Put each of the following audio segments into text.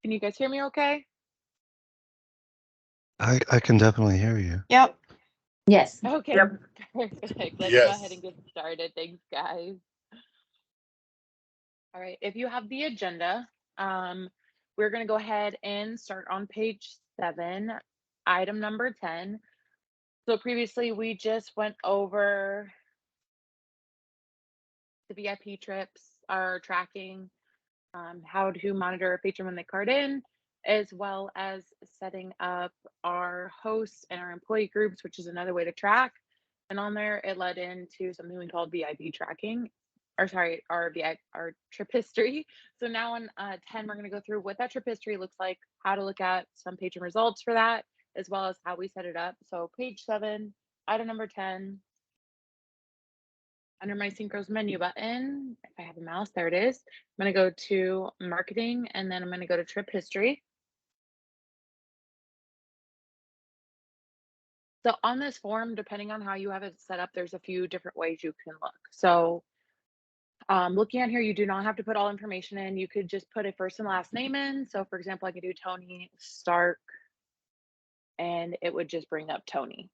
Can you guys hear me okay? I can definitely hear you. Yep. Yes. Okay, Yep. perfect. Let's go ahead and Yes. get started. Thanks, guys. All right, if you have the agenda, um, we're going to go ahead and start on page 7, item number 10. So previously we just went over the VIP trips, our tracking, how to monitor a patron when they card in, as well as setting up our hosts and our employee groups, which is another way to track. And on there, it led into something we called VIP tracking, or sorry, our VIP, our trip history. So now on 10, we're going to go through what that trip history looks like, how to look at some patron results for that, as well as how we set it up. So page 7, item number 10, under my Synchros menu button, if I have a mouse, there it is. I'm going to go to marketing and then I'm going to go to trip history. So on this form, depending on how you have it set up, there's a few different ways you can look. So looking at here, you do not have to put all information in. You could just put a first and last name in. So for example, I could do Tony Stark and it would just bring up Tony.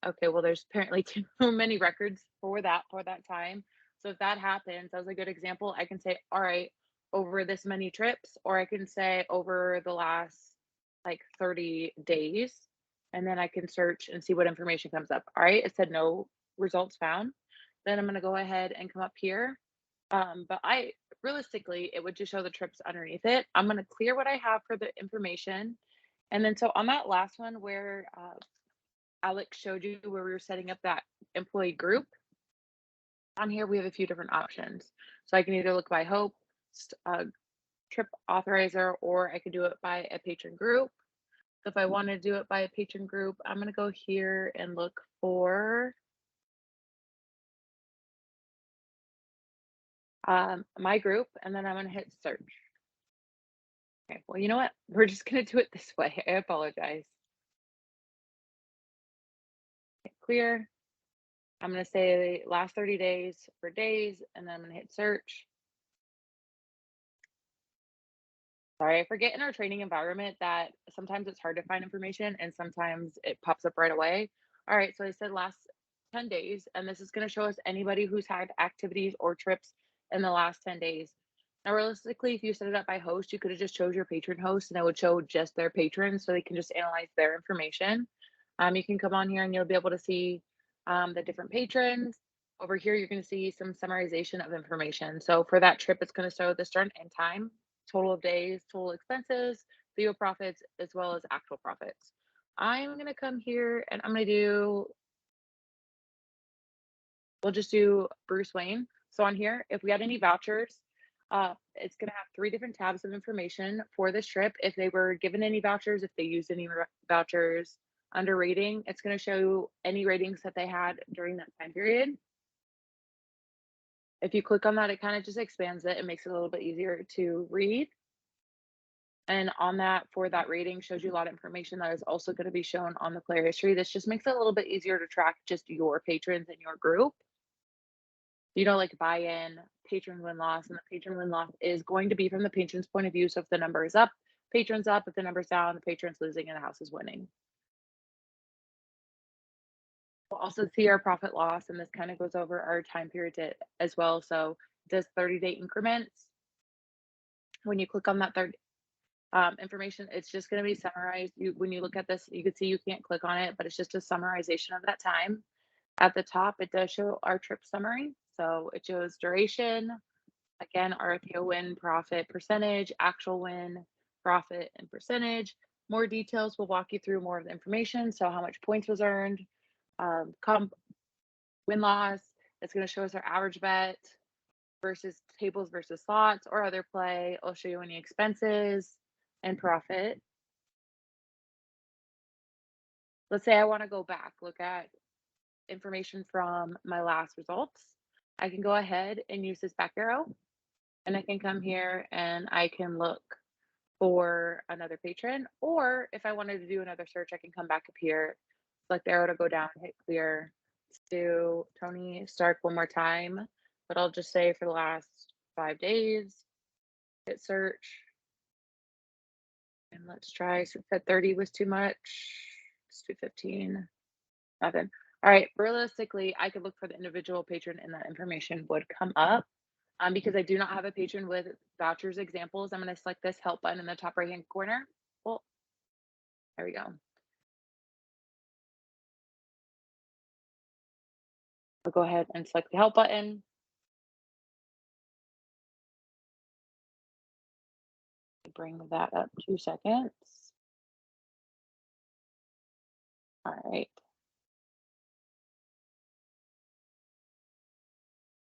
Okay, well, there's apparently too many records for that time. So if that happens, as a good example, I can say, all right, over this many trips, or I can say over the last like 30 days, and then I can search and see what information comes up. All right, it said no results found. Then I'm gonna go ahead and come up here. But I realistically, it would just show the trips underneath it. I'm gonna clear what I have for the information. And then so on that last one where Alex showed you where we were setting up that employee group, on here we have a few different options. So I can either look by Hope, Trip Authorizer, or I could do it by a patron group. So if I want to do it by a patron group, I'm going to go here and look for my group, and then I'm going to hit search. Okay, well, you know what? We're just going to do it this way. I apologize. Hit clear. I'm going to say last 30 days for days, and then I'm going to hit search. Sorry, I forget in our training environment that sometimes it's hard to find information and sometimes it pops up right away. All right, so I said last 10 days, and this is going to show us anybody who's had activities or trips in the last 10 days. Now, realistically, if you set it up by host, you could have just chose your patron host and it would show just their patrons so they can just analyze their information. You can come on here and you'll be able to see the different patrons. Over here, you're going to see some summarization of information. So for that trip, it's going to show the start and end time, total of days, total expenses, video profits, as well as actual profits. I'm going to come here and I'm going to do, we'll just do Bruce Wayne. So on here, if we had any vouchers, it's going to have 3 different tabs of information for this trip. If they were given any vouchers, if they used any vouchers under rating, it's going to show any ratings that they had during that time period. If you click on that, it kind of just expands it and makes it a little bit easier to read. And on that, for that rating, shows you a lot of information that is also going to be shown on the player history. This just makes it a little bit easier to track just your patrons in your group. Like buy in, patron win loss, and the patron win loss is going to be from the patron's point of view. So if the number is up, patron's up. If the number's down, the patron's losing and the house is winning. We'll also see our profit loss, and this kind of goes over our time period as well. So it does 30-day increments. When you click on that third information, it's just going to be summarized. When you look at this, you can see you can't click on it, but it's just a summarization of that time. At the top, it does show our trip summary. So it shows duration, again, RTO win, profit percentage, actual win, profit, and percentage. More details will walk you through more of the information. So how much points was earned, win loss. It's going to show us our average bet versus tables versus slots or other play. I'll show you any expenses and profit. Let's say I want to go back, look at information from my last results. I can go ahead and use this back arrow and I can come here and I can look for another patron. Or if I wanted to do another search, I can come back up here, select the arrow to go down, hit clear. Let's do Tony Stark one more time, but I'll just say for the last 5 days, hit search. And let's try, since that 30 was too much, let's do 15, nothing. All right, realistically, I could look for the individual patron and that information would come up. Because I do not have a patron with vouchers examples, I'm gonna select this help button in the top right-hand corner. Well, there we go. I'll go ahead and select the help button. Bring that up 2 seconds. All right.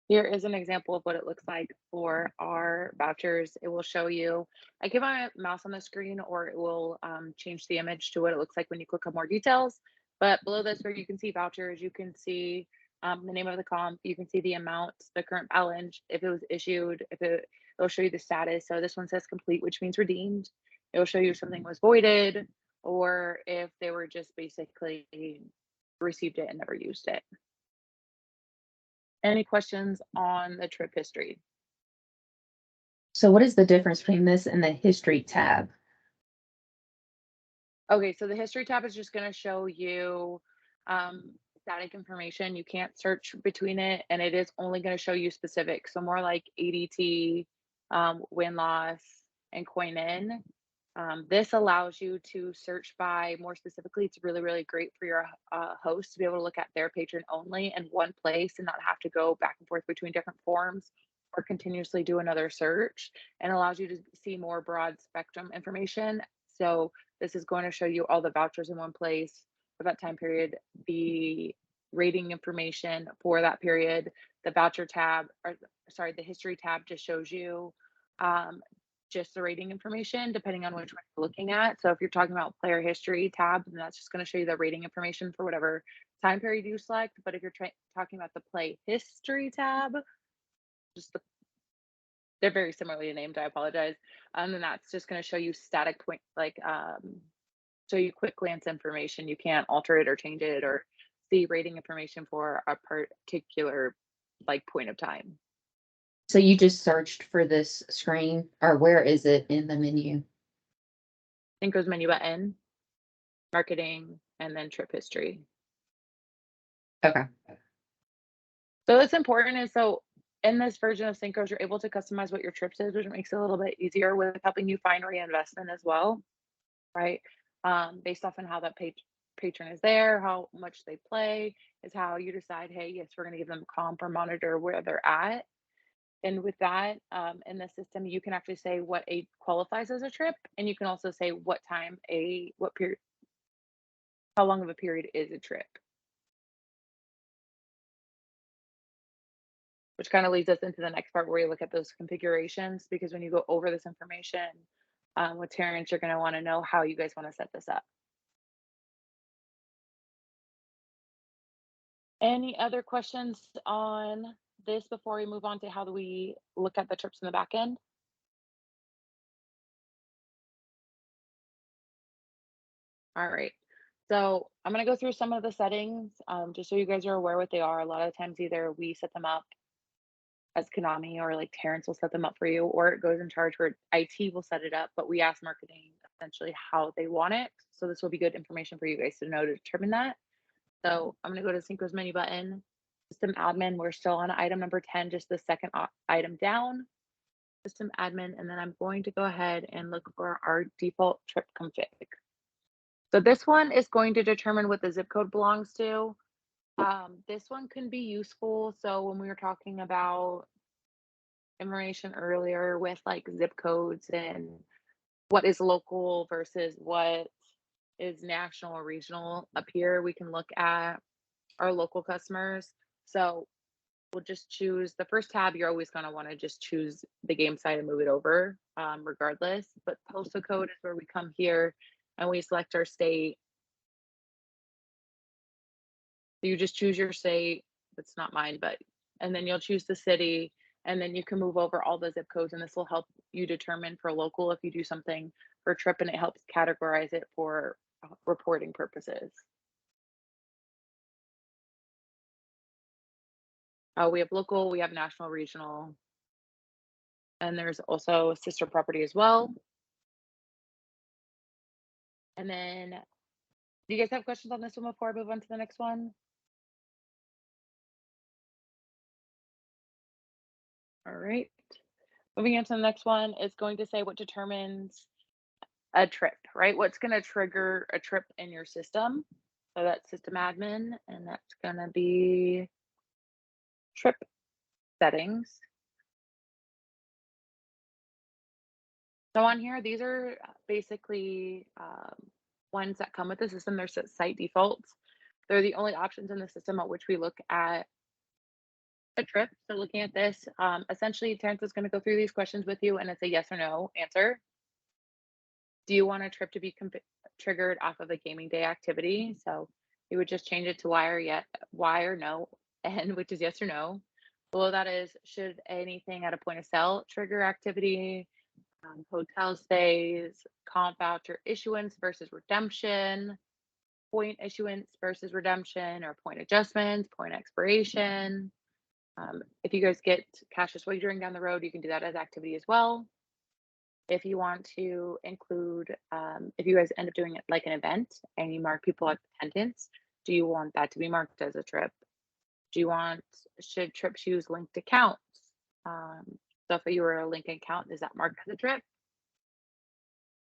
Here is an example of what it looks like for our vouchers. It will show you, I give my mouse on the screen or it will change the image to what it looks like when you click on more details. But below this, where you can see vouchers, you can see the name of the comp, you can see the amount, the current balance, if it was issued, it'll show you the status. So this one says complete, which means redeemed. It will show you if something was voided or if they were just basically received it and never used it. Any questions on the trip history? So what is the difference between this and the history tab? Okay, so the history tab is just gonna show you static information. You can't search between it, and it is only gonna show you specific. So more like ADT, win loss, and coin in. This allows you to search by more specifically. It's really, really great for your host to be able to look at their patron only in one place and not have to go back and forth between different forms or continuously do another search, and allows you to see more broad spectrum information. So this is going to show you all the vouchers in one place for that time period, the rating information for that period, the voucher tab, or sorry, the history tab just shows you um, just the rating information depending on which one you're looking at. So if you're talking about player history tab, then that's just going to show you the rating information for whatever time period you select. But if you're talking about the play history tab, just they're very similarly named. I apologize. And that's just going to show you static point, like show you quick glance information. You can't alter it or change it or see rating information for a particular like point of time. So you just searched for this screen, or where is it in the menu? Synchro's menu button, marketing, and then trip history. Okay. So it's important is so in this version of Syncros, you're able to customize what your trips is, which makes it a little bit easier with helping you find reinvestment as well, right? Based off on how that patron is there, how much they play, is how you decide, hey, yes, we're going to give them a comp or monitor where they're at. And with that, in the system, you can actually say what a qualifies as a trip, and you can also say what time what period, how long of a period is a trip. Which kind of leads us into the next part where you look at those configurations, because when you go over this information with Terrence, you're going to want to know how you guys want to set this up. Any other questions on this before we move on to how do we look at the trips in the back end? All right. So I'm going to go through some of the settings just so you guys are aware what they are. A lot of times either we set them up as Konami or like Terrence will set them up for you, or it goes in charge where IT will set it up, but we ask marketing essentially how they want it. So this will be good information for you guys to know to determine that. So I'm going to go to Synchro's menu button, system admin. We're still on item number 10, just the second item down, system admin. And then I'm going to go ahead and look for our default trip config. So this one is going to determine what the zip code belongs to. This one can be useful. So when we were talking about information earlier with like zip codes and what is local versus what is national or regional up here, we can look at our local customers. So we'll just choose the first tab. You're always going to want to just choose the game site and move it over regardless. But postal code is where we come here and we select our state. So you just choose your state. That's not mine, but and then you'll choose the city, and then you can move over all the zip codes, and this will help you determine for local if you do something for a trip, and it helps categorize it for reporting purposes. We have local, we have national, regional, and there's also a sister property as well. And then, do you guys have questions on this one before I move on to the next one? All right. Moving on to the next one, it's going to say what determines a trip, right? What's going to trigger a trip in your system? So that's system admin, and that's going to be trip settings. So on here, these are basically ones that come with the system. They're site defaults. They're the only options in the system at which we look at a trip. So looking at this, essentially, Terrence is going to go through these questions with you, and it's a yes or no answer. Do you want a trip to be triggered off of a gaming day activity? So you would just change it to why or no, and which is yes or no. Below that is, should anything at a point of sale trigger activity? Hotel stays, comp voucher issuance versus redemption, point issuance versus redemption, or point adjustments, point expiration. If you guys get cashless wagering down the road, you can do that as activity as well. If you want to include, if you guys end up doing it like an event and you mark people as attendance, do you want that to be marked as a trip? Should trips use linked accounts? So if you were a linked account, is that marked as a trip?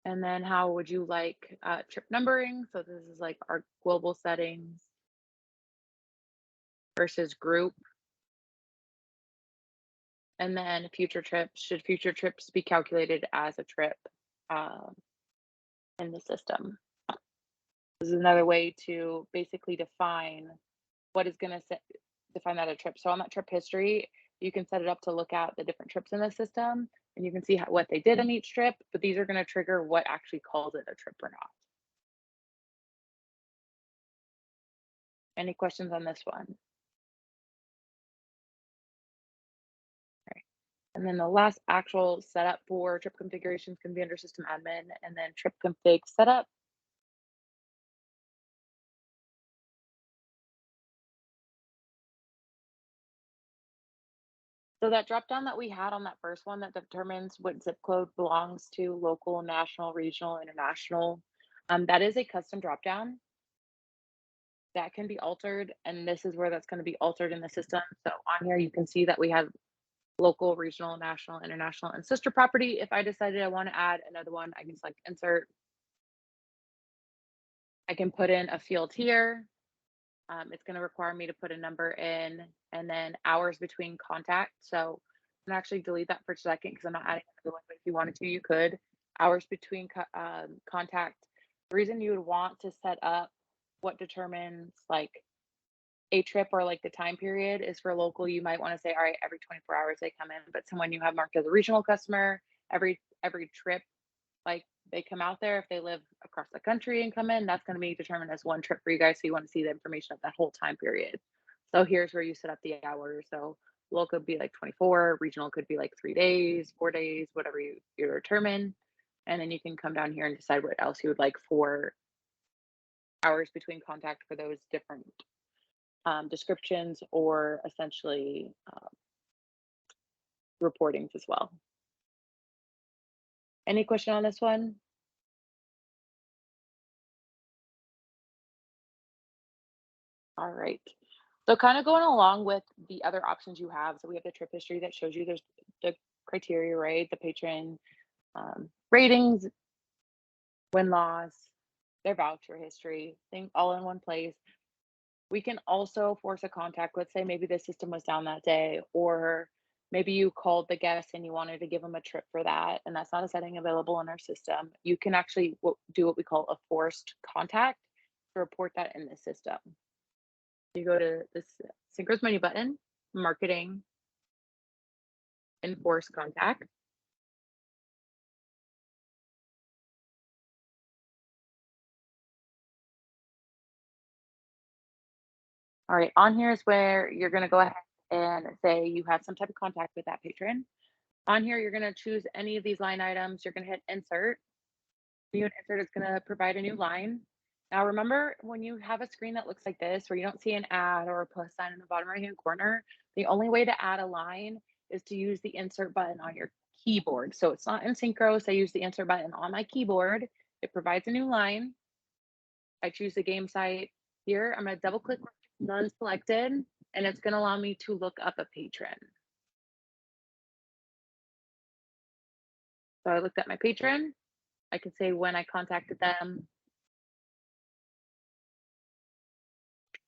And then how would you like trip numbering? So this is like our global settings versus group. And then future trips, should future trips be calculated as a trip in the system? This is another way to basically define what is going to define that a trip. So on that trip history, you can set it up to look at the different trips in the system, and you can see what they did in each trip, but these are going to trigger what actually calls it a trip or not. Any questions on this one? And then the last actual setup for trip configurations can be under system admin, and then trip config setup. So that drop down that we had on that first one that determines what zip code belongs to local, national, regional, international, that is a custom drop down that can be altered. And this is where that's going to be altered in the system. So on here, you can see that we have local, regional, national, international, and sister property. If I decided I want to add another one, I can select insert. I can put in a field here. It's going to require me to put a number in and then hours between contact. So I'm going to actually delete that for a second because I'm not adding another one, but if you wanted to, you could. Hours between contact. The reason you would want to set up what determines like a trip or like the time period is for local. You might want to say, all right, every 24 hours they come in, but someone you have marked as a regional customer, every trip, like they come out there, if they live across the country and come in, that's going to be determined as one trip for you guys. So you want to see the information of that whole time period. So here's where you set up the hours. So local could be like 24, regional could be like 3 days, 4 days, whatever you determine. And then you can come down here and decide what else you would like for hours between contact for those different descriptions or essentially reportings as well. Any question on this one? All right. So kind of going along with the other options you have. So we have the trip history that shows you there's the criteria, right? The patron ratings, win loss, their voucher history, thing all in one place. We can also force a contact. Let's say maybe the system was down that day, or maybe you called the guest and you wanted to give them a trip for that, and that's not a setting available in our system. You can actually do what we call a forced contact to report that in the system. You go to this synchros menu button, marketing, enforce contact. All right, on here is where you're going to go ahead and say you have some type of contact with that patron. On here, you're going to choose any of these line items. You're going to hit insert. When you hit insert, it's going to provide a new line. Now, remember when you have a screen that looks like this, where you don't see an ad or a plus sign in the bottom right hand corner, the only way to add a line is to use the insert button on your keyboard. So it's not in Synchros. I use the insert button on my keyboard. It provides a new line. I choose the game site here. I'm gonna double click none selected, and it's gonna allow me to look up a patron. So I looked at my patron. I can say when I contacted them.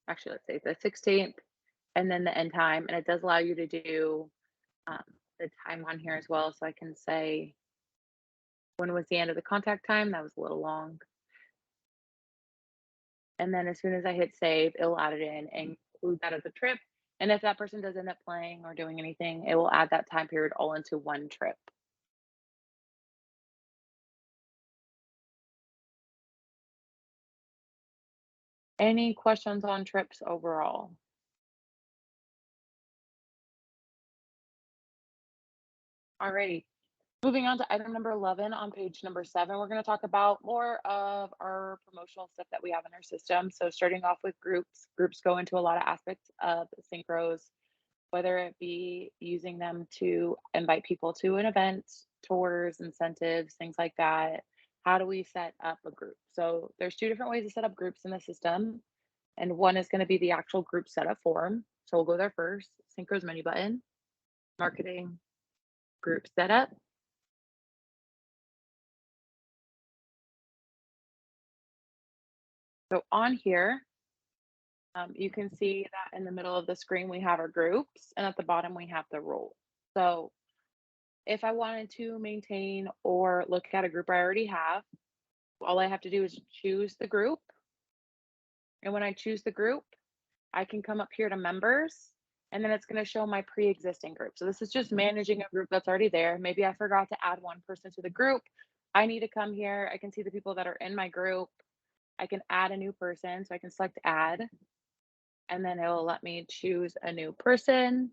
Actually, let's say the 16th, and then the end time, and it does allow you to do um, the time on here as well. So I can say when was the end of the contact time. That was a little long. And then as soon as I hit save, it'll add it in and include that as a trip. And if that person does end up playing or doing anything, it will add that time period all into one trip. Any questions on trips overall? Alrighty. Moving on to item number 11 on page number 7, we're going to talk about more of our promotional stuff that we have in our system. So starting off with groups, groups go into a lot of aspects of synchros, whether it be using them to invite people to an event, tours, incentives, things like that. How do we set up a group? So there's two different ways to set up groups in the system. And one is going to be the actual group setup form. So we'll go there first, Synchros menu button, marketing, group setup. So on here, you can see that in the middle of the screen, we have our groups, and at the bottom, we have the role. So if I wanted to maintain or look at a group I already have, all I have to do is choose the group. And when I choose the group, I can come up here to members, and then it's going to show my pre-existing group. So this is just managing a group that's already there. Maybe I forgot to add one person to the group. I need to come here. I can see the people that are in my group. I can add a new person. So I can select add, and then it will let me choose a new person.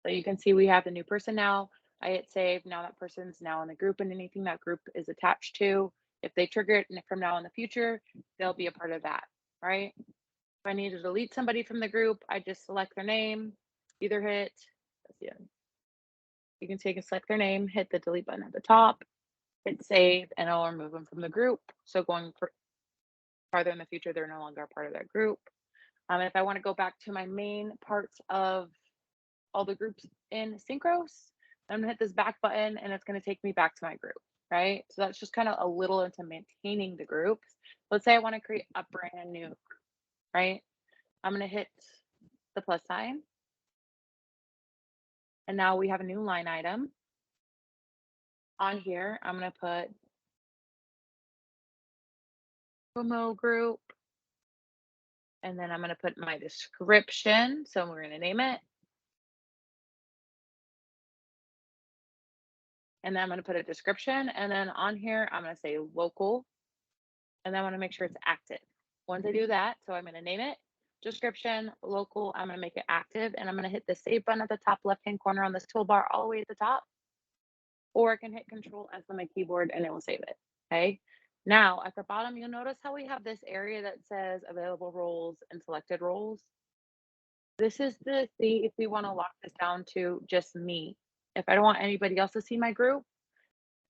So you can see we have the new person now. I hit save. Now that person's now in the group, and anything that group is attached to, if they trigger it from now in the future, they'll be a part of that, right? If I need to delete somebody from the group, I just select their name, either hit, yeah, you can take and select their name, hit the delete button at the top, hit save, and it'll remove them from the group. So going farther in the future, they're no longer a part of that group. If I want to go back to my main parts of all the groups in Synchros, I'm gonna hit this back button and it's gonna take me back to my group, right? So that's just kind of a little into maintaining the groups. Let's say I want to create a brand new group, right? I'm gonna hit the plus sign. And now we have a new line item. On here, I'm gonna put promo group, and then I'm gonna put my description. So we're gonna name it. And then I'm gonna put a description. And then on here, I'm gonna say local. And then I wanna make sure it's active. Once I do that, so I'm gonna name it, description, local, I'm gonna make it active, and I'm gonna hit the save button at the top left-hand corner on this toolbar all the way at the top. Or I can hit Control S on my keyboard and it will save it. Okay. Now at the bottom, you'll notice how we have this area that says available roles and selected roles. This is to see if we want to lock this down to just me. If I don't want anybody else to see my group,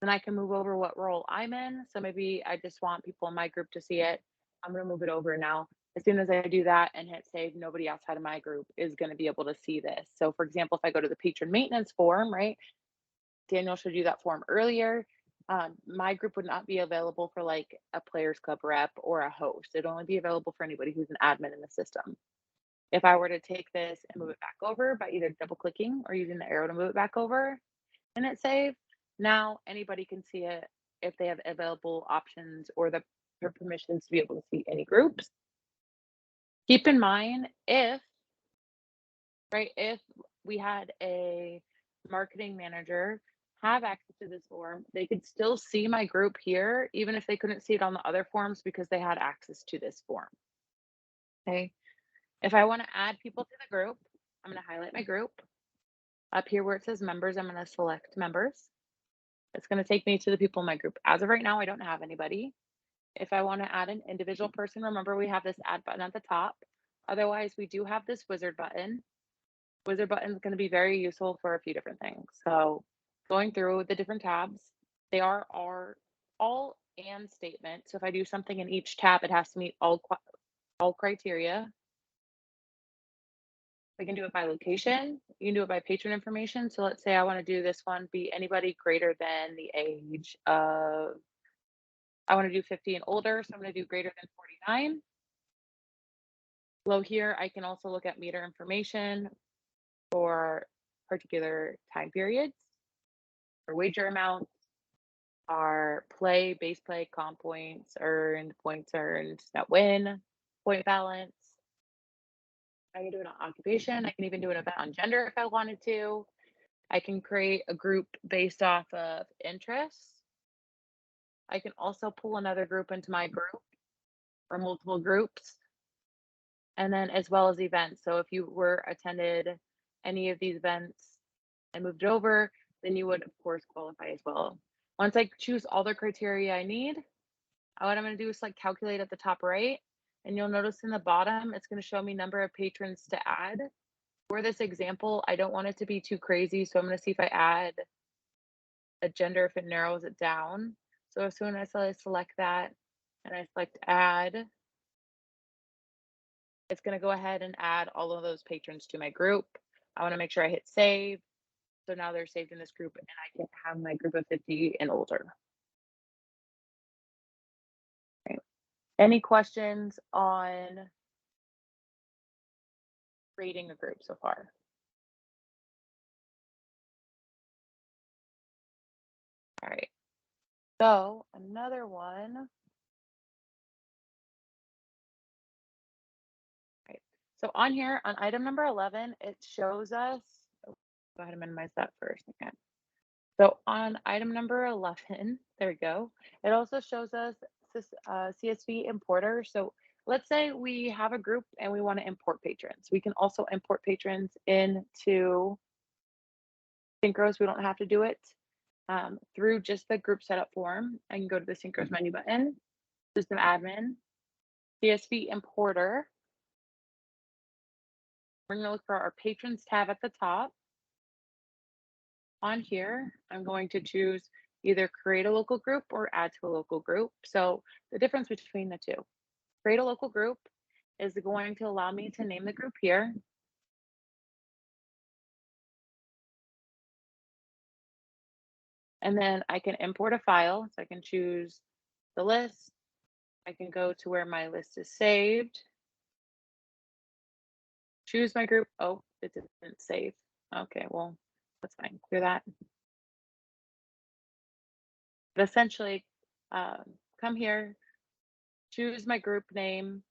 then I can move over what role I'm in. So maybe I just want people in my group to see it. I'm going to move it over now. As soon as I do that and hit save, nobody outside of my group is going to be able to see this. So for example, if I go to the patron maintenance form, right? Daniel showed you that form earlier. My group would not be available for like a players club rep or a host. It'd only be available for anybody who's an admin in the system. If I were to take this and move it back over by either double clicking or using the arrow to move it back over and hit save, now anybody can see it if they have available options or the permissions to be able to see any groups. Keep in mind if we had a marketing manager have access to this form, they could still see my group here, even if they couldn't see it on the other forms because they had access to this form. Okay. If I want to add people to the group, I'm going to highlight my group. Up here where it says members, I'm going to select members. It's going to take me to the people in my group. As of right now, I don't have anybody. If I want to add an individual person, remember we have this add button at the top. Otherwise, we do have this wizard button. Wizard button is going to be very useful for a few different things. So going through the different tabs. They are all and statements. So if I do something in each tab, it has to meet all criteria. We can do it by location. You can do it by patron information. So let's say I want to do this one be anybody greater than the age of, I want to do 50 and older. So I'm going to do greater than 49. Below here, I can also look at meter information for particular time periods, or wager amounts, our base play, comp points earned, net win, point balance. I can do it on occupation. I can even do an event on gender if I wanted to. I can create a group based off of interests. I can also pull another group into my group or multiple groups. And then as well as events. So if you were attended any of these events and moved over, then you would of course qualify as well. Once I choose all the criteria I need, what I'm going to do is like calculate at the top right, and you'll notice in the bottom, it's going to show me number of patrons to add. For this example, I don't want it to be too crazy. So I'm going to see if I add a gender, if it narrows it down. So as soon as I select that and I select add, it's going to go ahead and add all of those patrons to my group. I want to make sure I hit save. So now they're saved in this group and I can have my group of 50 and older. Okay. Any questions on creating a group so far? All right. So another one. Right. So on here, on item number 11, it shows us, oh, go ahead and minimize that for a second. So on item number 11, there we go. It also shows us this CSV importer. So let's say we have a group and we want to import patrons. We can also import patrons into Synchros. We don't have to do it through just the group setup form. I can go to the Synchros menu button, system admin, CSV importer. We're going to look for our patrons tab at the top. On here, I'm going to choose either create a local group or add to a local group. So the difference between the two, create a local group is going to allow me to name the group here. And then I can import a file. So I can choose the list. I can go to where my list is saved. Choose my group. Oh, it didn't save. Okay, well, that's fine. Clear that. But essentially, come here, choose my group name,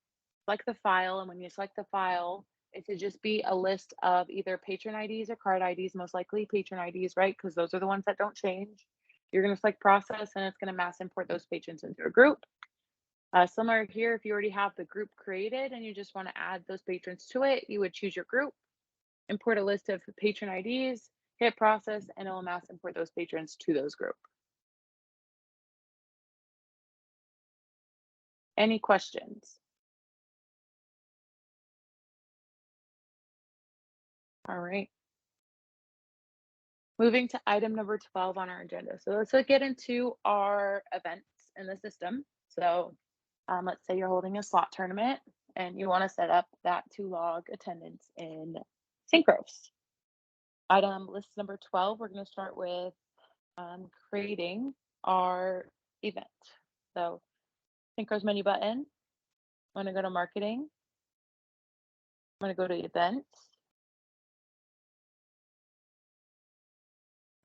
select the file, and when you select the file, it should just be a list of either patron IDs or card IDs, most likely patron IDs, right? Because those are the ones that don't change. You're going to select process, and it's going to mass import those patrons into a group. Similar here, if you already have the group created and you just want to add those patrons to it, you would choose your group, import a list of patron IDs, hit process, and it will mass import those patrons to those group. Any questions? All right. Moving to item number 12 on our agenda. So let's get into our events in the system. So let's say you're holding a slot tournament and you want to set up that to log attendance in Synchros. Item list number 12, we're going to start with creating our event. So Synchros menu button. I'm going to go to marketing. I'm going to go to events.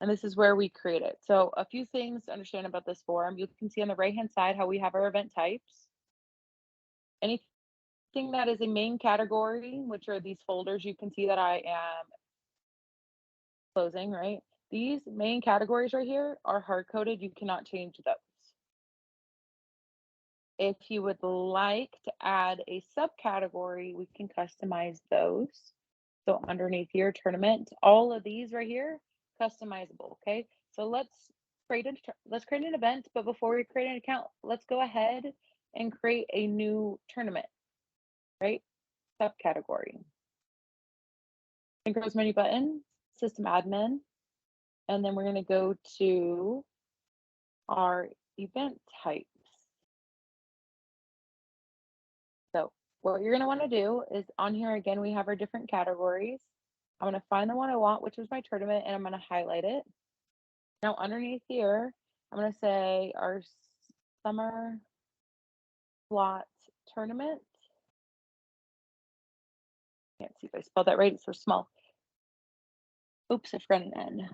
And this is where we create it. So a few things to understand about this form. You can see on the right-hand side how we have our event types. Anything that is a main category, which are these folders you can see that I am closing, right? These main categories right here are hard-coded. You cannot change those. If you would like to add a subcategory, we can customize those. So underneath your tournament, all of these right here, customizable, okay? So let's create an event, but before we create an account, let's go ahead and create a new tournament, right? Subcategory. Synchros menu button, system admin. And then we're going to go to our event types. So what you're going to want to do is on here again, we have our different categories. I'm going to find the one I want, which is my tournament, and I'm going to highlight it. Now underneath here, I'm going to say our summer slot tournament. Can't see if I spelled that right. It's so small. Oops, I forgot an N.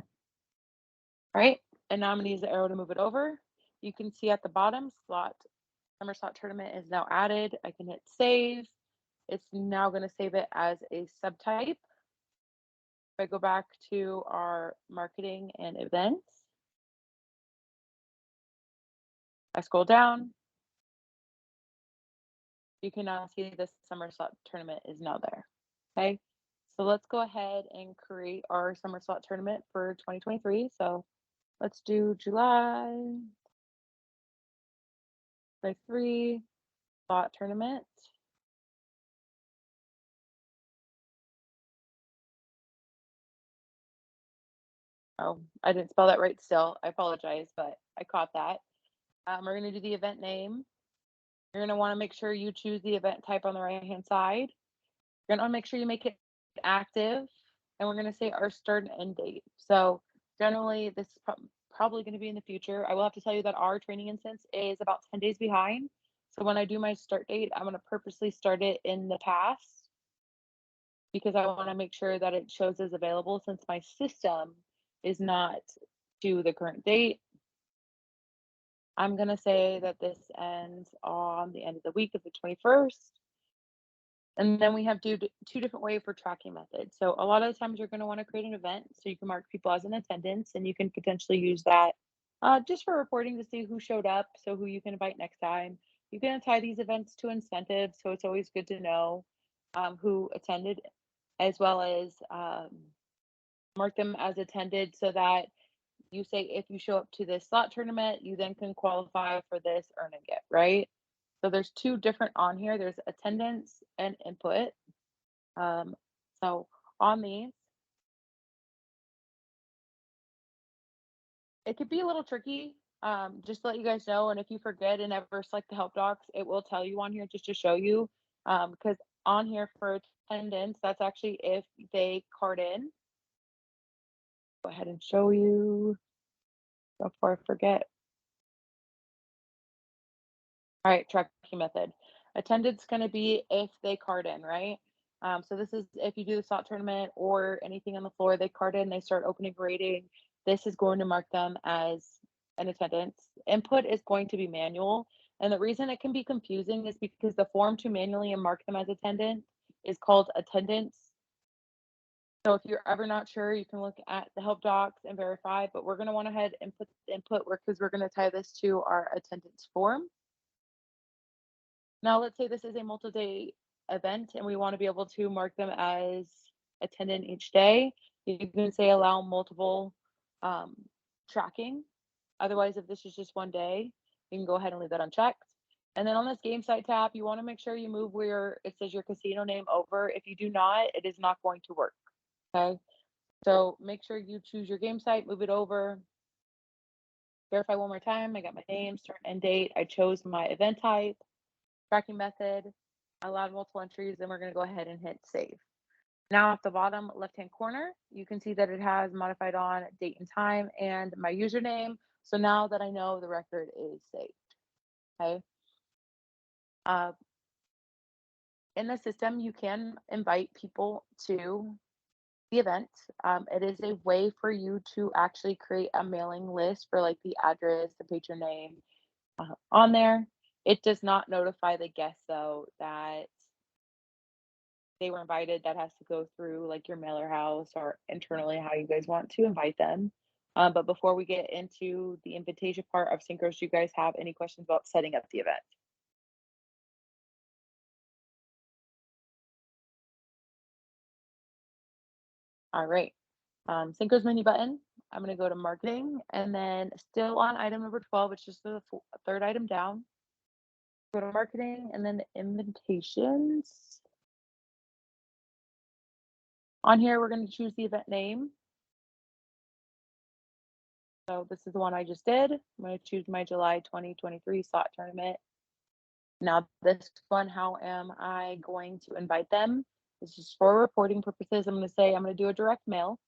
Right? And now I'm going to use the arrow to move it over. You can see at the bottom, summer slot tournament is now added. I can hit save. It's now going to save it as a subtype. If I go back to our marketing and events, I scroll down, you can now see the summer slot tournament is now there. Okay, so let's go ahead and create our summer slot tournament for 2023. So let's do July 3 slot tournament. Oh, I didn't spell that right still. I apologize, but I caught that. We're going to do the event name. You're going to want to make sure you choose the event type on the right-hand side. You're going to want to make sure you make it active. And we're going to say our start and end date. So generally, this is probably going to be in the future. I will have to tell you that our training instance is about 10 days behind. So when I do my start date, I'm going to purposely start it in the past because I want to make sure that it shows as available since my system is not to the current date. I'm going to say that this ends on the end of the week of the 21st. And then we have two different ways for tracking methods. So a lot of the times you're going to want to create an event so you can mark people as in attendance, and you can potentially use that just for reporting to see who showed up, so who you can invite next time. You can tie these events to incentives, so it's always good to know who attended, as well as mark them as attended so that you say if you show up to this slot tournament, you then can qualify for this earn and get, right? So there's two different on here. There's attendance and input. So on these, it could be a little tricky. Just to let you guys know, and if you forget and ever select the help docs, it will tell you on here just to show you. Because on here for attendance, that's actually if they card in. Go ahead and show you before I forget. All right, tracking method. Attendance going to be if they card in, right? So this is if you do the slot tournament or anything on the floor, they card in, they start opening rating. This is going to mark them as an attendance. Input is going to be manual. And the reason it can be confusing is because the form to manually and mark them as attendant is called attendance. So if you're ever not sure, you can look at the help docs and verify, but we're going to want to head and put the input because we're going to tie this to our attendance form. Now, let's say this is a multi-day event and we want to be able to mark them as attendant each day. You can say allow multiple tracking. Otherwise, if this is just one day, you can go ahead and leave that unchecked. And then on this game site tab, you want to make sure you move where it says your casino name over. If you do not, it is not going to work. Okay. So make sure you choose your game site, move it over. Verify one more time. I got my name, start and end date. I chose my event type. Tracking method, allowed multiple entries, and we're going to go ahead and hit save. Now at the bottom left-hand corner, you can see that it has modified on date and time and my username. So now that I know the record is saved, okay? In the system, you can invite people to the event. It is a way for you to actually create a mailing list for like the address, the patron name on there. It does not notify the guests though that they were invited. That has to go through like your mailer house or internally how you guys want to invite them. But before we get into the invitation part of Synchros, do you guys have any questions about setting up the event? All right. Synchros menu button. I'm going to go to marketing and then still on item number 12, it's just the third item down. Go to marketing and then invitations. On here, we're going to choose the event name. So this is the one I just did. I'm going to choose my July 2023 slot tournament. Now this one, how am I going to invite them? This is for reporting purposes. I'm going to say I'm going to do a direct mail.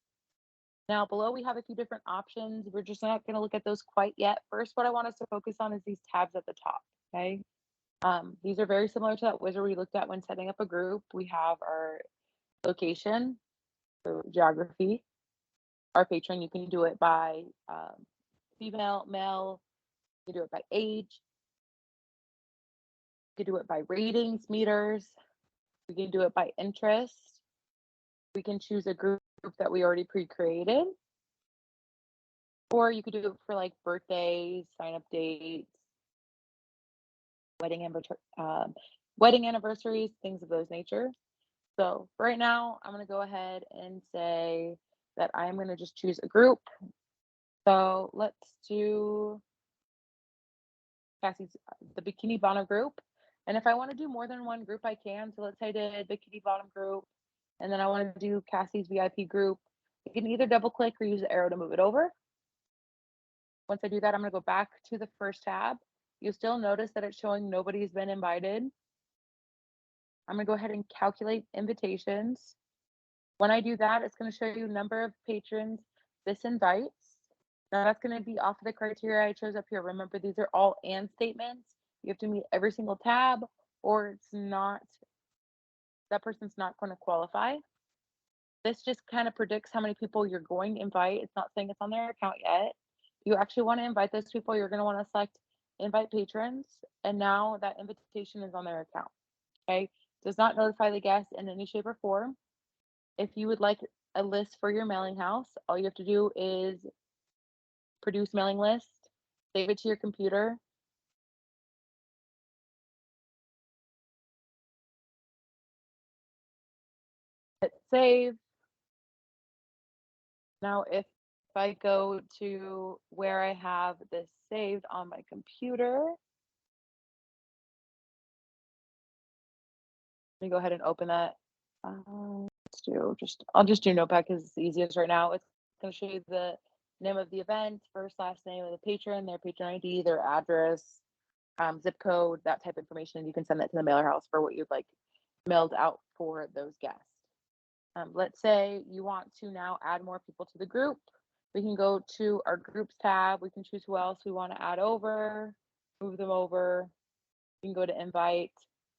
Now below we have a few different options. We're just not going to look at those quite yet. First, what I want us to focus on is these tabs at the top, okay? These are very similar to that wizard we looked at when setting up a group. We have our location, so geography, our patron. You can do it by female, male, you can do it by age, you can do it by ratings, meters, we can do it by interest. We can choose a group that we already pre-created, or you could do it for like birthdays, sign up dates, wedding anniversaries, things of those nature. So for right now, I'm going to go ahead and say that I'm going to just choose a group. So let's do Cassie's the Bikini Bottom group. And if I want to do more than one group, I can. So let's say I did Bikini Bottom group, and then I want to do Cassie's VIP group. You can either double click or use the arrow to move it over. Once I do that, I'm going to go back to the first tab. You'll still notice that it's showing nobody's been invited. I'm going to go ahead and calculate invitations. When I do that, it's going to show you number of patrons this invites. Now that's going to be off of the criteria I chose up here. Remember, these are all and statements. You have to meet every single tab, or it's not, that person's not going to qualify. This just kind of predicts how many people you're going to invite. It's not saying it's on their account yet. You actually want to invite those people, you're going to want to select invite patrons, and now that invitation is on their account. Okay, does not notify the guest in any shape or form. If you would like a list for your mailing house, all you have to do is produce mailing list, save it to your computer. Hit save. Now, if I go to where I have this saved on my computer, let me go ahead and open that. I'll just do Notepad because it's the easiest right now. It's going to show you the name of the event, first, last name of the patron, their patron ID, their address, zip code, that type of information. You can send that to the mailer house for what you'd like mailed out for those guests. Let's say you want to now add more people to the group. We can go to our groups tab. We can choose who else we want to add over, move them over. We can go to invite,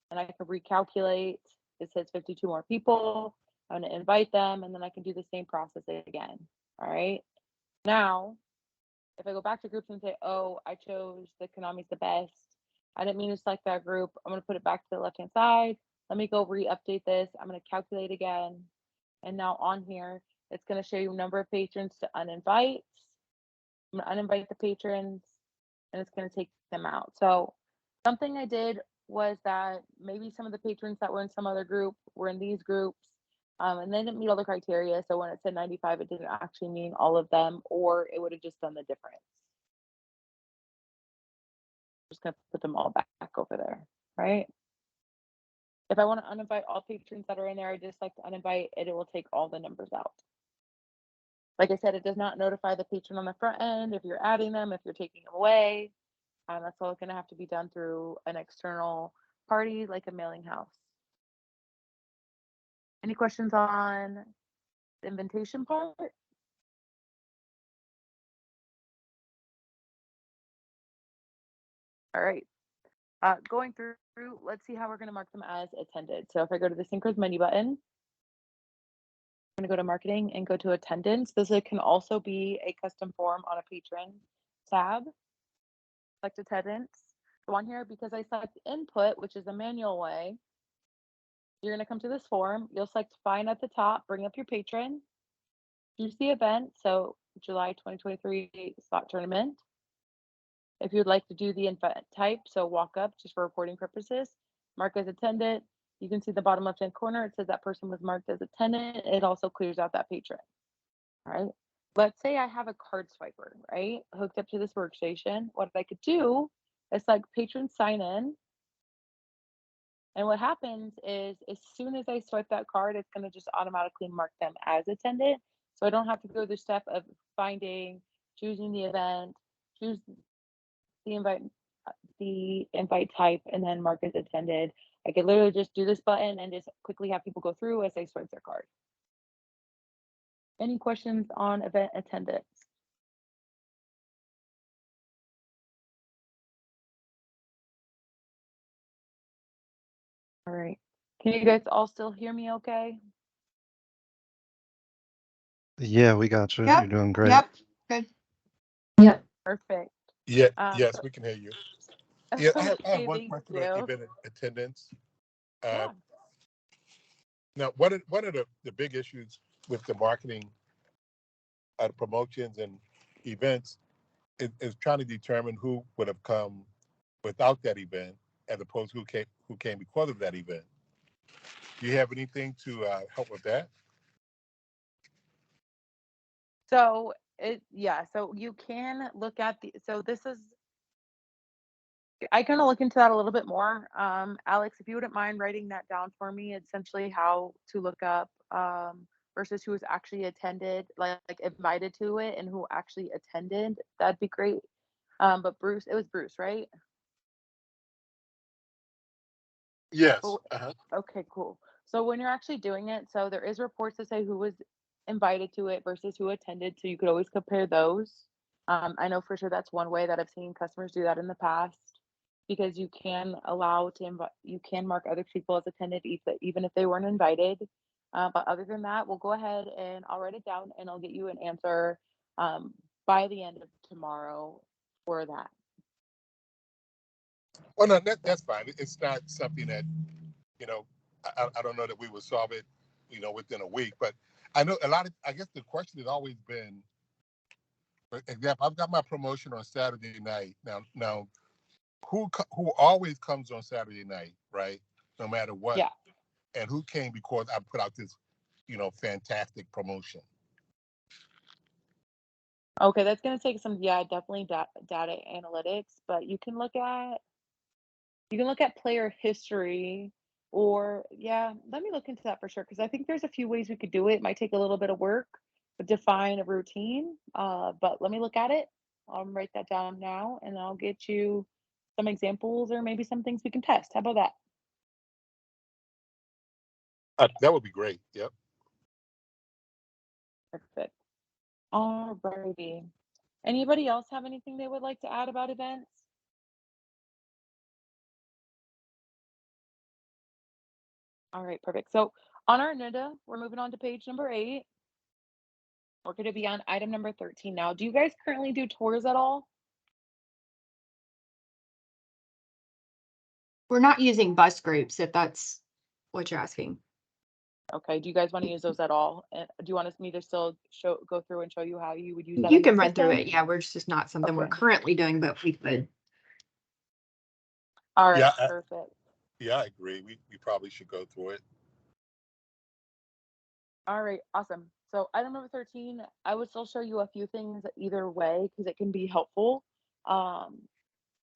and I can recalculate. It says 52 more people. I'm going to invite them, and then I can do the same process again. All right. Now, if I go back to groups and say, oh, I chose the Konami's the best, I didn't mean to select that group. I'm going to put it back to the left-hand side. Let me go re-update this. I'm going to calculate again. And now on here, it's going to show you number of patrons to uninvite. I'm going to uninvite the patrons, and it's going to take them out. So something I did was that maybe some of the patrons that were in some other group were in these groups, and they didn't meet all the criteria. So when it said 95, it didn't actually mean all of them, or it would have just done the difference. Just going to put them all back over there, right? If I want to uninvite all patrons that are in there, I just like to uninvite it. It will take all the numbers out. Like I said, it does not notify the patron on the front end if you're adding them, if you're taking them away. That's all going to have to be done through an external party like a mailing house. Any questions on the invitation part? All right. Going through, let's see how we're going to mark them as attended. So if I go to the Synchros menu button, I'm going to go to marketing and go to attendance. This can also be a custom form on a patron tab. Select attendance. Go on here because I select input, which is a manual way. You're going to come to this form. You'll select find at the top, bring up your patron, choose the event. So July 2023 slot tournament. If you'd like to do the event type, so walk up just for reporting purposes, mark as attendant. You can see the bottom left-hand corner. It says that person was marked as attendant. It also clears out that patron. All right. Let's say I have a card swiper, right, hooked up to this workstation. What I could do is like patron sign in. And what happens is as soon as I swipe that card, it's going to just automatically mark them as attendant. So I don't have to go through the step of finding choosing the event, choose the invite the invite type, and then mark as attended. I could literally just do this button and just quickly have people go through as they swipe their card. Any questions on event attendance? All right. Can you guys all still hear me okay? Yeah, we got you. Yep, You're doing great. Yep, good. Yep. Perfect. Yeah, Um, yes, so- we can hear you. Yeah, I have okay, one thank question on you. event attendance. Yeah. Now, one of the big issues with the marketing, promotions and events is trying to determine who would have come without that event, as opposed to who came because of that event. Do you have anything to help with that? So so you can look at so this is I kind of look into that a little bit more. Alex, if you wouldn't mind writing that down for me, essentially how to look up versus who was actually attended, like invited to it and who actually attended, that'd be great. But Bruce, it was Bruce, right? Yes. Well, Uh-huh. okay, cool. So when you're actually doing it, so there is reports that say who was invited to it versus who attended, so you could always compare those. I know for sure that's one way that I've seen customers do that in the past because you can allow to invite, you can mark other people as attended even if they weren't invited. But other than that, we'll go ahead and I'll write it down and I'll get you an answer um, by the end of tomorrow for that. Oh no, that's fine. It's not something that, you know, I don't know that we would solve it, within a week. But I know I guess the question has always been, for example, I've got my promotion on Saturday night. Now, who always comes on Saturday night, right? No matter what, Yeah. and who came because I put out this, fantastic promotion. Okay, that's gonna take some, yeah, definitely data analytics, but you can look at player history or yeah, let me look into that for sure because I think there's a few ways we could do it. It might take a little bit of work, but define a routine. But let me look at it. I'll write that down now and I'll get you some examples or maybe some things we can test. How about that? That would be great. Yep. Perfect. All righty. Anybody else have anything they would like to add about events? All right, perfect. So on our agenda, we're moving on to page number 8. We're going to be on item number 13 now. Do you guys currently do tours at all? We're not using bus groups, if that's what you're asking. Okay. Do you guys want to use those at all? Do you want me to still go through and show you how you would use that You in the can run through system? it. Yeah, we're just not something we're Okay. currently doing, but we could. All right. Yeah. Perfect. Yeah, I agree. We probably should go through it. All right. Awesome. So item number 13, I would still show you a few things either way because it can be helpful. Um,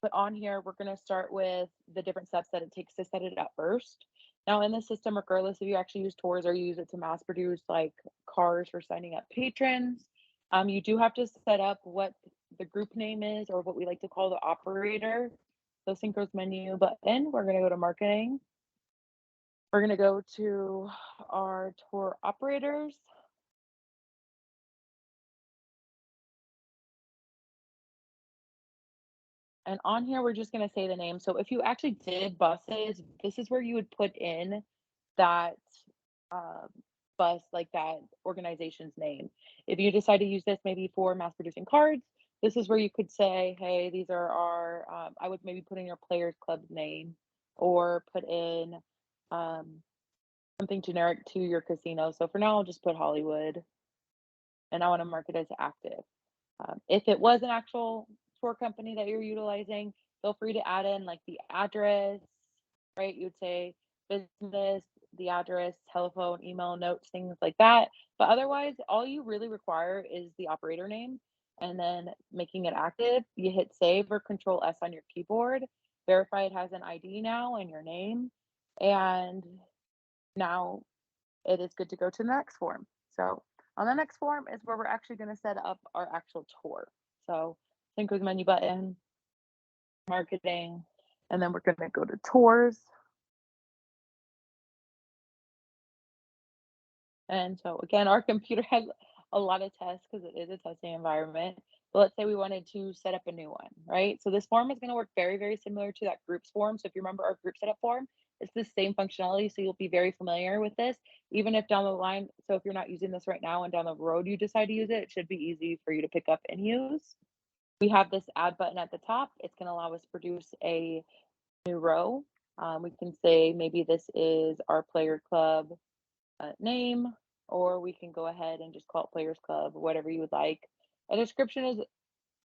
but on here, we're going to start with the different steps that it takes to set it up first. Now, in the system, regardless if you actually use tours or you use it to mass produce like cards for signing up patrons, you do have to set up what the group name is or what we like to call the operator. So Synchro's menu button, we're going to go to marketing. We're going to go to our tour operators. And on here, we're just going to say the name. So if you actually did buses, this is where you would put in that um, bus, like that organization's name. If you decide to use this maybe for mass producing cards, this is where you could say, hey, these are our, I would maybe put in your players club's name or put in something generic to your casino. So for now, I'll just put Hollywood and I want to mark it as active. If it was an actual tour company that you're utilizing, feel free to add in like the address, right? You'd say business, the address, telephone, email, notes, things like that. But otherwise, all you really require is the operator name and then making it active. You hit save or control S on your keyboard, verify it has an ID now and your name. And now it is good to go to the next form. So On the next form is where we're actually going to set up our actual tour. So sync with menu button, marketing, and then we're going to go to tours. And so again, our computer has a lot of tests because it is a testing environment. But let's say we wanted to set up a new one, right? So this form is going to work very, very similar to that groups form. So if you remember our group setup form, it's the same functionality. So you'll be very familiar with this, even if down the line. So if you're not using this right now and down the road you decide to use it, it should be easy for you to pick up and use. We have this add button at the top. It's going to allow us to produce a new row. We can say maybe this is our player club name, or we can go ahead and just call it Players Club, whatever you would like. A description is,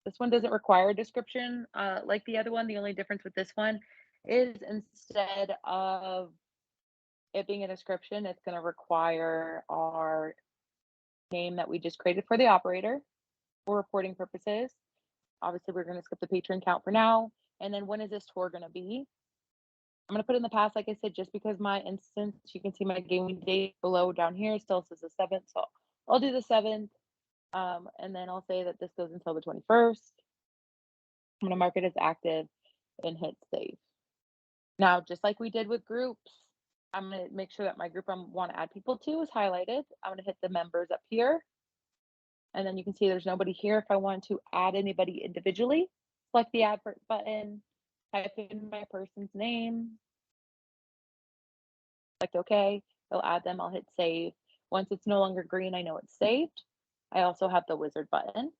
this one doesn't require a description like the other one. The only difference with this one is instead of it being a description, it's going to require our name that we just created for the operator for reporting purposes. Obviously, we're going to skip the patron count for now. And then when is this tour going to be? I'm going to put in the past, like I said, just because my instance, you can see my gaming date below down here still says the 7th. So I'll do the 7th. And then I'll say that this goes until the 21st. I'm going to mark it as active and hit save. Now, just like we did with groups, I'm going to make sure that my group I want to add people to is highlighted. I'm going to hit the members up here. And then you can see there's nobody here. If I want to add anybody individually, select the add button, type in my person's name, select OK, it'll add them, I'll hit save. Once it's no longer green, I know it's saved. I also have the wizard button.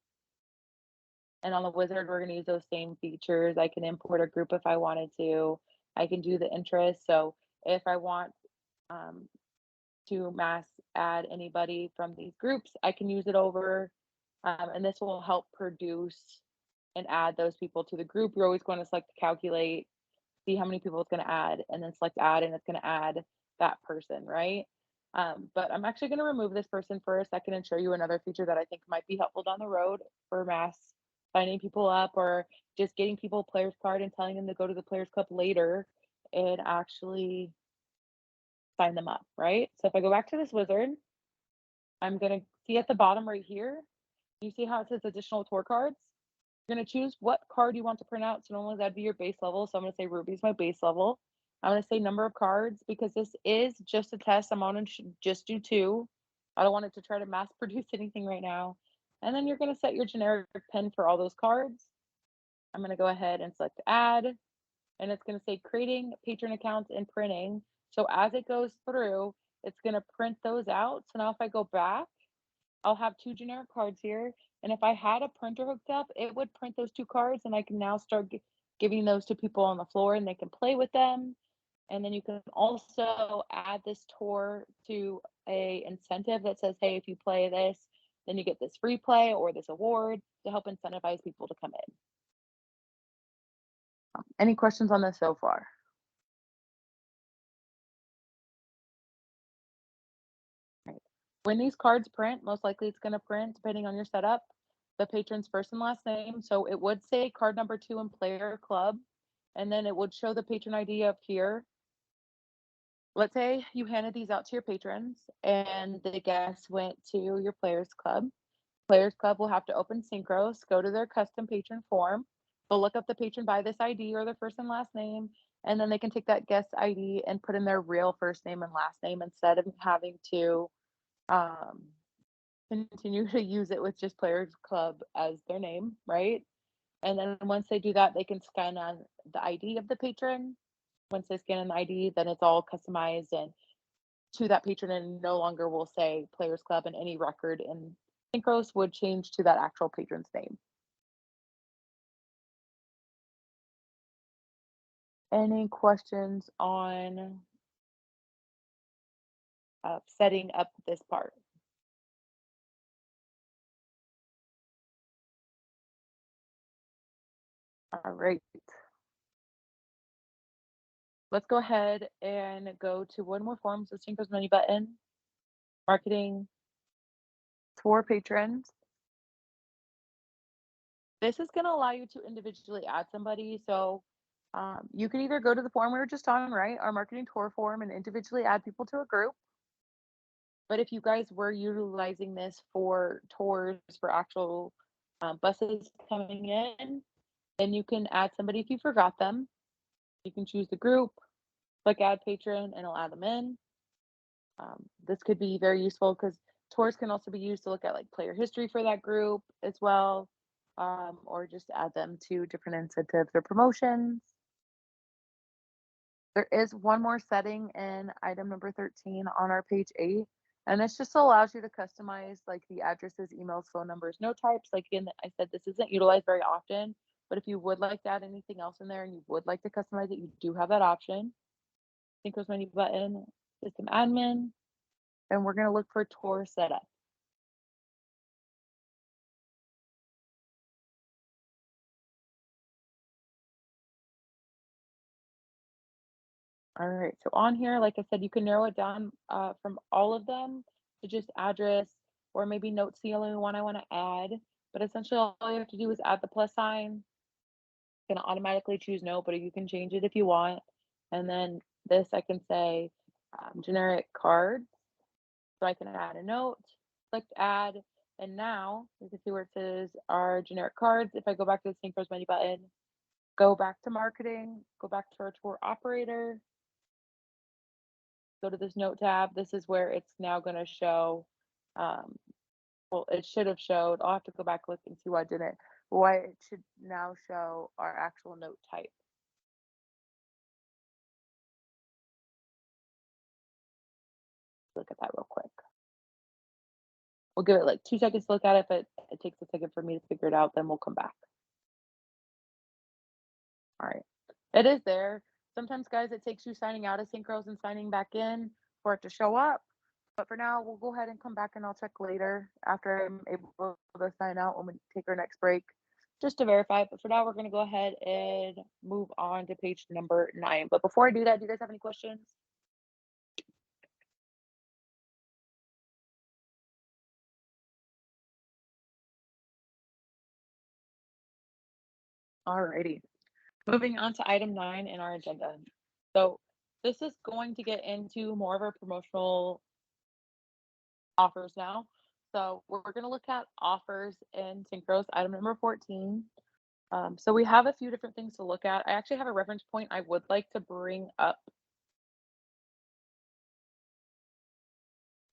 And on the wizard, we're going to use those same features. I can import a group if I wanted to. I can do the interest. So if I want to mass add anybody from these groups, I can use it over. And this will help produce and add those people to the group. You're always going to select calculate, see how many people it's going to add, and then select add, and it's going to add that person, right? But I'm actually going to remove this person for a second and show you another feature that I think might be helpful down the road for mass signing people up, or just getting people a players card and telling them to go to the players club later and actually sign them up, right? So if I go back to this wizard, I'm going to see at the bottom right here, you see how it says additional tour cards? You're going to choose what card you want to print out. So normally that'd be your base level. So I'm going to say Ruby's my base level. I'm going to say number of cards because this is just a test. I'm on to just do 2. I don't want it to try to mass produce anything right now. And then you're going to set your generic pin for all those cards. I'm going to go ahead and select add, and it's going to say creating patron accounts and printing. So as it goes through, it's going to print those out. So now if I go back, I'll have 2 generic cards here. And if I had a printer hooked up, it would print those 2 cards, and I can now start giving those to people on the floor and they can play with them. And then you can also add this tour to a incentive that says, hey, if you play this, then you get this free play or this award to help incentivize people to come in. Any questions on this so far? Right. When these cards print, most likely it's going to print, depending on your setup, the patron's first and last name. So it would say card number 2 in player club, and then it would show the patron ID up here. Let's say you handed these out to your patrons and the guests went to your players club. Players club will have to open Synchros, go to their custom patron form. They'll look up the patron by this ID or their first and last name, and then they can take that guest ID and put in their real first name and last name instead of having to continue to use it with just Players Club as their name, right? And then once they do that, they can scan on the ID of the patron. Once they scan an ID, then it's all customized and to that patron, and no longer will say Players Club, and any record in Synchros would change to that actual patron's name. Any questions on setting up this part? All right. Let's go ahead and go to one more form. So Synchros menu button, marketing for patrons. This is going to allow you to individually add somebody. So you can either go to the form we were just on, right? Our marketing tour form, and individually add people to a group. But if you guys were utilizing this for tours for actual buses coming in, then you can add somebody if you forgot them. You can choose the group, click add patron, and it'll add them in. This could be very useful because tours can also be used to look at like player history for that group as well, or just add them to different incentives or promotions. There is one more setting in item number 13 on our page 8, and this just allows you to customize like the addresses, emails, phone numbers, note types. Like again, I said this isn't utilized very often, but if you would like to add anything else in there and you would like to customize it, you do have that option. Synchros menu button, system admin, and we're gonna look for tour setup. All right, so on here, like I said, you can narrow it down from all of them to just address, or maybe note's the only one I want to add. But essentially, all you have to do is add the plus sign. It's gonna automatically choose note, but you can change it if you want. And then this, I can say generic cards, so I can add a note. Click add, and now you can see where it says our generic cards. If I go back to the Synchros menu button, go back to marketing, go back to our tour operator, go to this note tab. This is where it's now going to show, well, it should have showed, I'll have to go back, look and see why it didn't, why it should now show our actual note type. Look at that real quick. We'll give it like 2 seconds to look at it. If it takes a second for me to figure it out, then we'll come back. All right, it is there. Sometimes, guys, it takes you signing out of Synchros and signing back in for it to show up. But for now, we'll go ahead and come back and I'll check later after I'm able to sign out when we take our next break just to verify. But for now, we're going to go ahead and move on to page number 9. But before I do that, do you guys have any questions? Alrighty. Moving on to item 9 in our agenda. So this is going to get into more of our promotional offers now. So we're going to look at offers in Synchros, item number 14. So we have a few different things to look at. I actually have a reference point I would like to bring up.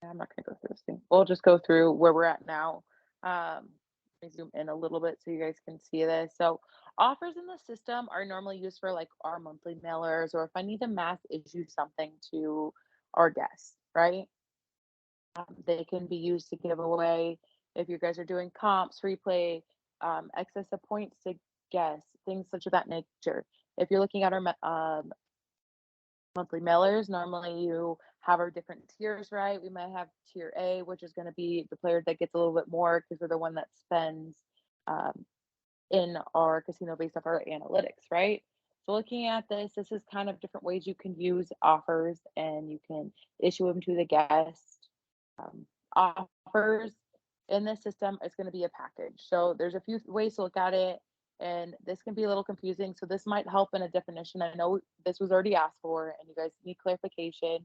I'm not going to go through this thing. We'll just go through where we're at now. Let me zoom in a little bit so you guys can see this. So offers in the system are normally used for like our monthly mailers, or if I need to mass issue something to our guests, right? They can be used to give away if you guys are doing comps, replay, excess of points to guests, things such of that nature. If you're looking at our monthly mailers, normally you have our different tiers, right? We might have tier A, which is going to be the player that gets a little bit more because they're the one that spends in our casino based off our analytics, right? So looking at this, this is kind of different ways you can use offers and you can issue them to the guest. Offers in this system is going to be a package. So there's a few ways to look at it, and this can be a little confusing. So this might help in a definition. I know this was already asked for, and you guys need clarification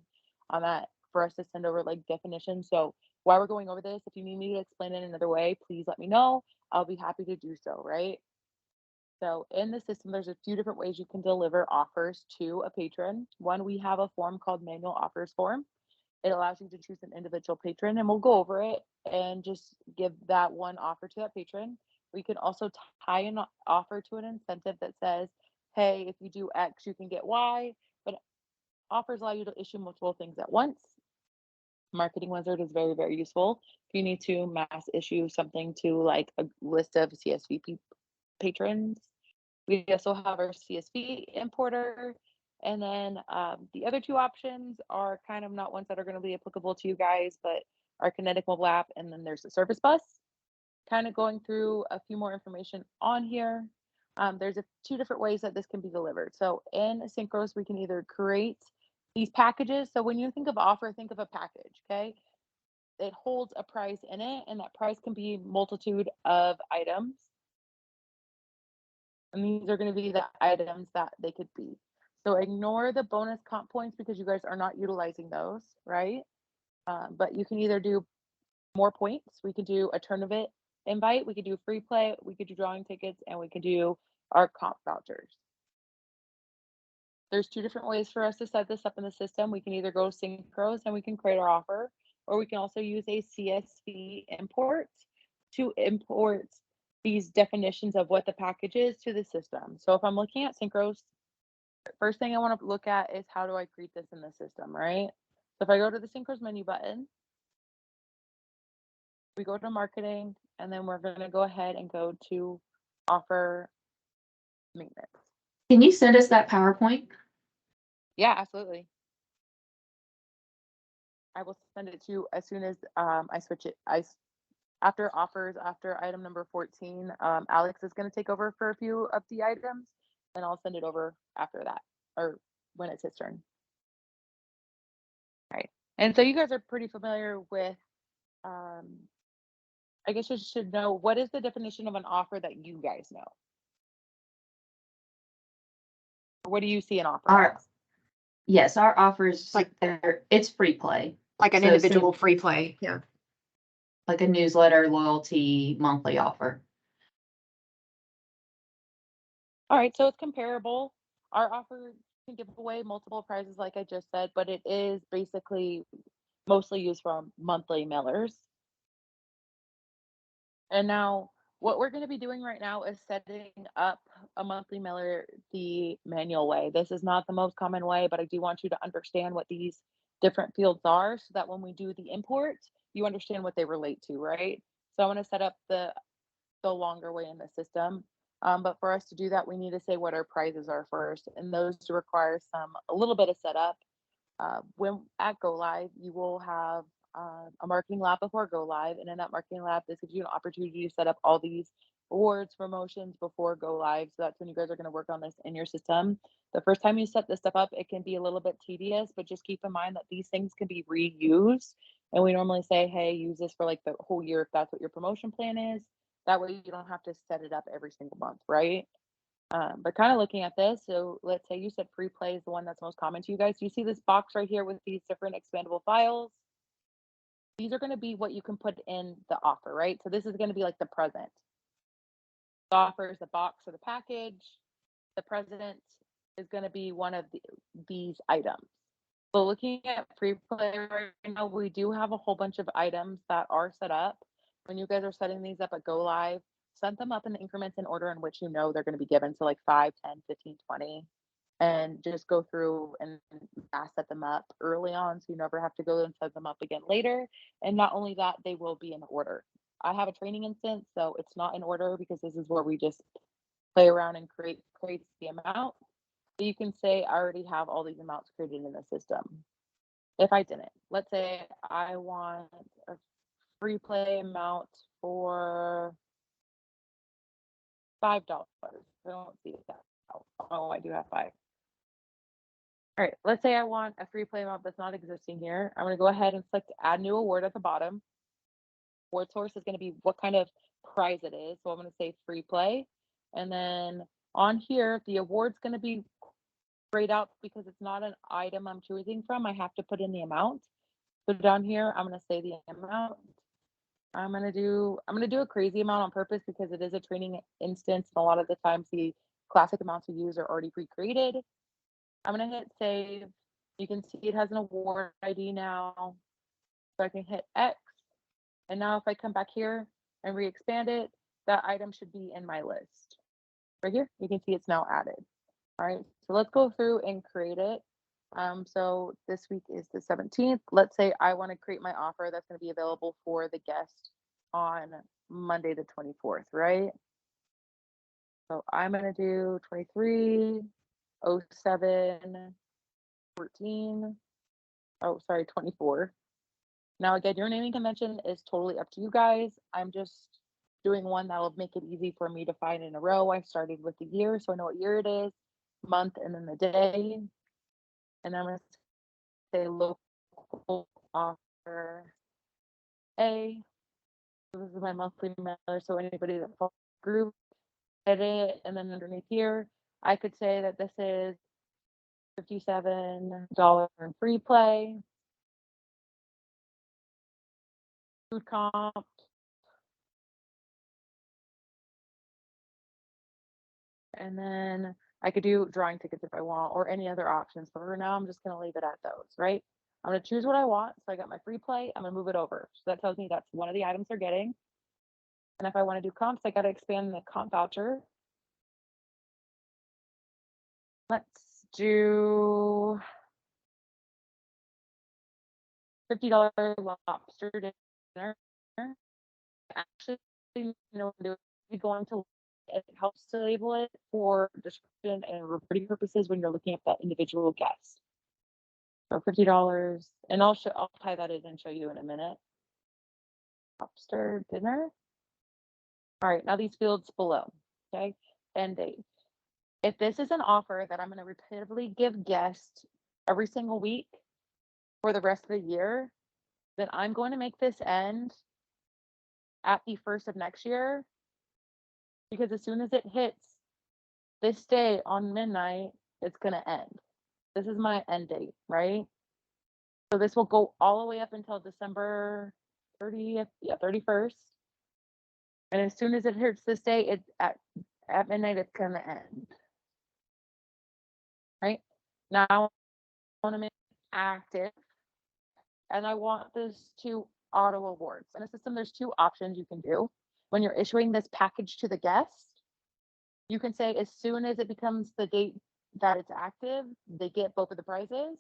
on that for us to send over like definitions. So while we're going over this, if you need me to explain it another way, please let me know. I'll be happy to do so, right? So in the system, there's a few different ways you can deliver offers to a patron. One, we have a form called manual offers form. It allows you to choose an individual patron, and we'll go over it and just give that one offer to that patron. We can also tie an offer to an incentive that says, hey, if you do X, you can get Y, but offers allow you to issue multiple things at once. Marketing Wizard is very, very useful. If you need to mass issue something to like a list of CSV patrons. We also have our CSV importer. And then the other two options are kind of not ones that are going to be applicable to you guys, but our Kinetic mobile app. And then there's the service bus. Kind of going through a few more information on here. There's two different ways that this can be delivered. So in Synchros, we can either create these packages. So when you think of offer, think of a package, okay? It holds a price in it, and that price can be multitude of items. And these are going to be the items that they could be. So ignore the bonus comp points because you guys are not utilizing those, right? But you can either do more points. We could do a tournament invite. We could do free play. We could do drawing tickets, and we could do our comp vouchers. There's two different ways for us to set this up in the system. We can either go Synchros and we can create our offer, or we can also use a CSV import to import these definitions of what the package is to the system. So if I'm looking at Synchros, first thing I want to look at is how do I create this in the system, right? So if I go to the Synchros menu button, we go to marketing, and then we're going to go ahead and go to offer maintenance. Can you send us that PowerPoint? Yeah, absolutely. I will send it to you as soon as I switch it. After offers, after item number 14, Alex is going to take over for a few of the items, and I'll send it over after that, or when it's his turn. Right. And so you guys are pretty familiar with, I guess you should know, what is the definition of an offer that you guys know? What do you see an offer Our, as? yes, our offers, Like- it's free play, Like an So individual free play, yeah. like a newsletter, loyalty, monthly offer. All right, so it's comparable. Our offer can give away multiple prizes, like I just said, but it is basically mostly used for monthly mailers. And now, what we're going to be doing right now is setting up a monthly mailer the manual way. This is not the most common way, but I do want you to understand what these different fields are so that when we do the import, you understand what they relate to, right? So I want to set up the longer way in the system. But for us to do that, we need to say what our prizes are first, and those require a little bit of setup. When at Go Live, you will have a marketing lab before Go Live, and in that marketing lab, this gives you an opportunity to set up all these awards, promotions before Go Live. So that's when you guys are going to work on this in your system. The first time you set this stuff up, it can be a little bit tedious, but just keep in mind that these things can be reused. And we normally say, hey, use this for like the whole year if that's what your promotion plan is. That way you don't have to set it up every single month, right? But kind of looking at this, so let's say you said free play is the one that's most common to you guys. You see this box right here with these different expandable files. These are going to be what you can put in the offer, right? So this is going to be like the present. The offer is the box or the package. The present is going to be one of these items. So looking at free play right now, we do have a whole bunch of items that are set up. When you guys are setting these up at Go Live, set them up in the increments in order in which you know they're going to be given. So like 5, 10, 15, 20, and just go through and set them up early on so you never have to go and set them up again later. And not only that, they will be in order. I have a training instance, so it's not in order because this is where we just play around and create the amount. So you can say I already have all these amounts created in the system. If I didn't, let's say I want a free play amount for $5. I don't see that. Oh, I do have 5. All right, let's say I want a free play amount that's not existing here. I'm going to go ahead and select add new award at the bottom. Award source is going to be what kind of prize it is. So I'm going to say free play. And then on here, the award's going to be grayed out because it's not an item I'm choosing from. I have to put in the amount. So down here, I'm going to say the amount. I'm going to do a crazy amount on purpose because it is a training instance. And a lot of the times the classic amounts we use are already pre-created. I'm going to hit save. You can see it has an award ID now. So I can hit X. And now if I come back here and re-expand it, that item should be in my list. Right here, you can see it's now added. All right, so let's go through and create it. So this week is the 17th. Let's say I want to create my offer that's going to be available for the guest on Monday the 24th, right? So I'm going to do 23, 07, 14. Oh, sorry, 24. Now, again, your naming convention is totally up to you guys. I'm just doing one that'll make it easy for me to find in a row. I started with the year, so I know what year it is, month, and then the day. And I'm going to say local offer A. This is my monthly mailer, so anybody that follows the group, edit, and then underneath here, I could say that this is $57 in free play. food comp. And then I could do drawing tickets if I want or any other options, but for now I'm just gonna leave it at those, right? I'm gonna choose what I want. So I got my free play, I'm gonna move it over. So that tells me that's one of the items they're getting. And if I wanna do comps, I gotta expand the comp voucher. Let's do $50 lobster dinner. Actually, you know, they're going to, it helps to label it for description and reporting purposes when you're looking at that individual guest. So $50, and I'll tie that in and show you in a minute. Lobster dinner. All right, now these fields below, okay, end date. If this is an offer that I'm gonna repetitively give guests every single week for the rest of the year, then I'm going to make this end at the first of next year. Because as soon as it hits this day on midnight, it's gonna end. This is my end date, right? So this will go all the way up until December 30th, yeah, 31st. And as soon as it hits this day, it's at midnight, it's gonna end. Right? Now I wanna make it active. And I want this to auto awards. In a system, there's two options you can do. When you're issuing this package to the guest, you can say as soon as it becomes the date that it's active, they get both of the prizes.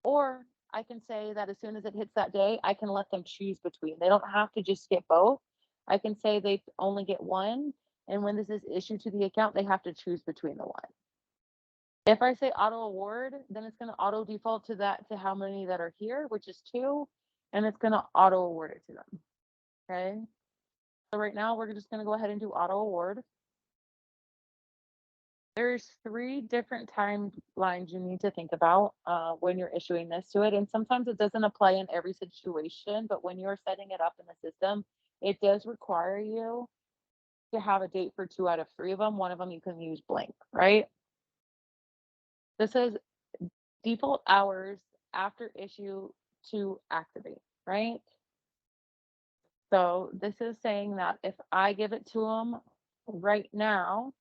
Or I can say that as soon as it hits that day, I can let them choose between. They don't have to just get both. I can say they only get one. And when this is issued to the account, they have to choose between the one. If I say auto award, then it's going to auto default to that, to how many that are here, which is 2, and it's going to auto award it to them. Okay. So right now we're just going to go ahead and do auto award. There's 3 different timelines you need to think about when you're issuing this to it. And sometimes it doesn't apply in every situation, but when you're setting it up in the system, it does require you to have a date for 2 out of 3 of them. One of them you can use blank, right? This is default hours after issue to activate, right? So this is saying that if I give it to them right now,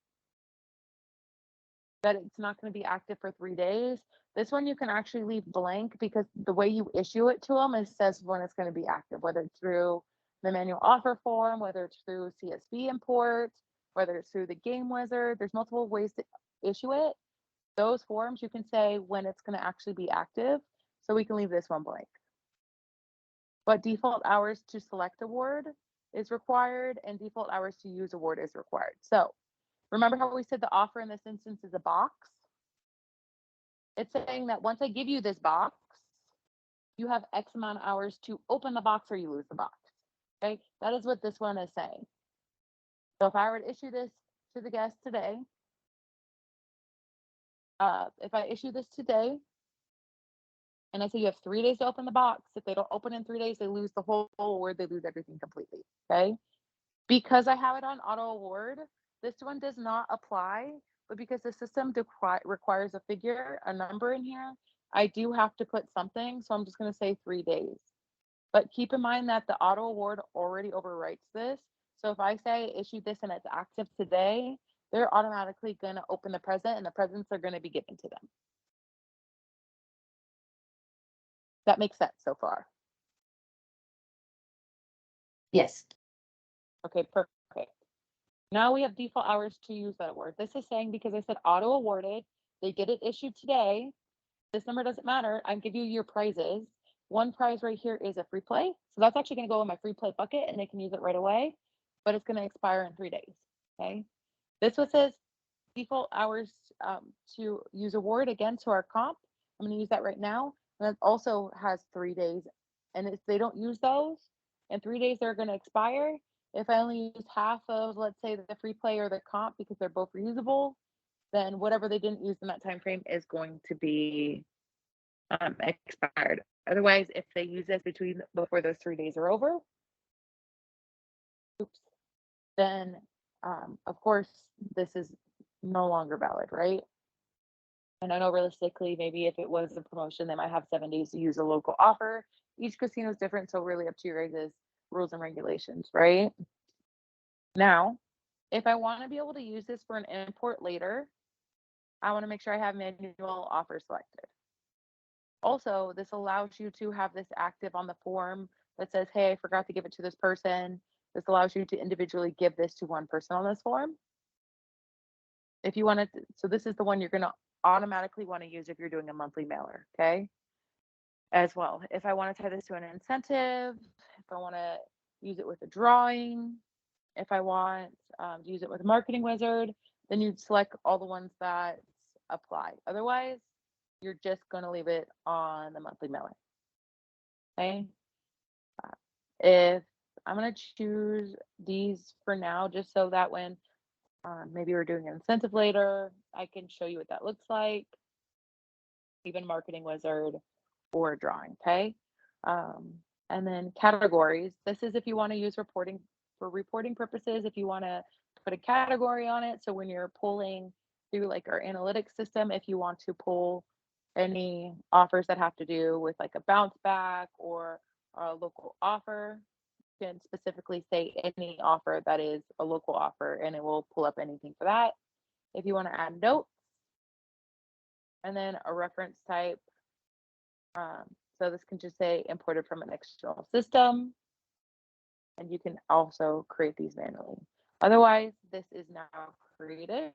that it's not going to be active for 3 days. This one you can actually leave blank because the way you issue it to them, it says when it's going to be active, whether it's through the manual offer form, whether it's through CSV import, whether it's through the game wizard. There's multiple ways to issue it. Those forms you can say when it's going to actually be active. So we can leave this one blank. But default hours to select award is required and default hours to use award is required. So remember how we said the offer in this instance is a box? It's saying that once I give you this box, you have X amount of hours to open the box or you lose the box. Okay, that is what this one is saying. So if I were to issue this to the guest today, if I issue this today, and I say you have 3 days to open the box, if they don't open in 3 days, they lose the whole award, they lose everything completely. Okay, because I have it on auto award, this one does not apply, but because the system requires a figure, a number in here, I do have to put something. So I'm just going to say 3 days. But keep in mind that the auto award already overwrites this. So if I say issue this and it's active today, they're automatically going to open the present and the presents are going to be given to them. That makes sense so far. Yes. Okay, perfect. Now we have default hours to use that award. This is saying because I said auto awarded, they get it issued today. This number doesn't matter. I'm giving you your prizes. One prize right here is a free play. So that's actually going to go in my free play bucket and they can use it right away, but it's going to expire in 3 days. Okay. This one says default hours to use award again to our comp. I'm going to use that right now. And it also has 3 days. And if they don't use those in 3 days, they're going to expire. If I only use half of, let's say, the free play or the comp because they're both reusable, then whatever they didn't use in that time frame is going to be expired. Otherwise, if they use this before those 3 days are over, then of course this is no longer valid, right? And I know realistically, maybe if it was a promotion, they might have 7 days to use a local offer. Each casino is different, so really up to your guys' rules and regulations, right? Now, if I want to be able to use this for an import later, I want to make sure I have manual offer selected. Also, this allows you to have this active on the form that says, hey, I forgot to give it to this person. This allows you to individually give this to one person on this form. If you want to, so this is the one you're going to automatically want to use if you're doing a monthly mailer, okay? As well, if I want to tie this to an incentive, if I want to use it with a drawing, if I want to use it with a marketing wizard, then you'd select all the ones that apply. Otherwise, you're just going to leave it on the monthly mailer. Okay. If I'm going to choose these for now, just so that when maybe we're doing an incentive later, I can show you what that looks like, even marketing wizard or drawing. Okay. And then categories. This is if you want to use reporting for reporting purposes, if you want to put a category on it. So when you're pulling through like our analytics system, if you want to pull any offers that have to do with like a bounce back or a local offer, you can specifically say any offer that is a local offer and it will pull up anything for that. If you want to add notes and then a reference type, so this can just say imported from an external system, and you can also create these manually. Otherwise, this is now created.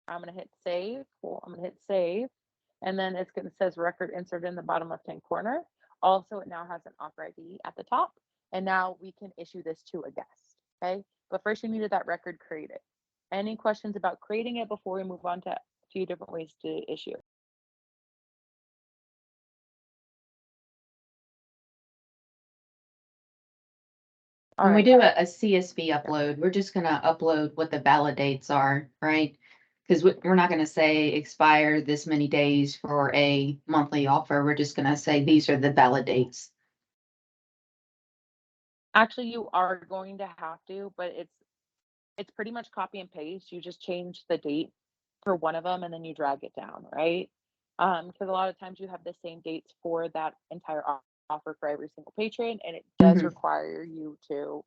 I'm going to hit save. Well, I'm going to hit save, and then it's going to says record inserted in the bottom left-hand corner. Also, it now has an offer ID at the top, and now we can issue this to a guest. Okay, but first you needed that record created. Any questions about creating it before we move on to a few different ways to issue it? All When we right. do a CSV upload, we're just gonna upload what the valid dates are, right? Because we're not gonna say expire this many days for a monthly offer. We're just gonna say these are the valid dates. Actually, you are going to have to, but it's pretty much copy and paste. You just change the date for one of them and then you drag it down, right? Because a lot of times you have the same dates for that entire offer for every single patron, and it does Mhm. require you to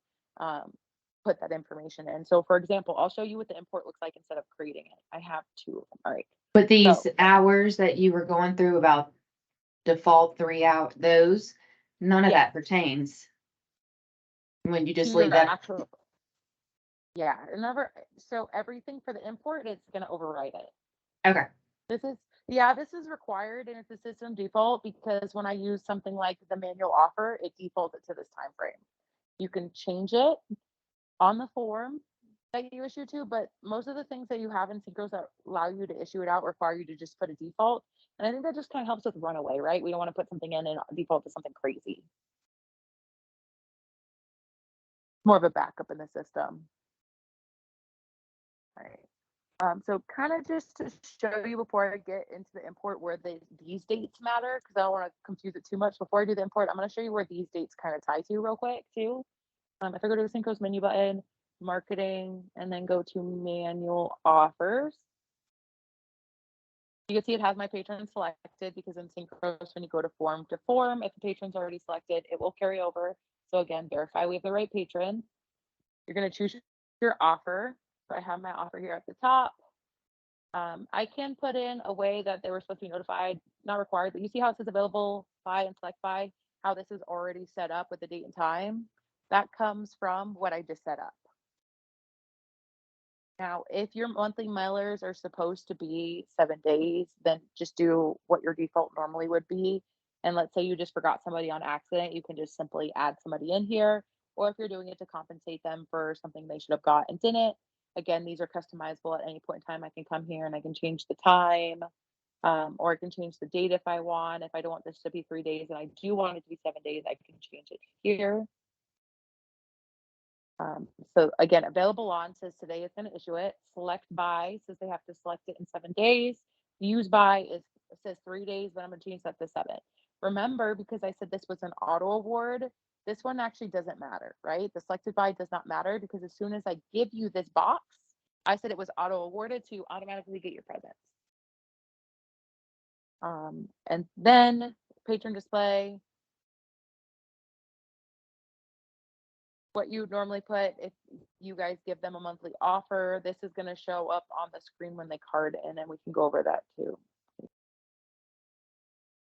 put that information in. So, for example, I'll show you what the import looks like instead of creating it. I have two of them. All right. But these So, hours that you were going through about default 3 hour, those, none of yeah, that pertains. When you to just leave your that, actual, yeah, remember, so everything for the import, it's going to override it. okay, This is, yeah, this is required and it's a system default because when I use something like the manual offer, it defaulted to this time frame. You can change it on the form that you issue to, but most of the things that you have in Synchros that allow you to issue it out require you to just put a default. And I think that just kind of helps with runaway, right? We don't want to put something in and default to something crazy. More of a backup in the system. All right. So kind of just to show you before I get into the import where these dates matter, because I don't want to confuse it too much. Before I do the import, I'm going to show you where these dates kind of tie to real quick too. If I go to the Synchros menu button, marketing, and then go to manual offers, you can see it has my patron selected because in Synchros, when you go to form, if the patron's already selected, it will carry over. So again, verify we have the right patron. You're going to choose your offer. So I have my offer here at the top. I can put in a way that they were supposed to be notified, not required, but you see how it says available by and select by, how this is already set up with the date and time. That comes from what I just set up. Now, if your monthly mailers are supposed to be 7 days, then just do what your default normally would be. And let's say you just forgot somebody on accident, you can just simply add somebody in here. Or if you're doing it to compensate them for something they should have got and didn't, again, these are customizable at any point in time. I can come here and I can change the time, or I can change the date if I want. If I don't want this to be 3 days and I do want it to be 7 days, I can change it here. So again, available on says today is going to issue it. Select by says they have to select it in 7 days. Use by says 3 days, but I'm going to change that to 7. Remember, because I said this was an auto award, this one actually doesn't matter, right? The selected by does not matter because as soon as I give you this box, I said it was auto awarded, so you automatically get your presents. And then patron display. what you would normally put if you guys give them a monthly offer. This is gonna show up on the screen when they card in, and we can go over that too.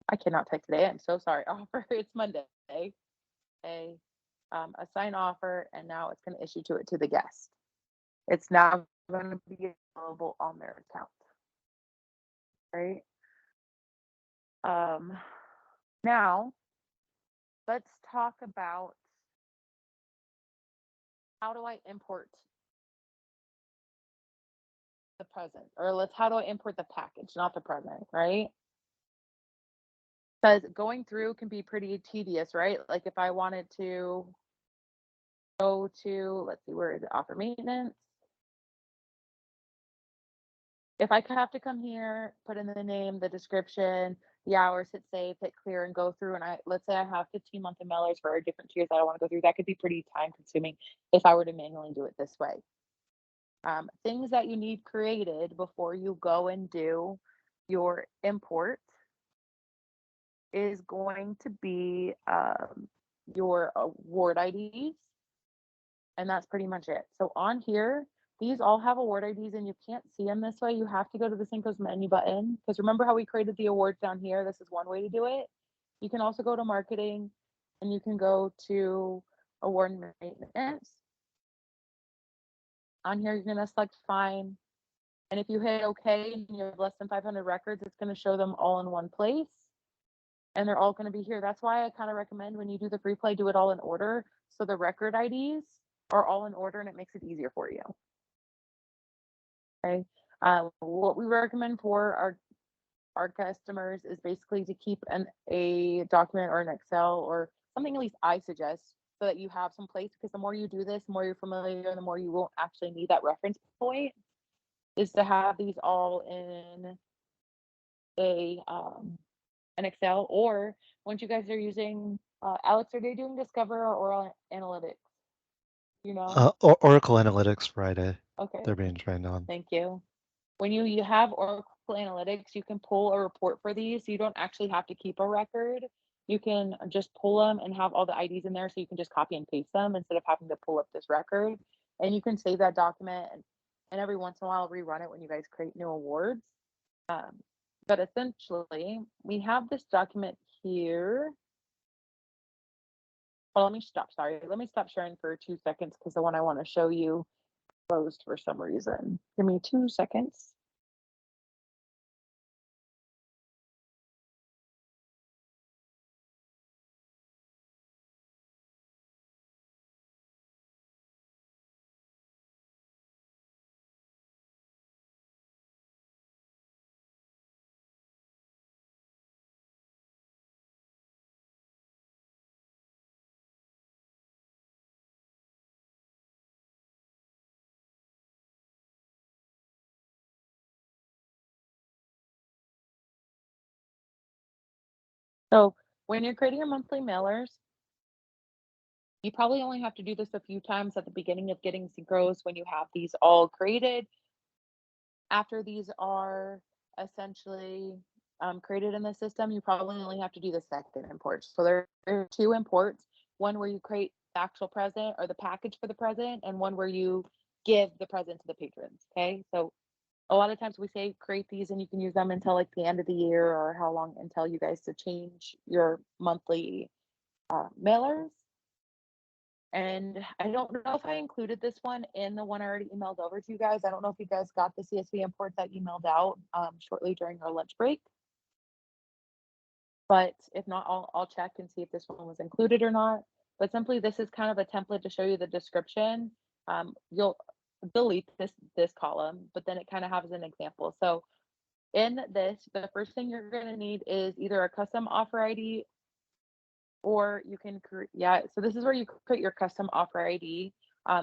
I cannot type today. I'm so sorry. Offer, it's Monday. Assign offer, and now it's gonna issue to the guest. It's now gonna be available on their account. Right? Now let's talk about how do I import the present, or how do I import the package, not the present, right? Because going through can be pretty tedious, right? Like if I wanted to go to, let's see, where is it? Offer maintenance. If I have to come here, put in the name, the description, the hours, hit save, hit clear, and go through, and let's say I have 15 monthly mailers for different tiers that I want to go through, that could be pretty time consuming if I were to manually do it this way. Things that you need created before you go and do your import is going to be your award IDs, and that's pretty much it. So on here, these all have award IDs, and you can't see them this way. You have to go to the Cinco's menu button, because remember how we created the awards down here? This is one way to do it. You can also go to marketing, and you can go to award maintenance. On here, you're going to select fine. And if you hit OK and you have less than 500 records, it's going to show them all in one place. And they're all going to be here. That's why I kind of recommend when you do the free play, do it all in order. So the record IDs are all in order, and it makes it easier for you. Okay. What we recommend for our customers is basically to keep a document or an Excel or something, at least I suggest, so that you have some place, because the more you do this, the more you're familiar, the more you won't actually need that reference point, is to have these all in an Excel. Or once you guys are using Alex, are they doing Discover or Oral Analytics? You know? Oracle Analytics Friday. Okay. They're being trained on. Thank you. When you have Oracle Analytics, you can pull a report for these. So you don't actually have to keep a record. You can just pull them and have all the IDs in there, so you can just copy and paste them instead of having to pull up this record. And you can save that document and every once in a while rerun it when you guys create new awards. But essentially, we have this document here. Well, let me stop. Sorry. Let me stop sharing for 2 seconds, because the one I want to show you closed for some reason. Give me 2 seconds. So when you're creating your monthly mailers, you probably only have to do this a few times at the beginning of getting Synchros when you have these all created. After these are essentially created in the system, you probably only have to do the second import. So there are 2 imports, one where you create the actual present or the package for the present, and one where you give the present to the patrons. Okay. So a lot of times we say create these and you can use them until like the end of the year, or how long until you guys to change your monthly mailers. And I don't know if I included this one in the one I already emailed over to you guys. I don't know if you guys got the CSV import that emailed out shortly during our lunch break. But if not, I'll check and see if this one was included or not. But simply, this is kind of a template to show you the description. You'll delete this column, but then it kind of has an example. So in this, the first thing you're going to need is either a custom offer ID, or you can create, so this is where you create your custom offer ID.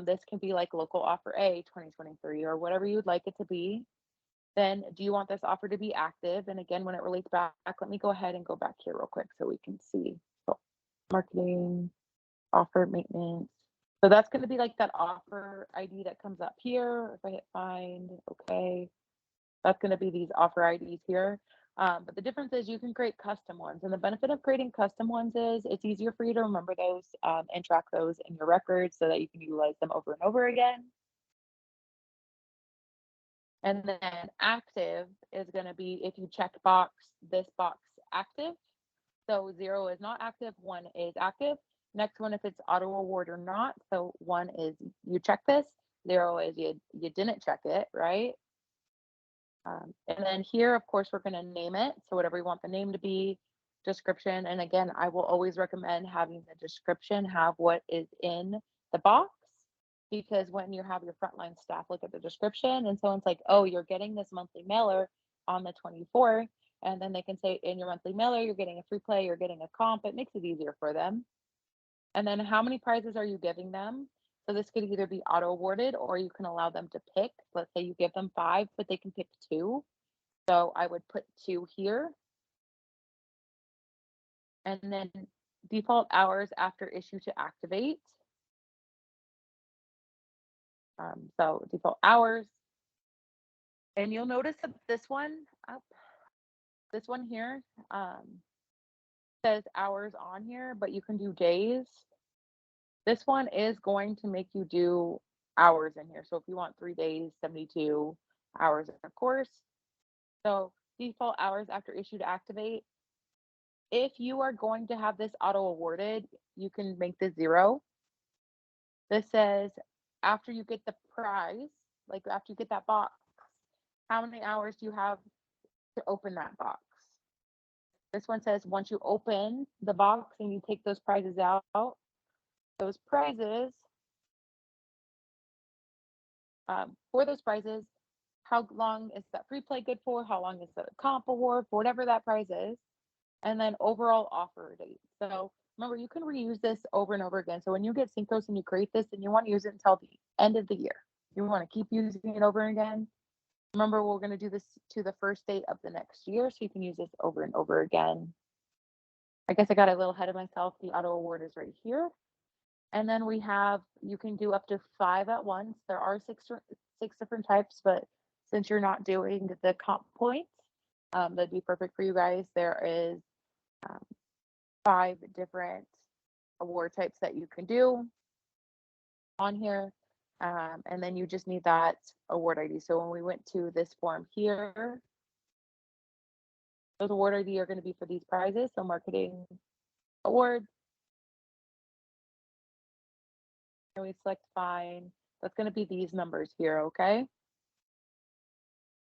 This can be like local offer A 2023 or whatever you would like it to be. Then do you want this offer to be active? And again, when it relates back, let me go ahead and go back here real quick so we can see. So marketing, offer maintenance. So that's going to be like that offer ID that comes up here. If I hit find, okay. That's going to be these offer IDs here. But the difference is you can create custom ones. And the benefit of creating custom ones is it's easier for you to remember those and track those in your records so that you can utilize them over and over again. And then active is going to be if you check this box active. So 0 is not active, 1 is active. Next one, if it's auto award or not. So 1 is you check this, 0 is you didn't check it, right? And then here, of course, we're going to name it. So whatever you want the name to be, description. And again, I will always recommend having the description have what is in the box, because when you have your frontline staff look at the description and someone's like, oh, you're getting this monthly mailer on the 24th, and then they can say in your monthly mailer, you're getting a free play, you're getting a comp. It makes it easier for them. And then how many prizes are you giving them? So this could either be auto awarded or you can allow them to pick. Let's say you give them 5, but they can pick 2. So I would put 2 here. And then default hours after issue to activate. So default hours. And you'll notice that this one here says hours on here, but you can do days. This one is going to make you do hours in here. So if you want 3 days, 72 hours in a course. So default hours after issue to activate. If you are going to have this auto awarded, you can make this 0. This says after you get the prize, like after you get that box, how many hours do you have to open that box? This one says once you open the box and you take those prizes out, those prizes, for those prizes, how long is that free play good for? How long is the comp award for whatever that prize is? And then overall offer date. So remember, you can reuse this over and over again. So when you get Synchros and you create this and you want to use it until the end of the year, you want to keep using it over again. Remember, we're going to do this to the first date of the next year, so you can use this over and over again. I guess I got a little ahead of myself. The auto award is right here. And then we have, you can do up to 5 at once. There are six different types, but since you're not doing the comp points, that'd be perfect for you guys. There is 5 different award types that you can do on here. And then you just need that award ID. So when we went to this form here, those award ID are going to be for these prizes. So marketing awards. And we select fine. That's going to be these numbers here, okay?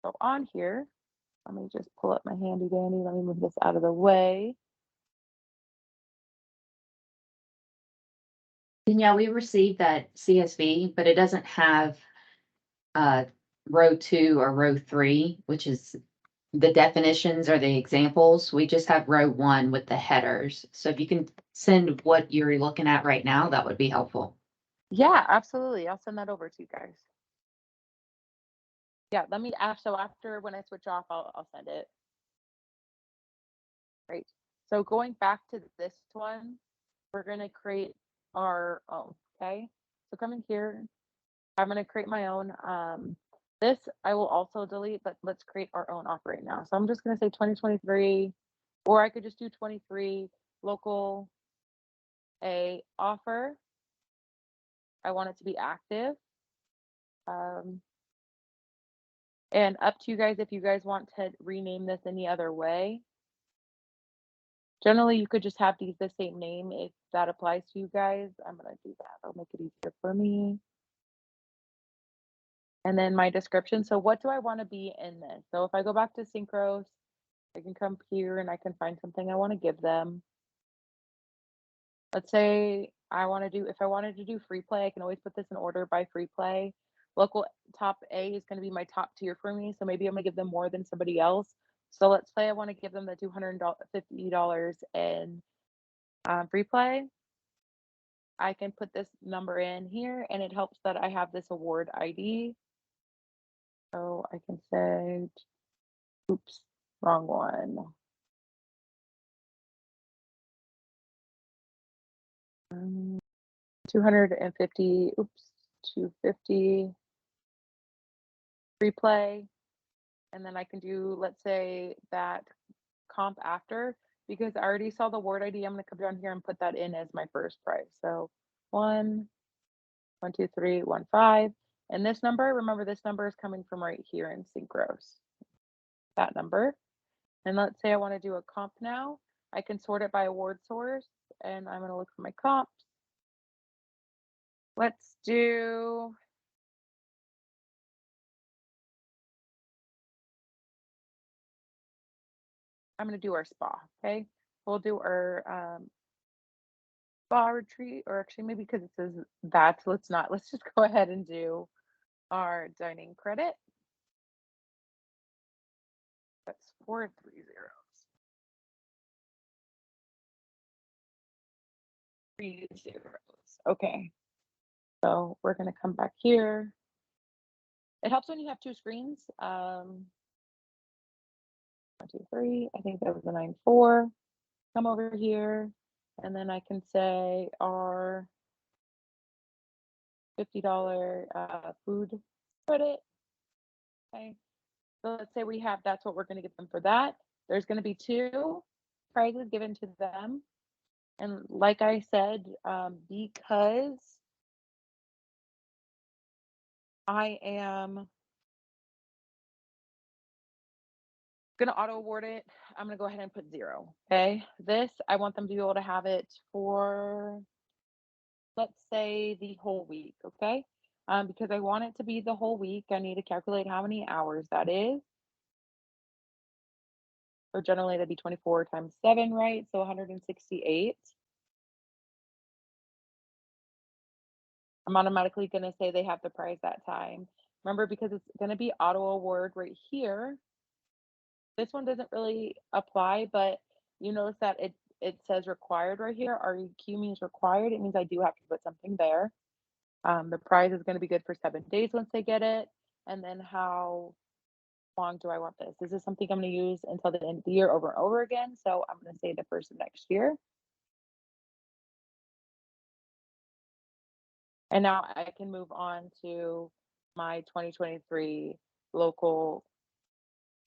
So on here, let me just pull up my handy dandy. Let me move this out of the way. Danielle, we received that CSV, but it doesn't have row 2 or row 3, which is the definitions or the examples. We just have row 1 with the headers. So if you can send what you're looking at right now, that would be helpful. Yeah, absolutely. I'll send that over to you guys. Yeah, let me so after when I switch off, I'll send it. Right. So going back to this one, we're going to create our own, okay? So come in here. I'm going to create my own. This I will also delete, but let's create our own offer right now. So I'm just going to say 2023, or I could just do 23 local A offer. I want it to be active. And up to you guys if you guys want to rename this any other way. Generally, you could just have these the same name if that applies to you guys. I'm going to do that. I'll make it easier for me. And then my description. So what do I want to be in this? So if I go back to Synchros, I can come here and I can find something I want to give them. Let's say if I wanted to do free play, I can always put this in order by free play. Local top A is going to be my top tier for me. So maybe I'm going to give them more than somebody else. So let's say I want to give them the $250 in free play. I can put this number in here and it helps that I have this award ID. So I can say, oops, wrong one. 250, oops, 250 free play. And then I can do, let's say, that comp after, because I already saw the ward ID. I'm gonna come down here and put that in as my first price. So 1, 1, 2, 3, 1, 5. And this number, remember this number is coming from right here in Synchros. That number. And let's say I want to do a comp now. I can sort it by award source, and I'm going to look for my comps. Let's do I'm going to do our spa, okay? We'll do our spa retreat, or actually maybe because it says that, let's not. Let's just go ahead and do our dining credit. That's 4 3 zeros. 3 zeros. Okay. So we're going to come back here. It helps when you have two screens. 1, 2, 3. I think that was the 9 4. Come over here, and then I can say our $50 food credit. Okay. So let's say we have, that's what we're going to give them for that. There's going to be 2 prizes given to them. And like I said, because I am going to auto award it, I'm going to go ahead and put 0. Okay. This, I want them to be able to have it for, let's say, the whole week. Okay. Because I want it to be the whole week, I need to calculate how many hours that is. So generally that'd be 24 times 7, right? So 168. I'm automatically going to say they have the prize that time. Remember, because it's going to be auto award right here. This one doesn't really apply, but you notice that it says required right here. REQ means required. It means I do have to put something there. The prize is going to be good for 7 days once they get it. And then how long do I want this? This is something I'm going to use until the end of the year over and over again. So I'm going to say the first of next year. And now I can move on to my 2023 local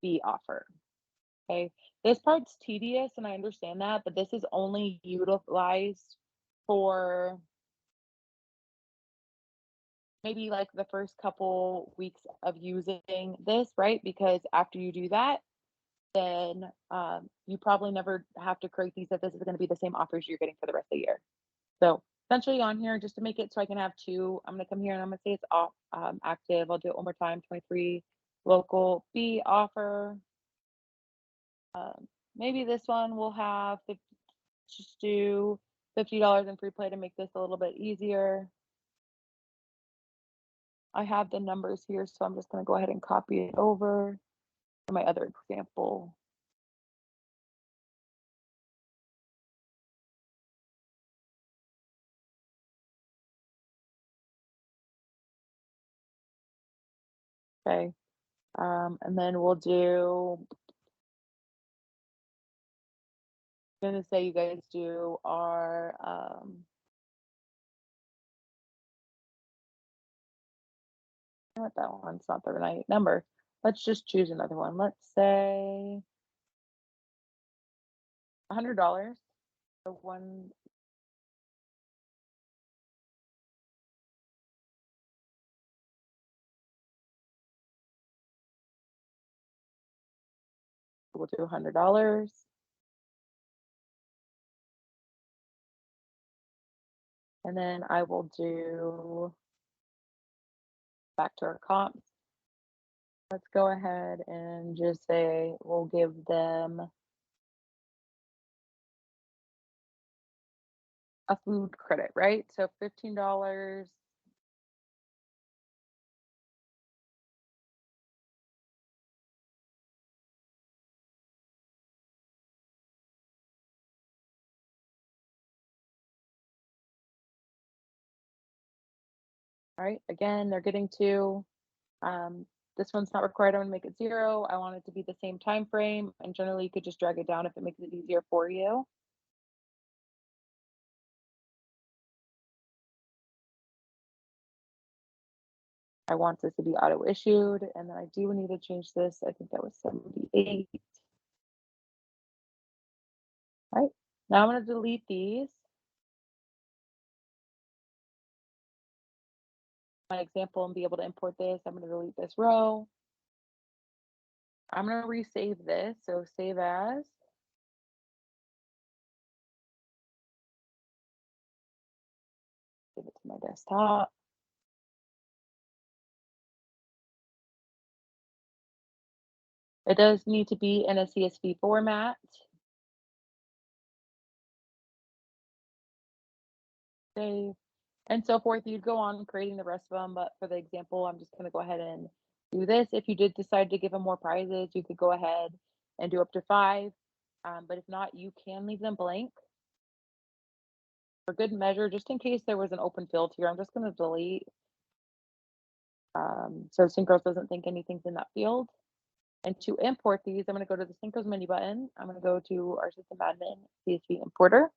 fee offer. Okay. This part's tedious and I understand that, but this is only utilized for maybe like the first couple weeks of using this, right? Because after you do that, then you probably never have to create these if this is going to be the same offers you're getting for the rest of the year. So essentially on here, just to make it so I can have 2, I'm going to come here and I'm going to say it's off active. I'll do it one more time. 23 local fee offer. Maybe this one will have just do $50 in free play to make this a little bit easier. I have the numbers here, so I'm just going to go ahead and copy it over for my other example. Okay. And then we'll do, I'm going to say you guys do our, what, that one's not the right number. Let's just choose another one. Let's say $100. So one, we'll do $100. And then I will do back to our comps. Let's go ahead and just say we'll give them a food credit, right? So $15. Right? Again, they're getting 2. This one's not required. I'm gonna make it 0. I want it to be the same time frame, and generally you could just drag it down if it makes it easier for you. I want this to be auto issued, and then I do need to change this. I think that was 78. Right. Now I'm going to delete these. My example and be able to import this. I'm going to delete this row. I'm going to resave this. So save as. Give it to my desktop. It does need to be in a CSV format. Save, and so forth. You'd go on creating the rest of them, but for the example, I'm just going to go ahead and do this. If you did decide to give them more prizes, you could go ahead and do up to 5. But if not, you can leave them blank. For good measure, just in case there was an open field here, I'm just going to delete. So Synchros doesn't think anything's in that field. And to import these, I'm going to go to the Synchros menu button. I'm going to go to our system admin CSV importer.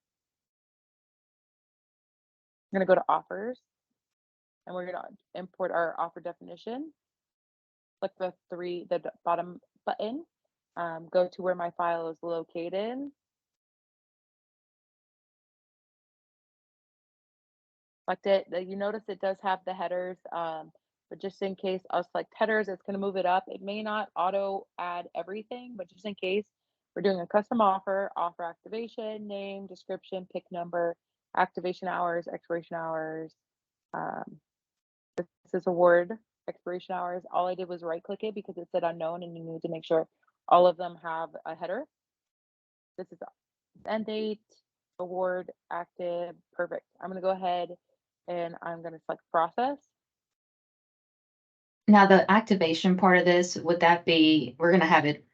I'm going to go to offers, and we're going to import our offer definition. Click the bottom button. Go to where my file is located. Select it. You notice it does have the headers, but just in case, I'll select headers. It's going to move it up. It may not auto add everything, but just in case, we're doing a custom offer, offer activation, name, description, pick number, activation hours, expiration hours. This is award expiration hours. All I did was right click it because it said unknown, and you need to make sure all of them have a header. This is end date, award, active, perfect. I'm going to go ahead and I'm going to select process. Now, the activation part of this, would that be, we're gonna have it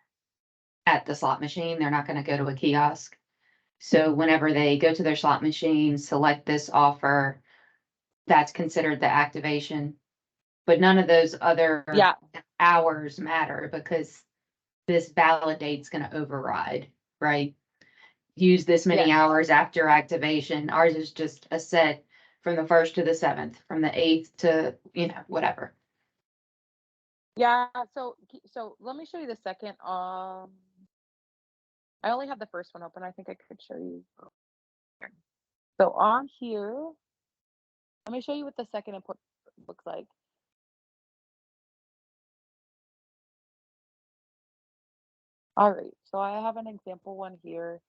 at the slot machine, they're not gonna go to a kiosk. So whenever they go to their slot machine, select this offer, that's considered the activation. But none of those other Yeah, hours matter because this validate's gonna override, right? Use this many Yes. hours after activation. Ours is just a set from the 1st to the 7th, from the 8th to, whatever. yeah. So let me show you the second. I only have the first one open. I think I could show you. So on here, let me show you what the second import looks like. All right, so I have an example one here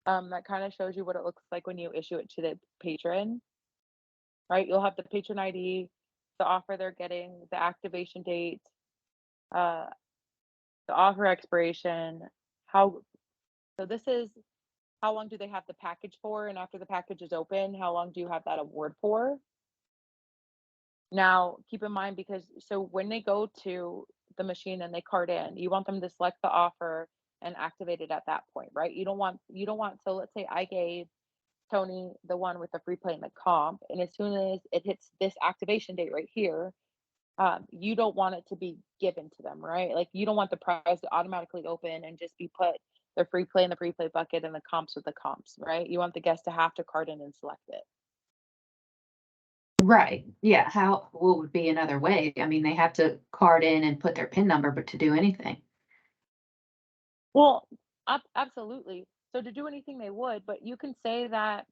that kind of shows you what it looks like when you issue it to the patron, right? You'll have the patron ID, the offer they're getting, the activation date, uh, the offer expiration, so this is how long do they have the package for, and after the package is open, how long do you have that award for? Now, keep in mind, because so when they go to the machine and they card in, you want them to select the offer and activate it at that point, right? You don't want, so let's say I gave Tony the one with the free play and the comp, and as soon as it hits this activation date right here, you don't want it to be given to them, right? Like you don't want the prize to automatically open and just be put the free play in the free play bucket and the comps with the comps, right? You want the guest to have to card in and select it. Right, yeah, what would be another way? I mean, they have to card in and put their PIN number, but to do anything. Well, absolutely. So to do anything they would, but you can say that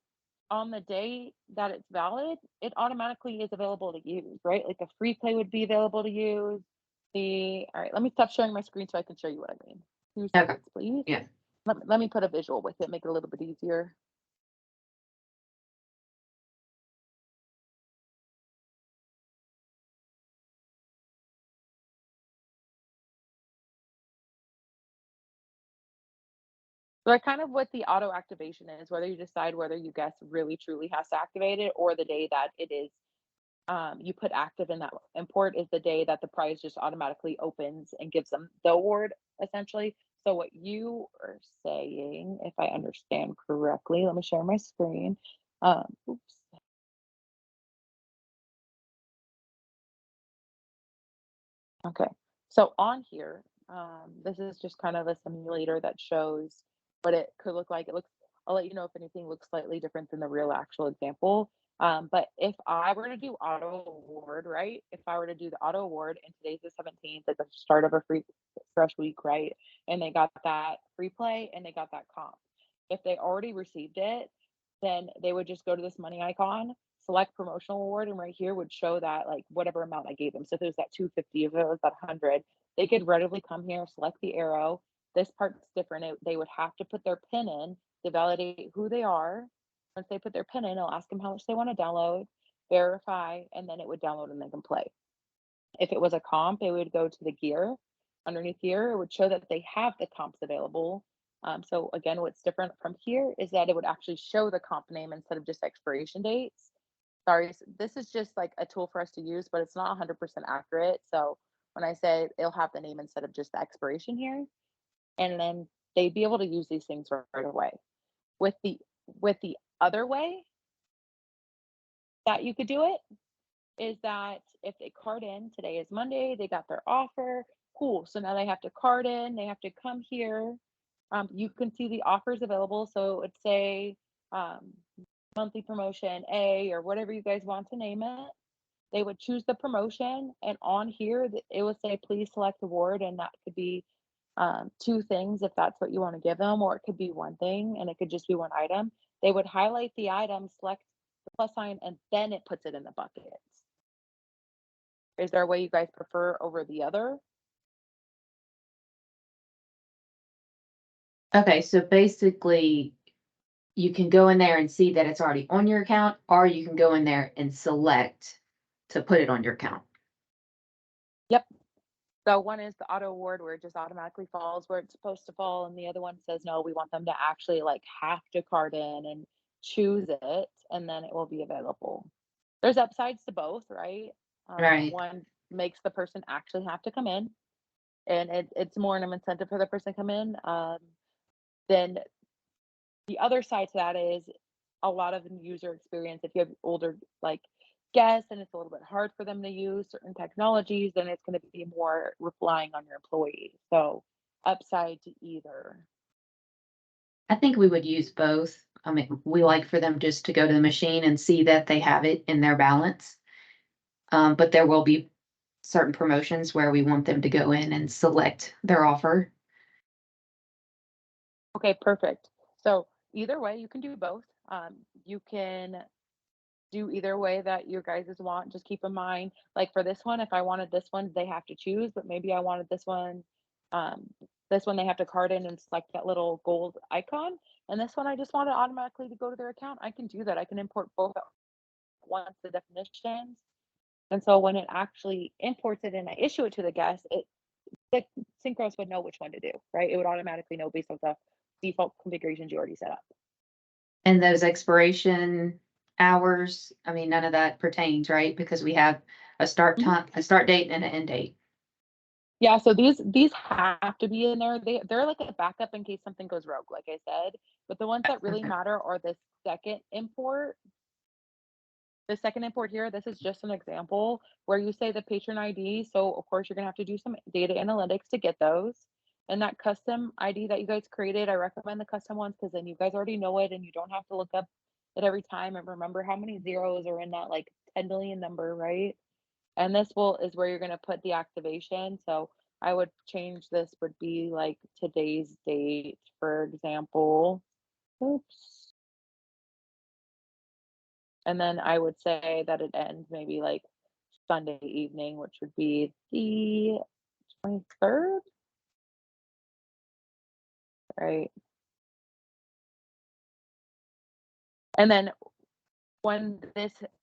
on the day that it's valid, it automatically is available to use, right? Like the free play would be available to use. All right, let me stop sharing my screen so I can show you what I mean. 2 Okay. seconds, please. Yeah. Let me put a visual with it, make it a little bit easier. So that kind of what the auto activation is, whether you decide whether you guess really truly has to activate it or the day that it is you put active in that import is the day that the prize just automatically opens and gives them the award essentially. So what you are saying, if I understand correctly, let me share my screen. Oops. Okay, so on here, this is just kind of a simulator that shows what it could look like. I'll let you know if anything looks slightly different than the real actual example. But if I were to do auto award, right? If I were to do the auto award and today's the 17th at the start of a free fresh week, right? And they got that free play and they got that comp. If they already received it, then they would just go to this money icon, select promotional award, and right here would show that like whatever amount I gave them. So if it was that 250, if it was that 100, they could readily come here, select the arrow. This part's different. They would have to put their PIN in to validate who they are. Once they put their PIN in, it'll ask them how much they want to download, verify, and then it would download and they can play. If it was a comp, it would go to the gear. Underneath gear, it would show that they have the comps available. So again, what's different from here is that it would actually show the comp name instead of just expiration dates. Sorry, this is just like a tool for us to use, but it's not 100% accurate. So when I say it'll have the name instead of just the expiration here, and then they'd be able to use these things right away. With the other way that you could do it is that if they card in, today is Monday, they got their offer, cool. So now they have to card in, they have to come here. You can see the offers available. So it would say monthly promotion A or whatever you guys want to name it. They would choose the promotion, and on here it would say please select award, and that could be two things if that's what you want to give them, or it could be one thing and it could just be one item. They would highlight the item, select the plus sign, and then it puts it in the buckets. Is there a way you guys prefer over the other? Okay, so basically you can go in there and see that it's already on your account, or you can go in there and select to put it on your account. Yep. So one is the auto award where it just automatically falls where it's supposed to fall, and the other one says no, we want them to actually like have to card in and choose it, and then it will be available. There's upsides to both, right? Right. One makes the person actually have to come in, and it's more an incentive for the person to come in. Then the other side to that is a lot of the user experience. If you have older like guests and it's a little bit hard for them to use certain technologies, then it's going to be more relying on your employees. So upside to either. I think we would use both. I mean, we like for them just to go to the machine and see that they have it in their balance. But there will be certain promotions where we want them to go in and select their offer. Okay, perfect. So either way, you can do both. You can do either way that your guys' want. Just keep in mind, like for this one, if I wanted this one, they have to choose, but maybe I wanted this one they have to card in and select that little gold icon. And this one I just want it automatically to go to their account. I can do that. I can import both at once, the definitions. And so when it actually imports it and I issue it to the guest, the Synchros would know which one to do, right? It would automatically know based on the default configurations you already set up. And those expiration hours, I mean, none of that pertains, right? Because we have a start time, a start date and an end date. Yeah, so these have to be in there. They're like a backup in case something goes rogue, like I said. But the ones that really Okay. matter are the second import. The second import here, this is just an example where you say the patron ID. So of course you're gonna have to do some data analytics to get those. And that custom ID that you guys created, I recommend the custom ones because then you guys already know it and you don't have to look up it every time and remember how many zeros are in that like 10 million number, right? And this is where you're gonna put the activation. So I would change this would be like today's date, for example. Oops. And then I would say that it ends maybe like Sunday evening, which would be the 23rd, right? And then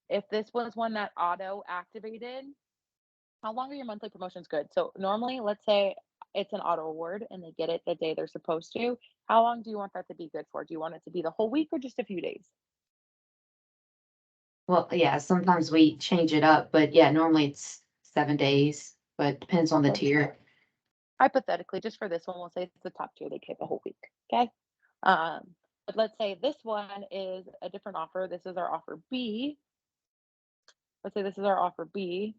if this was one that auto activated, how long are your monthly promotions good? So normally, let's say it's an auto award and they get it the day they're supposed to. How long do you want that to be good for? Do you want it to be the whole week or just a few days? Well, yeah, sometimes we change it up, but yeah, normally it's 7 days, but depends on the Okay. tier. Hypothetically, just for this one, we'll say it's the top tier, they get the whole week. Okay. But let's say this one is a different offer. This is our offer B. Let's say this is our offer B,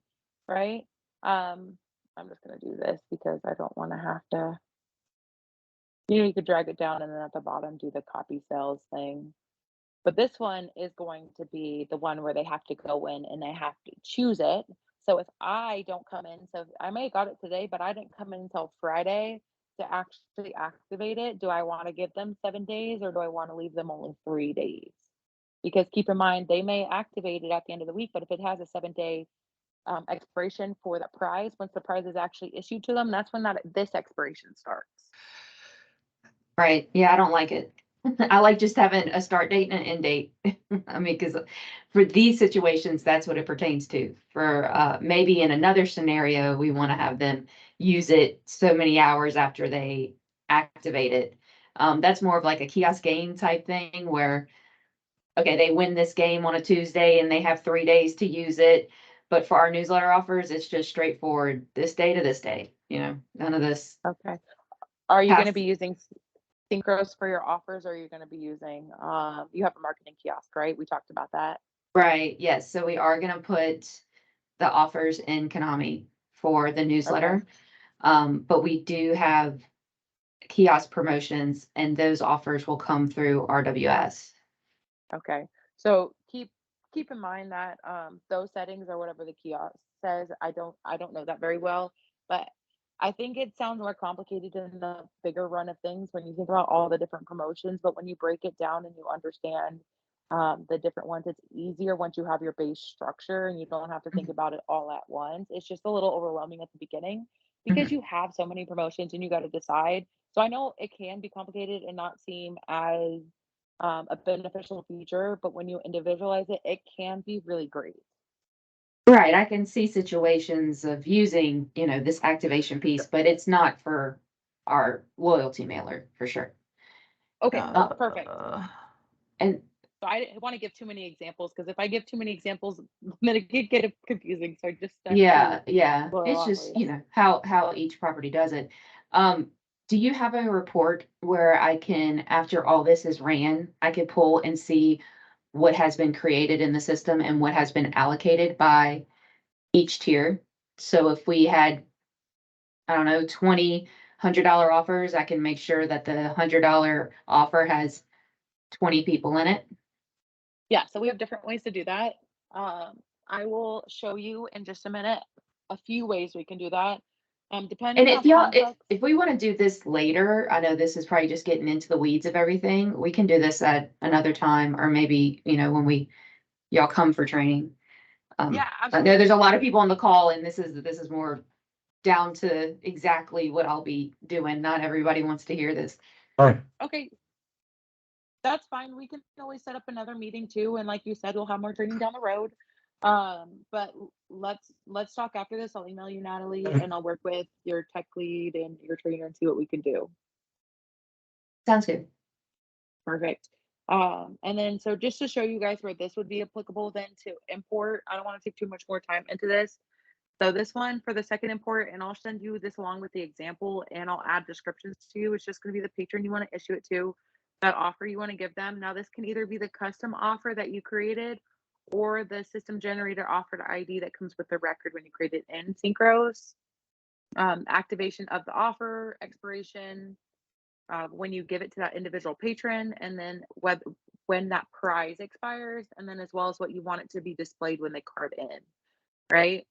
right? I'm just gonna do this because I don't want to have to, you could drag it down and then at the bottom do the copy sales thing. But this one is going to be the one where they have to go in and they have to choose it. So if I don't come in, so I may have got it today, but I didn't come in until Friday to actually activate it. Do I want to give them 7 days or do I want to leave them only 3 days? Because keep in mind, they may activate it at the end of the week, but if it has a 7 day expiration for that prize, once the prize is actually issued to them, that's when this expiration starts. Right, yeah, I don't like it. I like just having a start date and an end date. I mean, because for these situations, that's what it pertains to. For maybe in another scenario, we want to have them use it so many hours after they activate it. That's more of like a kiosk game type thing where, okay, they win this game on a Tuesday and they have 3 days to use it. But for our newsletter offers, it's just straightforward, this day to this day, none of this. Okay. Are you going to Pass. be using Synchros for your offers or are you going to be using, you have a marketing kiosk, right? We talked about that. Right, yes, so we are gonna put the offers in Konami for the newsletter. But we do have kiosk promotions and those offers will come through RWS. Okay. So keep in mind that those settings or whatever the kiosk says, I don't know that very well, but I think it sounds more complicated in the bigger run of things when you think about all the different promotions, but when you break it down and you understand the different ones, it's easier once you have your base structure and you don't have to think about it all at once. It's just a little overwhelming at the beginning because you have so many promotions and you got to decide. So I know it can be complicated and not seem as a beneficial feature, but when you individualize it, it can be really great. Right, I can see situations of using, this activation piece, but it's not for our loyalty mailer, for sure. Okay, Uh, perfect. And So I didn't want to give too many examples because if I give too many examples, then it could get confusing. So just stuck yeah, to yeah, loyal it's just, offers. how each property does it. Do you have a report where I can, after all this is ran, I could pull and see what has been created in the system and what has been allocated by each tier? So if we had, I don't know, 20 $100 offers, I can make sure that the $100 offer has 20 people in it. Yeah, so we have different ways to do that. I will show you in just a minute a few ways we can do that. And Depending how if y'all, if, complex. if we want to do this later, I know this is probably just getting into the weeds of everything. We can do this at another time, or maybe, when y'all come for training. Yeah, I know there's absolutely. a lot of people on the call and this is more down to exactly what I'll be doing. Not everybody wants to hear this. Okay, that's fine. We can always set up another meeting too, and like you said, we'll have more training down the road. But let's talk after this. I'll email you, Natalie, and I'll work with your tech lead and your trainer and see what we can do. Sounds good. Perfect. And then so just to show you guys where this would be applicable then to import, I don't want to take too much more time into this. So this one for the second import, and I'll send you this along with the example and I'll add descriptions to you. It's just going to be the patron you want to issue it to, that offer you want to give them. Now this can either be the custom offer that you created or the system generator offered ID that comes with the record when you create it in Synchros. Activation of the offer, expiration, when you give it to that individual patron, and then when that prize expires, and then as well as what you want it to be displayed when they card in, right?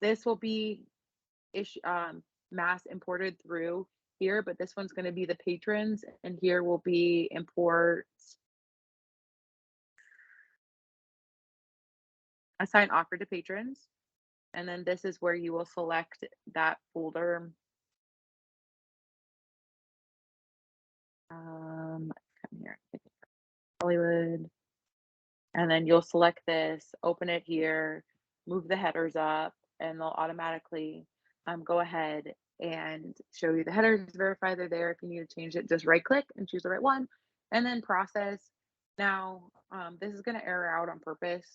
This will be mass imported through here, but this one's going to be the patrons, and here will be import assign offer to patrons, and then this is where you will select that folder. Come here, Hollywood, and then you'll select this, open it here, move the headers up, and they'll automatically go ahead and show you the headers, verify they're there. If you need to change it, just right click and choose the right one, and then process. Now, this is going to error out on purpose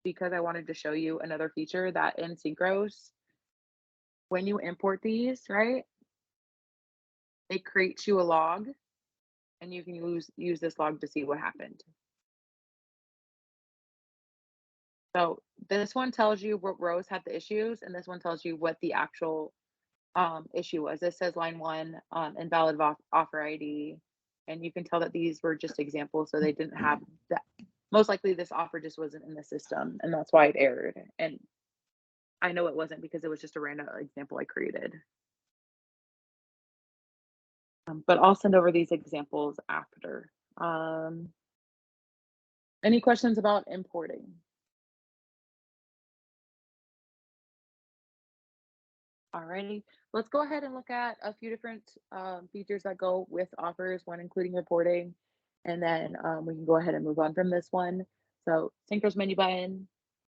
because I wanted to show you another feature that in Synchros, when you import these, right, it creates you a log, and you can use this log to see what happened. So this one tells you what rows had the issues, and this one tells you what the actual issue was. This says line 1, invalid offer ID. And you can tell that these were just examples, so they didn't have that. Most likely this offer just wasn't in the system, and that's why it errored. And I know it wasn't because it was just a random example I created. But I'll send over these examples after. Any questions about importing? Alrighty, let's go ahead and look at a few different features that go with offers, one including reporting, and then we can go ahead and move on from this one. So Synchro's menu button.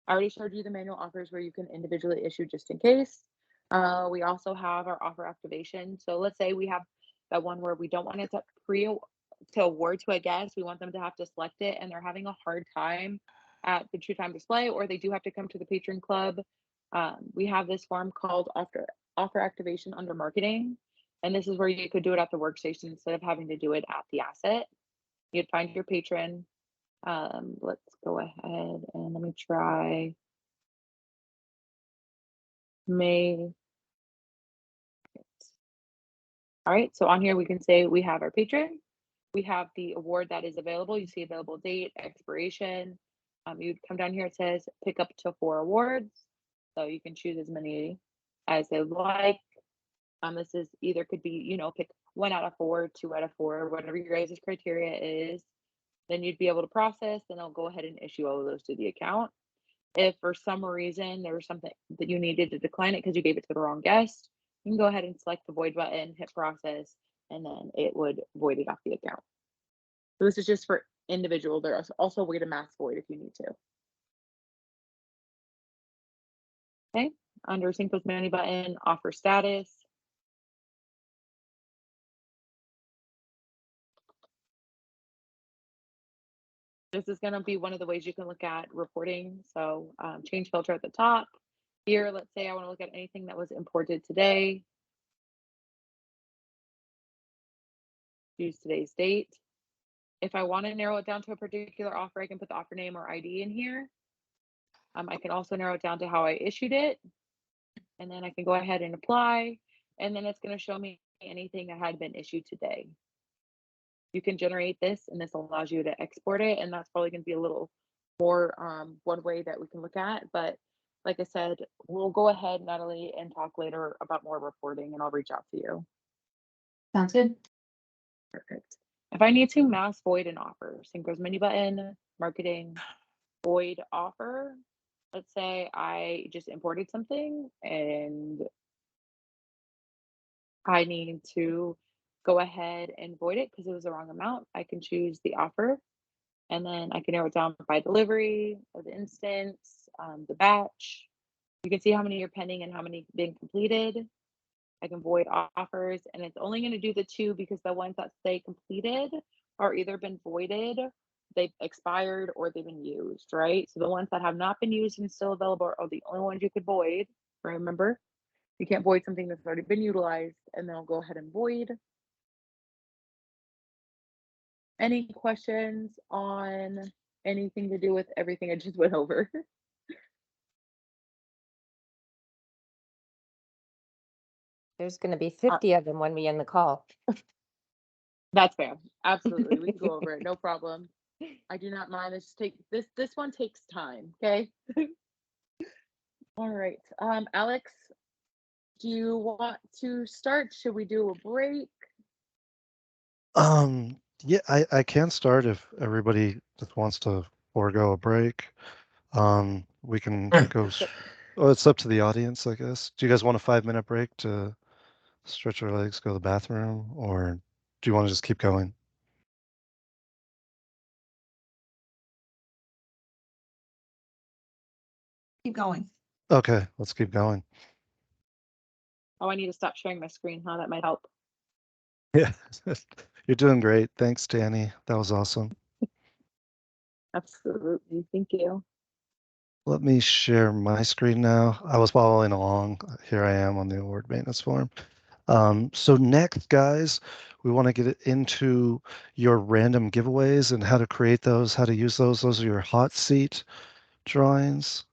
I already showed you the manual offers where you can individually issue just in case. We also have our offer activation. So let's say we have that one where we don't want it to award to a guest. We want them to have to select it, and they're having a hard time at the True Time display, or they do have to come to the patron club. We have this form called offer activation under marketing, and this is where you could do it at the workstation instead of having to do it at the asset. You'd find your patron. Let's go ahead and let me try May. All right, so on here we can say we have our patron, we have the award that is available. You see available date, expiration. You'd come down here, it says pick up to 4 awards. So you can choose as many as they like. This is either could be, pick 1 out of 4, 2 out of 4, whatever your guys' criteria is. Then you'd be able to process, and they'll go ahead and issue all of those to the account. If for some reason there was something that you needed to decline it because you gave it to the wrong guest, you can go ahead and select the void button, hit process, and then it would void it off the account. So this is just for individual. There's also a way to mass void if you need to. Okay, under Synchro's menu button, offer status. This is going to be one of the ways you can look at reporting. So change filter at the top. Here, let's say I want to look at anything that was imported today. Use today's date. If I want to narrow it down to a particular offer, I can put the offer name or ID in here. I can also narrow it down to how I issued it. And then I can go ahead and apply. And then it's going to show me anything that had been issued today. You can generate this, and this allows you to export it. And that's probably going to be a little more one way that we can look at. But like I said, we'll go ahead, Natalie, and talk later about more reporting, and I'll reach out to you. Sounds good. Perfect. If I need to mass void an offer, Synchro's menu button, marketing, void offer. Let's say I just imported something and I need to go ahead and void it because it was the wrong amount. I can choose the offer, and then I can narrow it down by delivery, or the instance, the batch. You can see how many are pending and how many been completed. I can void offers, and it's only going to do the 2 because the ones that say completed are either been voided, they've expired, or they've been used, right? So the ones that have not been used and still available are the only ones you could void. Remember, you can't void something that's already been utilized, and then I'll go ahead and void. Any questions on anything to do with everything I just went over? There's gonna be 50 of them when we end the call. That's fair. Absolutely. We can go over it. No problem. I do not mind. This one takes time. Okay. All right. Alex, do you want to start? Should we do a break? Yeah, I can start if everybody just wants to forego a break. We can go. Oh, it's up to the audience, I guess. Do you guys want a 5-minute break to stretch your legs, go to the bathroom, or do you want to just keep going? Keep going. Okay, let's keep going. Oh, I need to stop sharing my screen, huh? That might help. Yeah, you're doing great. Thanks, Danny. That was awesome. Absolutely. Thank you. Let me share my screen now. I was following along. Here I am on the award maintenance form. So next, guys, we want to get into your random giveaways and how to create those, how to use those. Those are your hot seat drawings.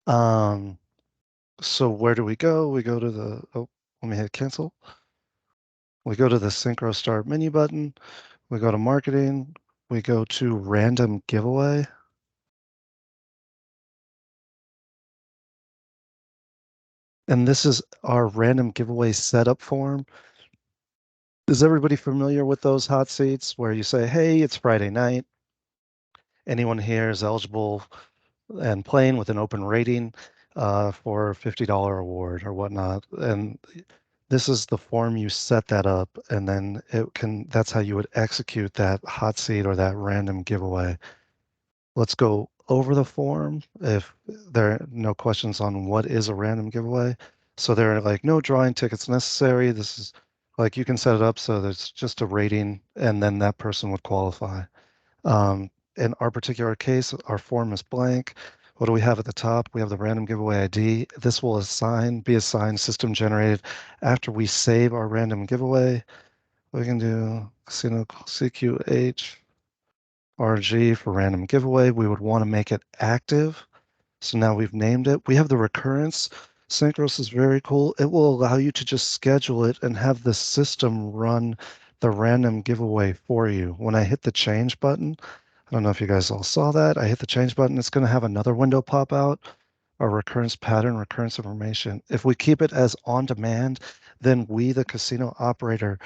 So where do we go? We go to the, oh, let me hit cancel. We go to the Synchro Start menu button. We go to marketing. We go to random giveaway. And this is our random giveaway setup form. Is everybody familiar with those hot seats where you say, hey, it's Friday night. Anyone here is eligible and playing with an open rating for a $50 award or whatnot. And this is the form you set that up, and then that's how you would execute that hot seat or that random giveaway. Let's go over the form if there are no questions on what is a random giveaway. So there are like no drawing tickets necessary. This is like you can set it up so there's just a rating and then that person would qualify. In our particular case, our form is blank. What do we have at the top? We have the random giveaway ID. This will be assigned system generated after we save our random giveaway. We can do casino CQH RG for random giveaway. We would want to make it active. So now we've named it. We have the recurrence. Synchros is very cool. It will allow you to just schedule it and have the system run the random giveaway for you. When I hit the change button, I don't know if you guys all saw that. I hit the change button. It's going to have another window pop out, a recurrence pattern, recurrence information. If we keep it as on demand, then we, the casino operator,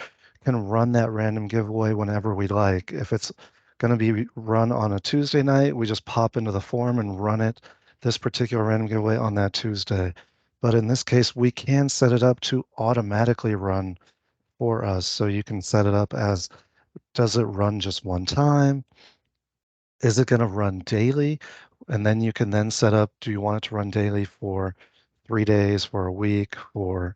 can run that random giveaway whenever we like. If it's going to be run on a Tuesday night, we just pop into the form and run it, this particular random giveaway on that Tuesday. But in this case, we can set it up to automatically run for us. So you can set it up as, does it run just one time? Is it going to run daily? And then you can then set up, do you want it to run daily for 3 days, for a week, for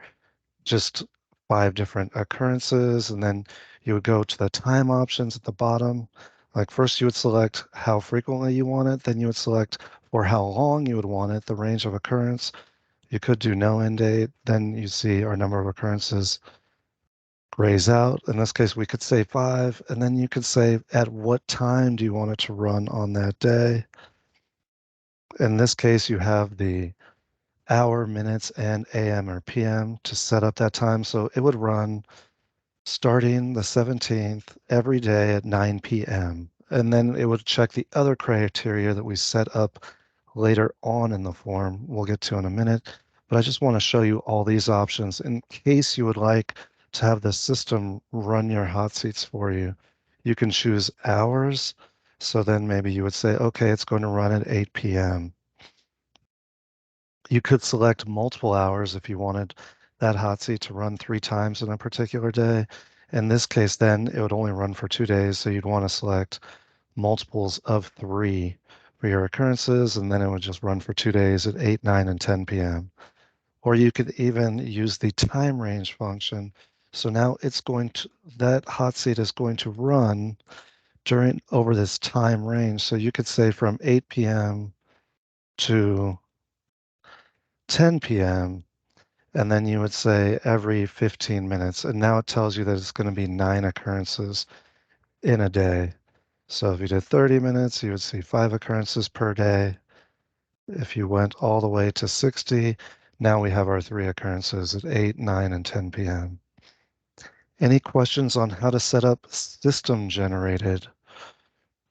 just 5 different occurrences? And then you would go to the time options at the bottom. Like first you would select how frequently you want it, then you would select for how long you would want it, the range of occurrence. You could do no end date, then you see our number of occurrences grays out. In this case, we could say 5, and then you could say at what time do you want it to run on that day. In this case, you have the hour, minutes, and AM or PM to set up that time. So it would run starting the 17th every day at 9 p.m. And then it would check the other criteria that we set up later on in the form we'll get to in a minute. But I just want to show you all these options in case you would like to have the system run your hot seats for you. You can choose hours. So then maybe you would say, okay, it's going to run at 8 p.m. You could select multiple hours if you wanted that hot seat to run 3 times in a particular day. In this case, then it would only run for 2 days. So you'd want to select multiples of 3 for your occurrences, and then it would just run for 2 days at 8, 9, and 10 p.m. Or you could even use the time range function. So now that hot seat is going to run over this time range. So you could say from 8 p.m. to 10 p.m. and then you would say every 15 minutes. And now it tells you that it's going to be 9 occurrences in a day. So if you did 30 minutes, you would see 5 occurrences per day. If you went all the way to 60, now we have our 3 occurrences at 8, 9, and 10 p.m. Any questions on how to set up system-generated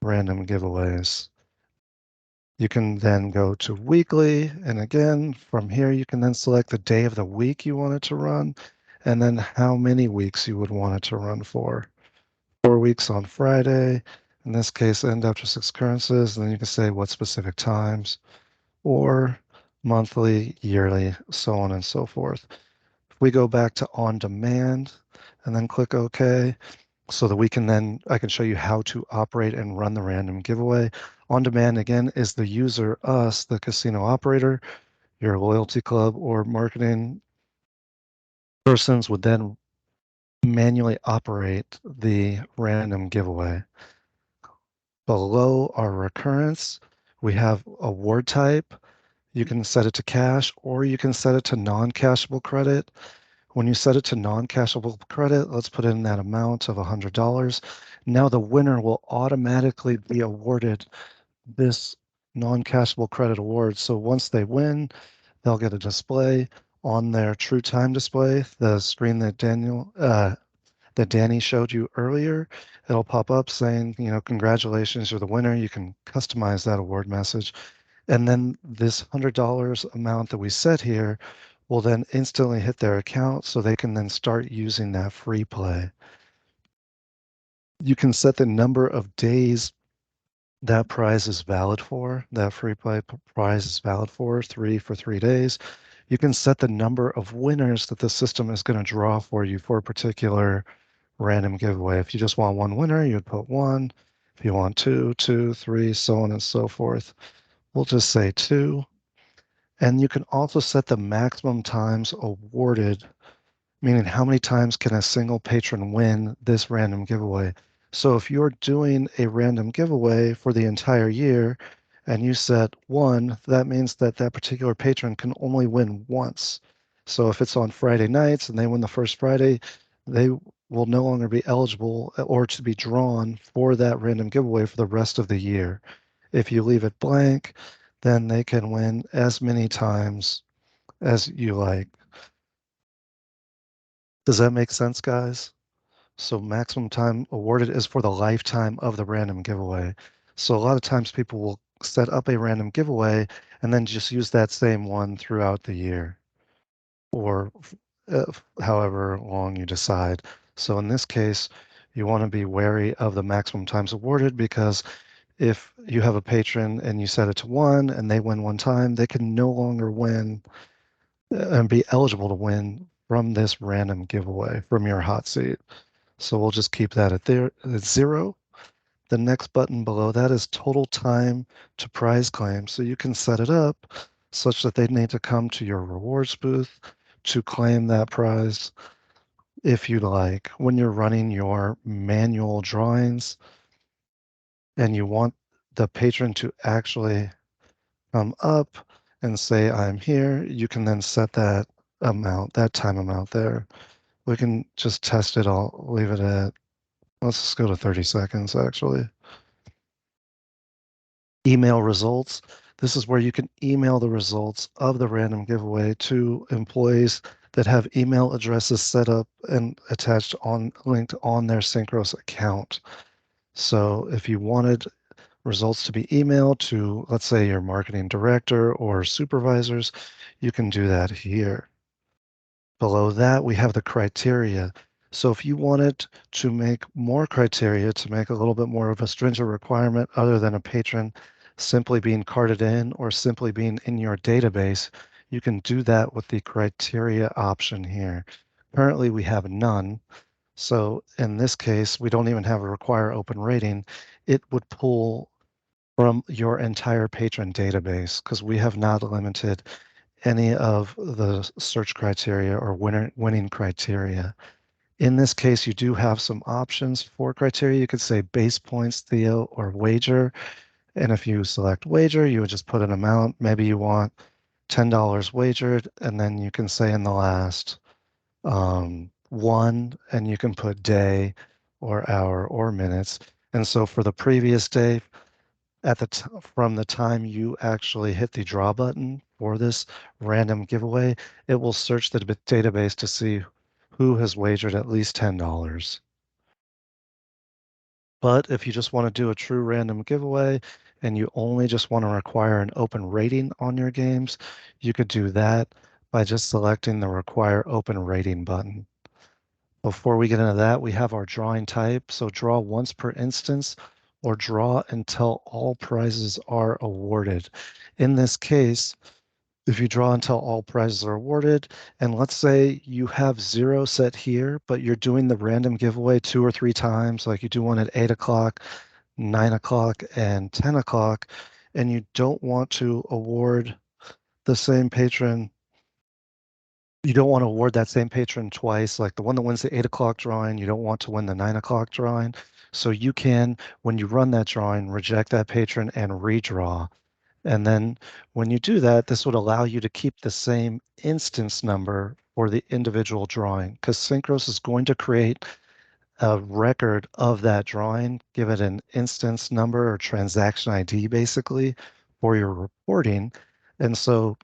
random giveaways? You can then go to weekly, and again, from here, you can then select the day of the week you want it to run, and then how many weeks you would want it to run for. 4 weeks on Friday, in this case, end after 6 occurrences, and then you can say what specific times, or monthly, yearly, so on and so forth. If we go back to on demand, and then click OK, so that I can show you how to operate and run the random giveaway. On demand, again, is the user, us, the casino operator, your loyalty club or marketing persons would then manually operate the random giveaway. Below our recurrence, we have award type. You can set it to cash or you can set it to non-cashable credit. When you set it to non-cashable credit, let's put in that amount of $100. Now the winner will automatically be awarded this non-cashable credit award. So once they win, they'll get a display on their true time display, the screen that that Danny showed you earlier. It'll pop up saying, congratulations, you're the winner. You can customize that award message. And then this $100 amount that we set here will then instantly hit their account so they can then start using that free play. You can set the number of days that prize is valid for, that free play prize is valid for 3 days. You can set the number of winners that the system is going to draw for you for a particular random giveaway. If you just want one winner, you'd put 1. If you want 2, 2, 3, so on and so forth. We'll just say 2. And you can also set the maximum times awarded, meaning how many times can a single patron win this random giveaway. So if you're doing a random giveaway for the entire year and you set 1, that means that that particular patron can only win once. So if it's on Friday nights and they win the first Friday, they will no longer be eligible or to be drawn for that random giveaway for the rest of the year. If you leave it blank, then they can win as many times as you like. Does that make sense, guys? So maximum time awarded is for the lifetime of the random giveaway. So a lot of times people will set up a random giveaway and then just use that same one throughout the year or however long you decide. So in this case, you want to be wary of the maximum times awarded because if you have a patron and you set it to 1 and they win one time, they can no longer win and be eligible to win from this random giveaway from your hot seat. So we'll just keep that at 0. The next button below that is total time to prize claim. So you can set it up such that they need to come to your rewards booth to claim that prize if you'd like. When you're running your manual drawings and you want the patron to actually come up and say, I'm here, you can then set that amount, that time amount there. We can just test it. I'll leave it at, let's just go to 30 seconds actually. Email results. This is where you can email the results of the random giveaway to employees that have email addresses set up and attached on linked on their Synchros account. So if you wanted results to be emailed to, let's say, your marketing director or supervisors, you can do that here. Below that, we have the criteria. So if you wanted to make more criteria, to make a little bit more of a stringent requirement other than a patron simply being carded in or simply being in your database, you can do that with the criteria option here. Currently, we have none. So in this case, we don't even have a require open rating. It would pull from your entire patron database because we have not limited any of the search criteria or winning criteria. In this case, you do have some options for criteria. You could say base points, Theo, or wager. And if you select wager, you would just put an amount. Maybe you want $10 wagered, and then you can say in the last one, and you can put day or hour or minutes. And so for the previous day, from the time you actually hit the draw button for this random giveaway, it will search the database to see who has wagered at least $10. But if you just want to do a true random giveaway and you only just want to require an open rating on your games, you could do that by just selecting the require open rating button. Before we get into that, we have our drawing type. So draw once per instance or draw until all prizes are awarded. In this case, if you draw until all prizes are awarded, and let's say you have 0 set here, but you're doing the random giveaway 2 or 3 times, like you do one at 8 o'clock, 9 o'clock, and 10 o'clock, and you don't want to award the same patron you don't want to award that same patron twice, like the one that wins the 8 o'clock drawing, you don't want to win the 9 o'clock drawing. So you can, when you run that drawing, reject that patron and redraw. And then when you do that, this would allow you to keep the same instance number for the individual drawing because Synchros is going to create a record of that drawing, give it an instance number or transaction ID basically for your reporting. And so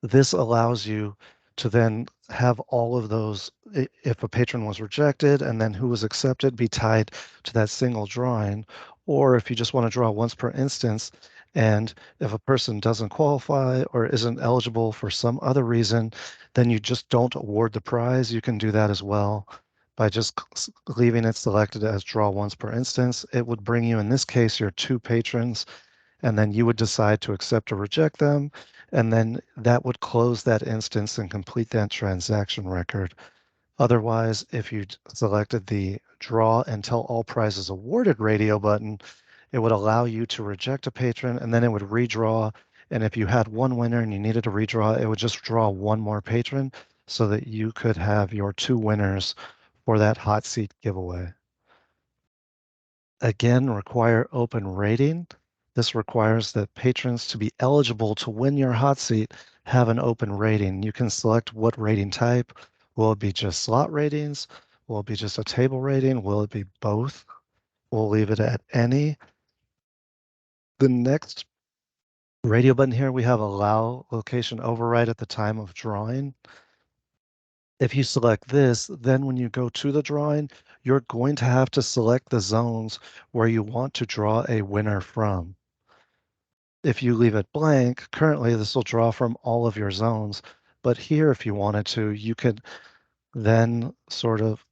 this allows you to then have all of those, if a patron was rejected and then who was accepted, be tied to that single drawing. Or if you just want to draw once per instance, and if a person doesn't qualify or isn't eligible for some other reason, then you just don't award the prize. You can do that as well by just leaving it selected as draw once per instance. It would bring you, in this case, your 2 patrons, and then you would decide to accept or reject them. And then that would close that instance and complete that transaction record. Otherwise, if you selected the draw until all prizes awarded radio button, it would allow you to reject a patron and then it would redraw. And if you had one winner and you needed to redraw, it would just draw one more patron so that you could have your 2 winners for that hot seat giveaway. Again, require open rating. This requires that patrons to be eligible to win your hot seat have an open rating. You can select what rating type. Will it be just slot ratings? Will it be just a table rating? Will it be both? We'll leave it at any. The next radio button here, we have allow location override at the time of drawing. If you select this, then when you go to the drawing, you're going to have to select the zones where you want to draw a winner from. If you leave it blank, currently this will draw from all of your zones. But here, if you wanted to, you could then sort of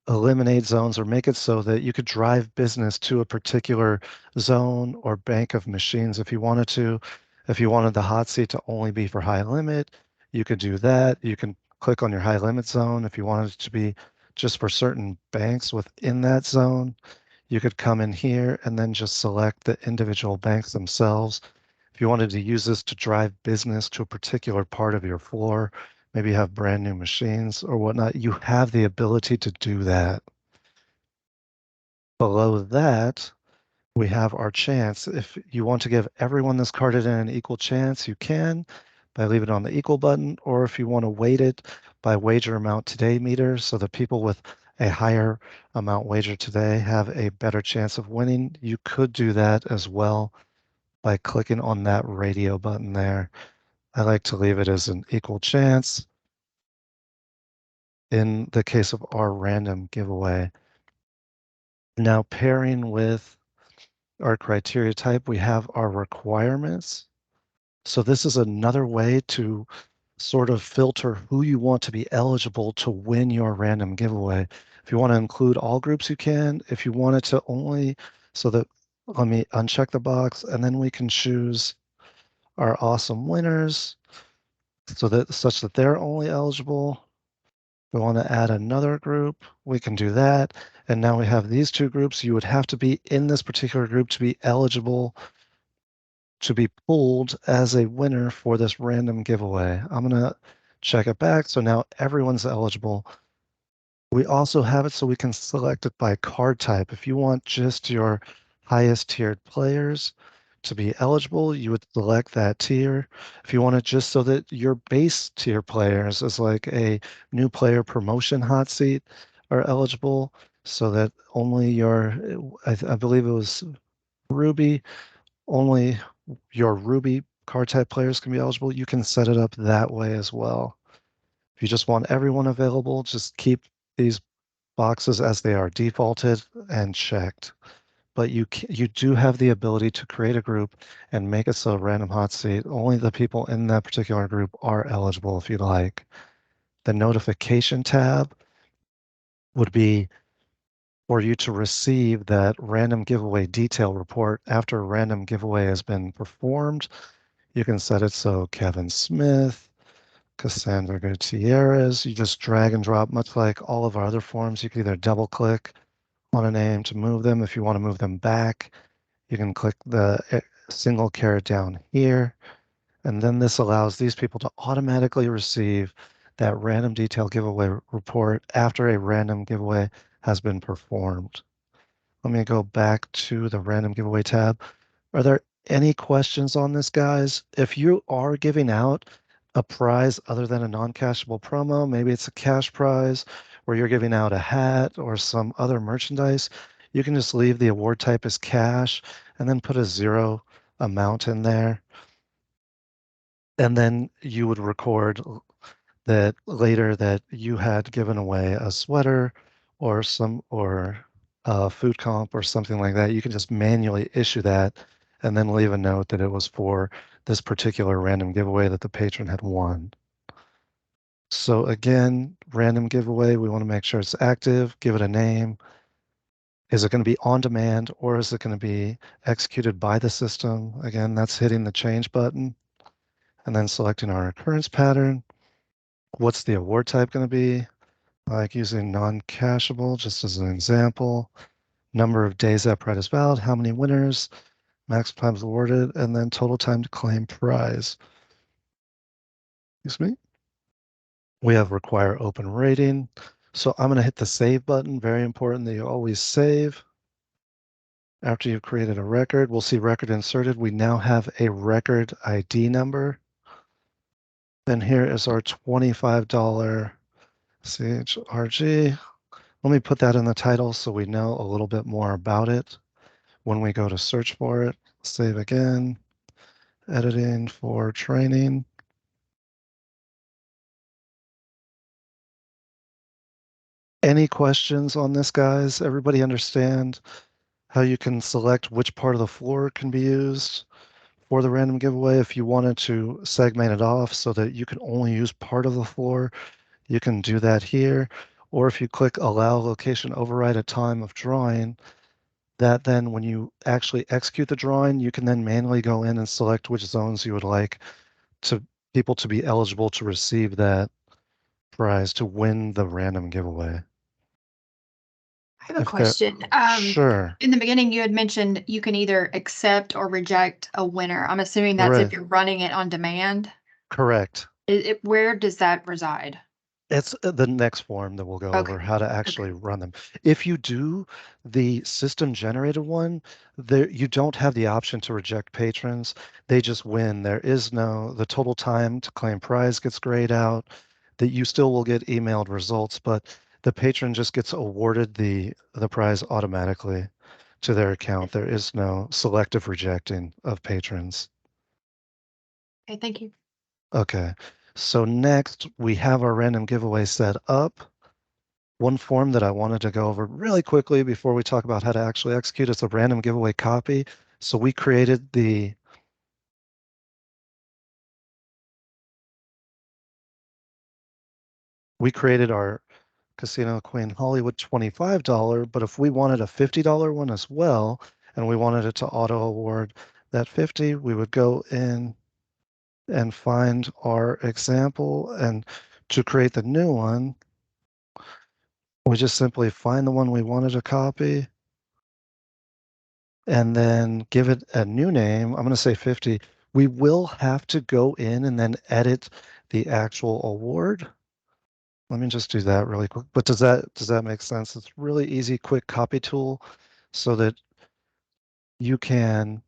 eliminate zones or make it so that you could drive business to a particular zone or bank of machines if you wanted to. If you wanted the hot seat to only be for high limit, you could do that. You can click on your high limit zone. If you wanted it to be just for certain banks within that zone, you could come in here and then just select the individual banks themselves. If you wanted to use this to drive business to a particular part of your floor, maybe you have brand new machines or whatnot, you have the ability to do that. Below that, we have our chance. If you want to give everyone this carded in an equal chance, you can by leaving it on the equal button, or if you want to weight it by wager amount today meter, so the people with a higher amount wager today have a better chance of winning, you could do that as well by clicking on that radio button there. I like to leave it as an equal chance in the case of our random giveaway. Now pairing with our criteria type, we have our requirements. So this is another way to sort of filter who you want to be eligible to win your random giveaway. If you want to include all groups, you can. If you want it to only, so that, let me uncheck the box and then we can choose our awesome winners so that such that they're only eligible. If we want to add another group, we can do that. And now we have these 2 groups. You would have to be in this particular group to be eligible to be pulled as a winner for this random giveaway. I'm going to check it back. So now everyone's eligible. We also have it so we can select it by card type. If you want just your highest tiered players to be eligible, you would select that tier. If you want it just so that your base tier players is like a new player promotion hot seat are eligible, so that only your, I believe it was Ruby, only your Ruby card type players can be eligible. You can set it up that way as well. If you just want everyone available, just keep these boxes as they are defaulted and checked. But you do have the ability to create a group and make it so random hot seat, only the people in that particular group are eligible if you like. The notification tab would be for you to receive that random giveaway detail report after a random giveaway has been performed. You can set it so Kevin Smith, Cassandra Gutierrez, you just drag and drop, much like all of our other forms. You can either double click on a name to move them. If you want to move them back, you can click the single caret down here. And then this allows these people to automatically receive that random detail giveaway report after a random giveaway has been performed. Let me go back to the random giveaway tab. Are there any questions on this, guys? If you are giving out a prize other than a non-cashable promo, maybe it's a cash prize where you're giving out a hat or some other merchandise, you can just leave the award type as cash and then put a 0 amount in there. And then you would record that later that you had given away a sweater or food comp or something like that, you can just manually issue that and then leave a note that it was for this particular random giveaway that the patron had won. So again, random giveaway, we want to make sure it's active, give it a name. Is it going to be on demand or is it going to be executed by the system? Again, that's hitting the change button and then selecting our occurrence pattern. What's the award type going to be? Like using non-cashable, just as an example. Number of days that prize is valid, how many winners, max times awarded, and then total time to claim prize. Excuse me. We have require open rating. So I'm going to hit the save button. Very important that you always save. After you've created a record, we'll see record inserted. We now have a record ID number. Then here is our $25 CHRG. Let me put that in the title so we know a little bit more about it when we go to search for it. Save again. Editing for training. Any questions on this, guys? Everybody understand how you can select which part of the floor can be used for the random giveaway? If you wanted to segment it off so that you can only use part of the floor, you can do that here. Or if you click allow location override at time of drawing, that then when you actually execute the drawing, you can then manually go in and select which zones you would like to people to be eligible to receive that prize to win the random giveaway. I have a If that- question. Sure. In the beginning, you had mentioned you can either accept or reject a winner. I'm assuming that's Right. if you're running it on demand. Correct. Where does that reside? It's the next form that we'll go Okay. over how to actually run them. If you do the system generated one, there you don't have the option to reject patrons. They just win. There is no the total time to claim prize gets grayed out. That you still will get emailed results, but the patron just gets awarded the prize automatically to their account. There is no selective rejecting of patrons. Okay, thank you. Okay, so next we have our random giveaway set up. One form that I wanted to go over really quickly before we talk about how to actually execute is a random giveaway copy. So we created our Casino Queen Hollywood $25, but if we wanted a $50 one as well, and we wanted it to auto award that 50, we would go in and find our example, and to create the new one, we just simply find the one we wanted to copy and then give it a new name. I'm going to say 50. We will have to go in and then edit the actual award. Let me just do that really quick. But does that make sense? It's really easy, quick copy tool so that you can,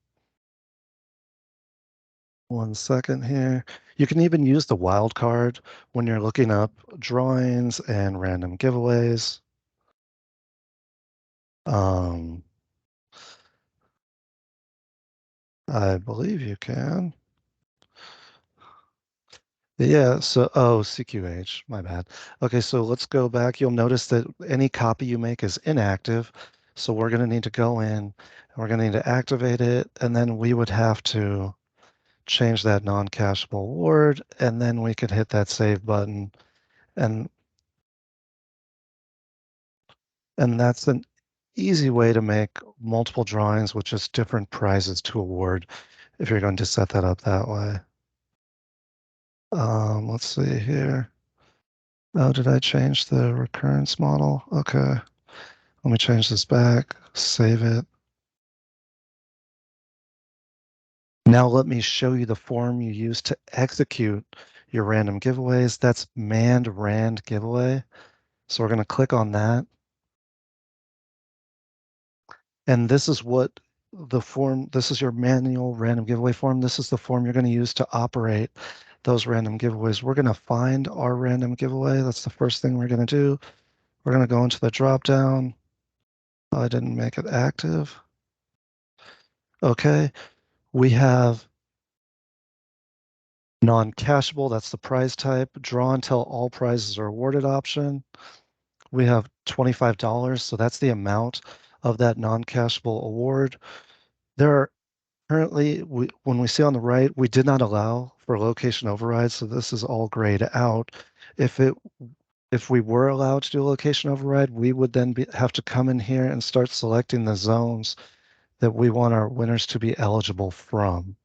one second here. You can even use the wildcard when you're looking up drawings and random giveaways. I believe you can. Yeah, so, CQH, my bad. Okay, so let's go back. You'll notice that any copy you make is inactive. So we're going to need to go in and we're going to need to activate it. And then we would have to change that non-cacheable award. And then we could hit that save button. And that's an easy way to make multiple drawings with just different prizes to award if you're going to set that up that way. Let's see here. Oh, did I change the recurrence model? Okay. Let me change this back, save it. Now let me show you the form you use to execute your random giveaways. That's manned rand giveaway. So we're going to click on that. And this is what the form, this is your manual random giveaway form. This is the form you're going to use to operate those random giveaways. We're going to find our random giveaway. That's the first thing we're going to do. We're going to go into the drop down. I didn't make it active. Okay, we have Non-cashable, that's the prize type. Draw until all prizes are awarded option. We have $25, so that's the amount of that non-cashable award. There are currently, when we see on the right, we did not allow for location overrides, so this is all grayed out. If we were allowed to do a location override, we would then have to come in here and start selecting the zones that we want our winners to be eligible from.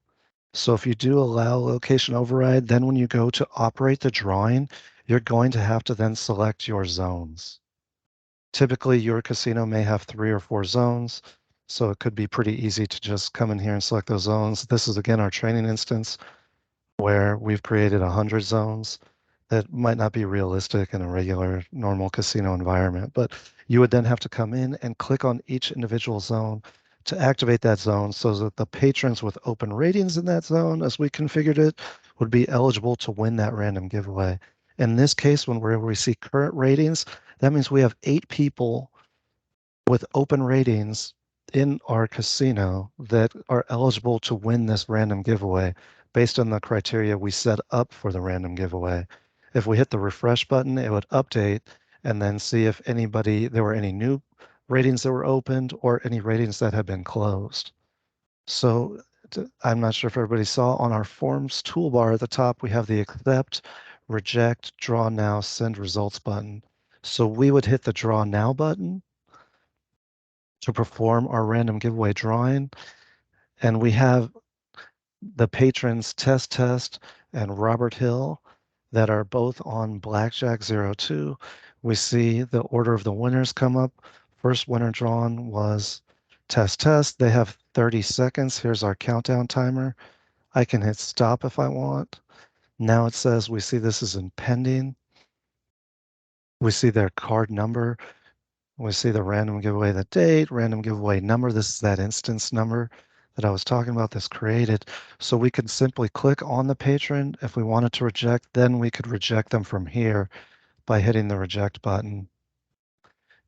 So if you do allow location override, then when you go to operate the drawing, you're going to have to then select your zones. Typically, your casino may have 3 or 4 zones, so it could be pretty easy to just come in here and select those zones. This is again our training instance where we've created 100 zones that might not be realistic in a regular normal casino environment, but you would then have to come in and click on each individual zone to activate that zone so that the patrons with open ratings in that zone, as we configured it, would be eligible to win that random giveaway. In this case, when we see current ratings, that means we have 8 people with open ratings in our casino that are eligible to win this random giveaway based on the criteria we set up for the random giveaway. If we hit the refresh button, it would update and then see if there were any new ratings that were opened or any ratings that had been closed. So I'm not sure if everybody saw on our forms toolbar at the top, we have the accept, reject, draw now, send results button. So we would hit the draw now button to perform our random giveaway drawing. And we have the patrons Test and Robert Hill that are both on Blackjack 02. We see the order of the winners come up. First winner drawn was Test. They have 30 seconds. Here's our countdown timer. I can hit stop if I want. Now it says we see this is in pending. We see their card number. We see the random giveaway, the date, random giveaway number. This is that instance number that I was talking about that's created. So we could simply click on the patron. If we wanted to reject, then we could reject them from here by hitting the reject button.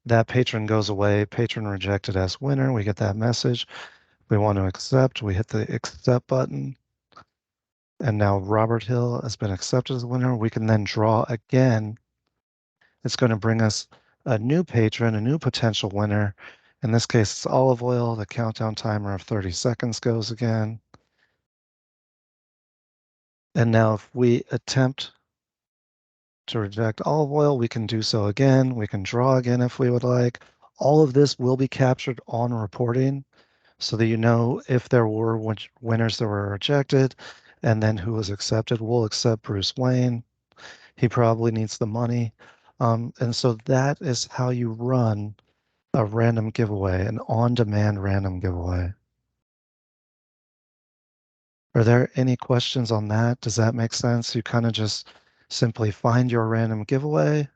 That patron goes away, patron rejected as winner. We get that message. We want to accept, we hit the accept button. And now Robert Hill has been accepted as a winner. We can then draw again. It's going to bring us a new patron, a new potential winner. In this case, it's Olive Oil. The countdown timer of 30 seconds goes again. And now if we attempt to reject Olive Oil, we can do so again. We can draw again if we would like. All of this will be captured on reporting so that you know if there were winners that were rejected and then who was accepted. We'll accept Bruce Wayne. He probably needs the money. And so that is how you run a random giveaway, an on-demand random giveaway. Are there any questions on that? Does that make sense? You kind of just simply find your random giveaway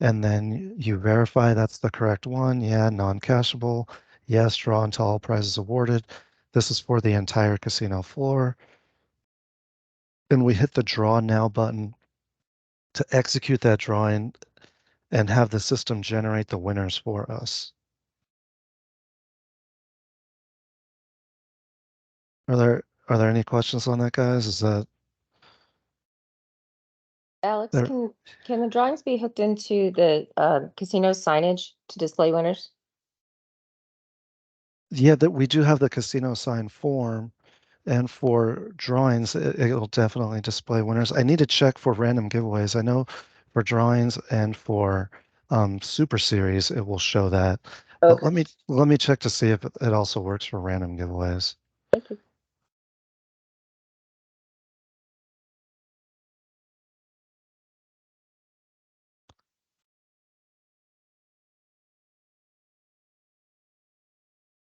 and then you verify that's the correct one. Yeah, non-cashable. Yes, draw until all prizes awarded. This is for the entire casino floor. And we hit the draw now button to execute that drawing and have the system generate the winners for us. Are there any questions on that, guys? Is that Alex, there? can the drawings be hooked into the casino signage to display winners? Yeah, that we do have the casino sign form, and for drawings, it'll definitely display winners. I need to check for random giveaways. I know for drawings and for Super Series, it will show that. But Okay. let me check to see if it also works for random giveaways. Thank you.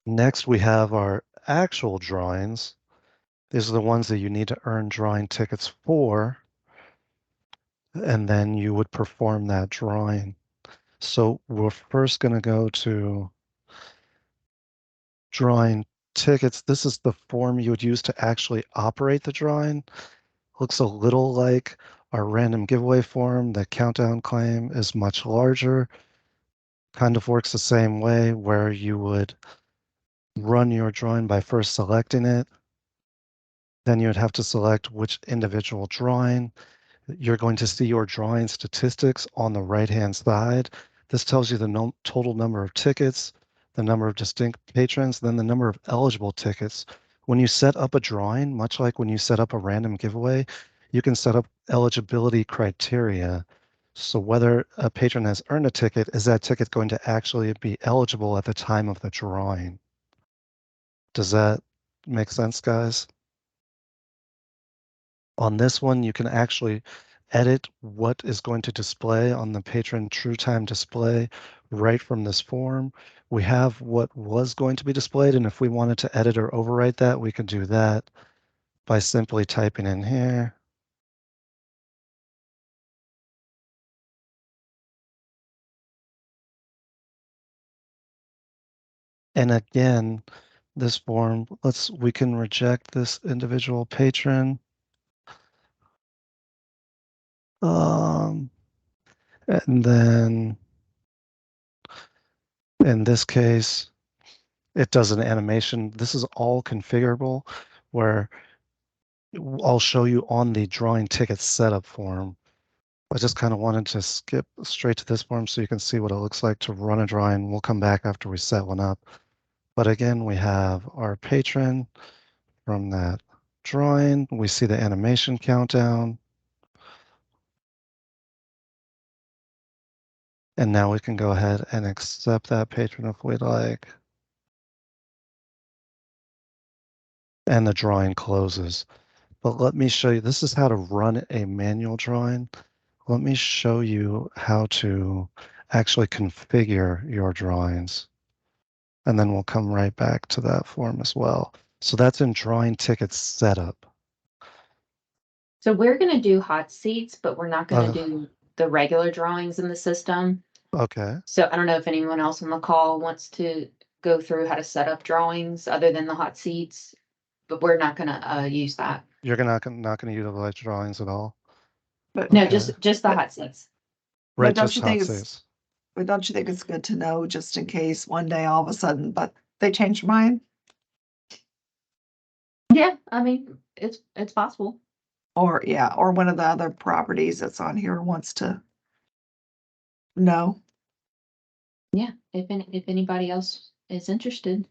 Next, we have our actual drawings. These are the ones that you need to earn drawing tickets for, and then you would perform that drawing. So we're first going to go to drawing tickets. This is the form you would use to actually operate the drawing. Looks a little like our random giveaway form. The countdown claim is much larger. Kind of works the same way where you would run your drawing by first selecting it, Then you would have to select which individual drawing. You're going to see your drawing statistics on the right-hand side. This tells you the total number of tickets, the number of distinct patrons, then the number of eligible tickets. When you set up a drawing, much like when you set up a random giveaway, you can set up eligibility criteria. So whether a patron has earned a ticket, is that ticket going to actually be eligible at the time of the drawing? Does that make sense, guys? On this one, you can actually edit what is going to display on the patron true time display right from this form. We have what was going to be displayed, and if we wanted to edit or overwrite that, we could do that by simply typing in here. And again, this form, we can reject this individual patron. And then in this case, it does an animation. This is all configurable where I'll show you on the drawing ticket setup form. I just kind of wanted to skip straight to this form so you can see what it looks like to run a drawing. We'll come back after we set one up. But again, we have our patron from that drawing. We see the animation countdown. And now we can go ahead and accept that patron if we'd like. And the drawing closes. But let me show you, this is how to run a manual drawing. Let me show you how to actually configure your drawings. And then we'll come right back to that form as well. So that's in drawing ticket setup. So we're gonna do hot seats, but we're not gonna do the regular drawings in the system. Okay. So I don't know if anyone else on the call wants to go through how to set up drawings other than the hot seats, but we're not gonna use that. You're not gonna utilize drawings at all? But No, Okay. just the But- hot seats. Right, don't just you hot think it's- seats. but don't you think it's good to know just in case one day all of a sudden, but they change their mind? Yeah, I mean, it's possible. Or yeah, or one of the other properties that's on here wants to know. Yeah, if anybody else is interested.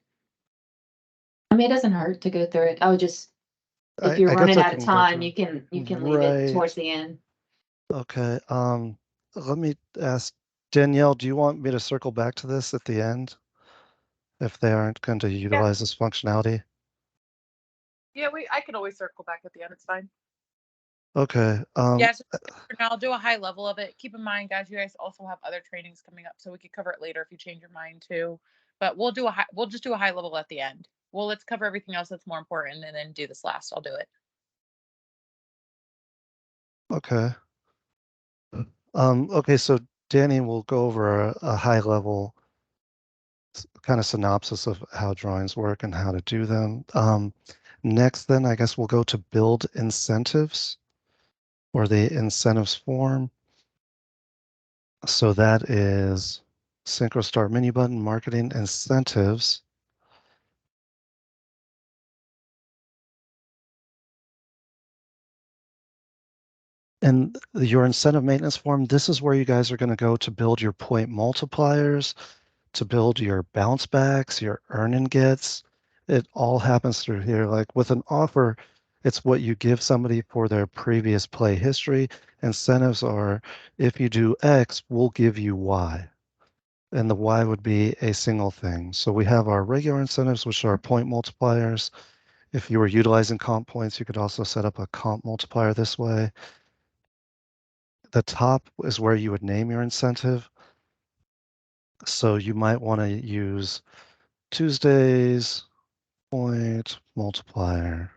I mean, it doesn't hurt to go through it. I would just, if you're I guess running I out of can go time, through- you can leave it towards Right. the end. Okay, let me ask Danielle, do you want me to circle back to this at the end? If they aren't going to utilize this functionality? Yeah, I can always circle back at the end. It's fine. Okay, Yes, for now, I'll do a high level of it. Keep in mind, guys, you guys also have other trainings coming up, so we could cover it later if you change your mind too. But we'll just do a high level at the end. Well, let's cover everything else that's more important and then do this last. I'll do it. okay. Okay, so Danny will go over a high level kind of synopsis of how drawings work and how to do them. Next, then, I guess we'll go to build incentives or the incentives form. So that is SynchroStart menu button, marketing incentives. And your incentive maintenance form, this is where you guys are going to go to build your point multipliers, to build your bounce backs, your earn and gets. It all happens through here. Like with an offer, it's what you give somebody for their previous play history. Incentives are, if you do X, we'll give you Y. And the Y would be a single thing. So we have our regular incentives, which are point multipliers. If you were utilizing comp points, you could also set up a comp multiplier this way. The top is where you would name your incentive. So you might want to use Tuesday's point multiplier.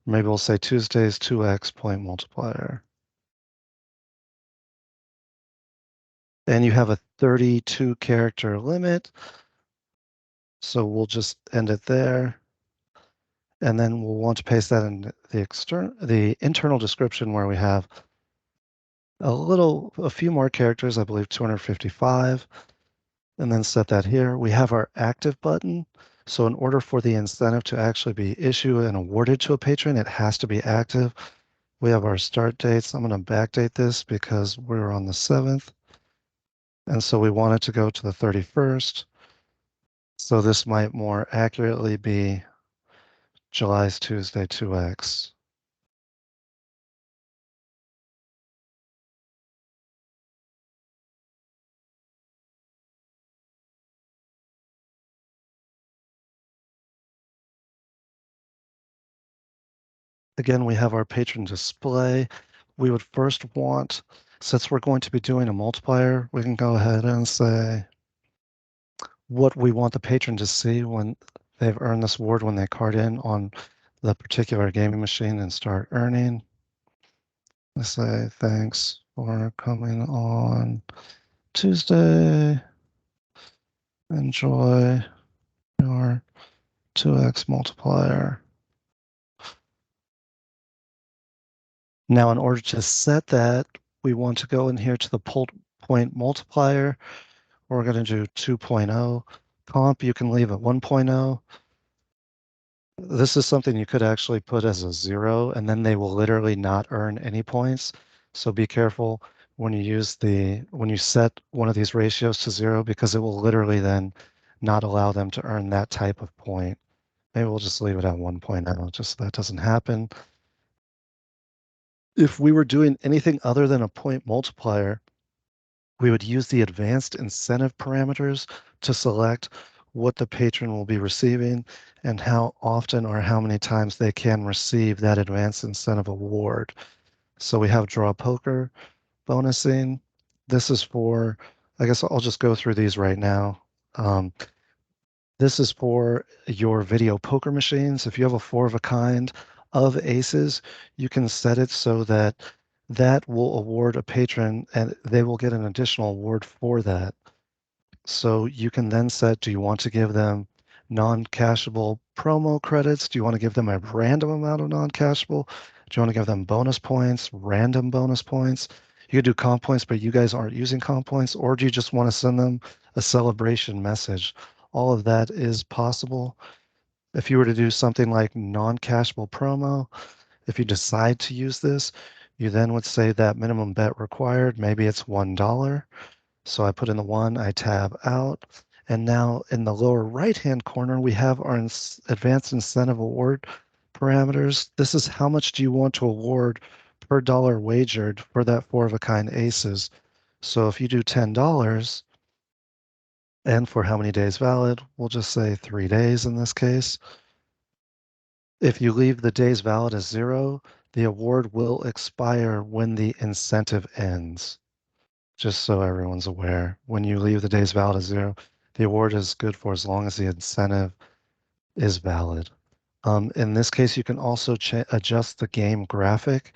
Maybe we'll say Tuesday's 2x point multiplier. And you have a 32 character limit. So we'll just end it there. And then we'll want to paste that in the internal description where we have a few more characters, I believe 255, and then set that here. We have our active button. So in order for the incentive to actually be issued and awarded to a patron, it has to be active. We have our start dates. I'm going to backdate this because we're on the 7th. And so we want it to go to the 31st. So this might more accurately be July's Tuesday 2X. Again, we have our patron display. We would first want, since we're going to be doing a multiplier, we can go ahead and say what we want the patron to see when they've earned this award, when they card in on the particular gaming machine and start earning. Let's say, thanks for coming on Tuesday. Enjoy your 2x multiplier. Now, in order to set that, we want to go in here to the point multiplier. We're going to do 2.0. Comp, you can leave at 1.0. This is something you could actually put as a 0, and then they will literally not earn any points. So be careful when you set one of these ratios to 0, because it will literally then not allow them to earn that type of point. Maybe we'll just leave it at 1.0, just so that doesn't happen. If we were doing anything other than a point multiplier, we would use the advanced incentive parameters to select what the patron will be receiving and how often or how many times they can receive that advanced incentive award. So we have draw poker, bonusing. This is for, I guess I'll just go through these right now. This is for your video poker machines. If you have a 4 of a kind of aces, you can set it so that that will award a patron and they will get an additional award for that. So you can then set, do you want to give them non-cashable promo credits? Do you want to give them a random amount of non-cashable? Do you want to give them bonus points, random bonus points? You could do comp points, but you guys aren't using comp points, or do you just want to send them a celebration message? All of that is possible. If you were to do something like non-cashable promo, if you decide to use this, you then would say that minimum bet required, maybe it's $1. So I put in the 1, I tab out. And now in the lower right-hand corner, we have our advanced incentive award parameters. This is how much do you want to award per dollar wagered for that 4 of a kind aces. So if you do $10, and for how many days valid, we'll just say 3 days in this case. If you leave the days valid as 0, the award will expire when the incentive ends. Just so everyone's aware, when you leave the days valid as 0, the award is good for as long as the incentive is valid. In this case, you can also adjust the game graphic.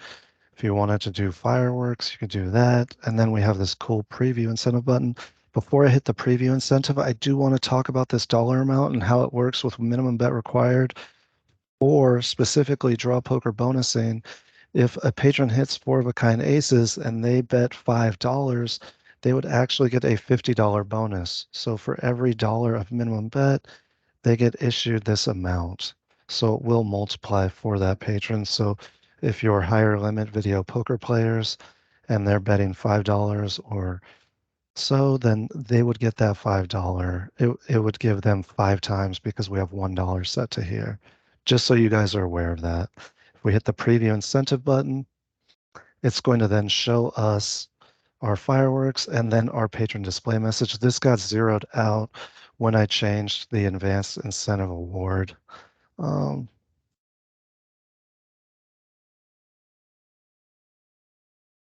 If you wanted to do fireworks, you could do that. And then we have this cool preview incentive button. Before I hit the preview incentive, I do want to talk about this dollar amount and how it works with minimum bet required, or specifically draw poker bonusing. If a patron hits 4 of a kind aces and they bet $5, they would actually get a $50 bonus. So for every dollar of minimum bet, they get issued this amount. So it will multiply for that patron. So if you're higher limit video poker players and they're betting $5 or so, then they would get that $5. It would give them 5 times because we have $1 set to here. Just so you guys are aware of that. If we hit the preview incentive button, it's going to then show us our fireworks and then our patron display message. This got zeroed out when I changed the advanced incentive award.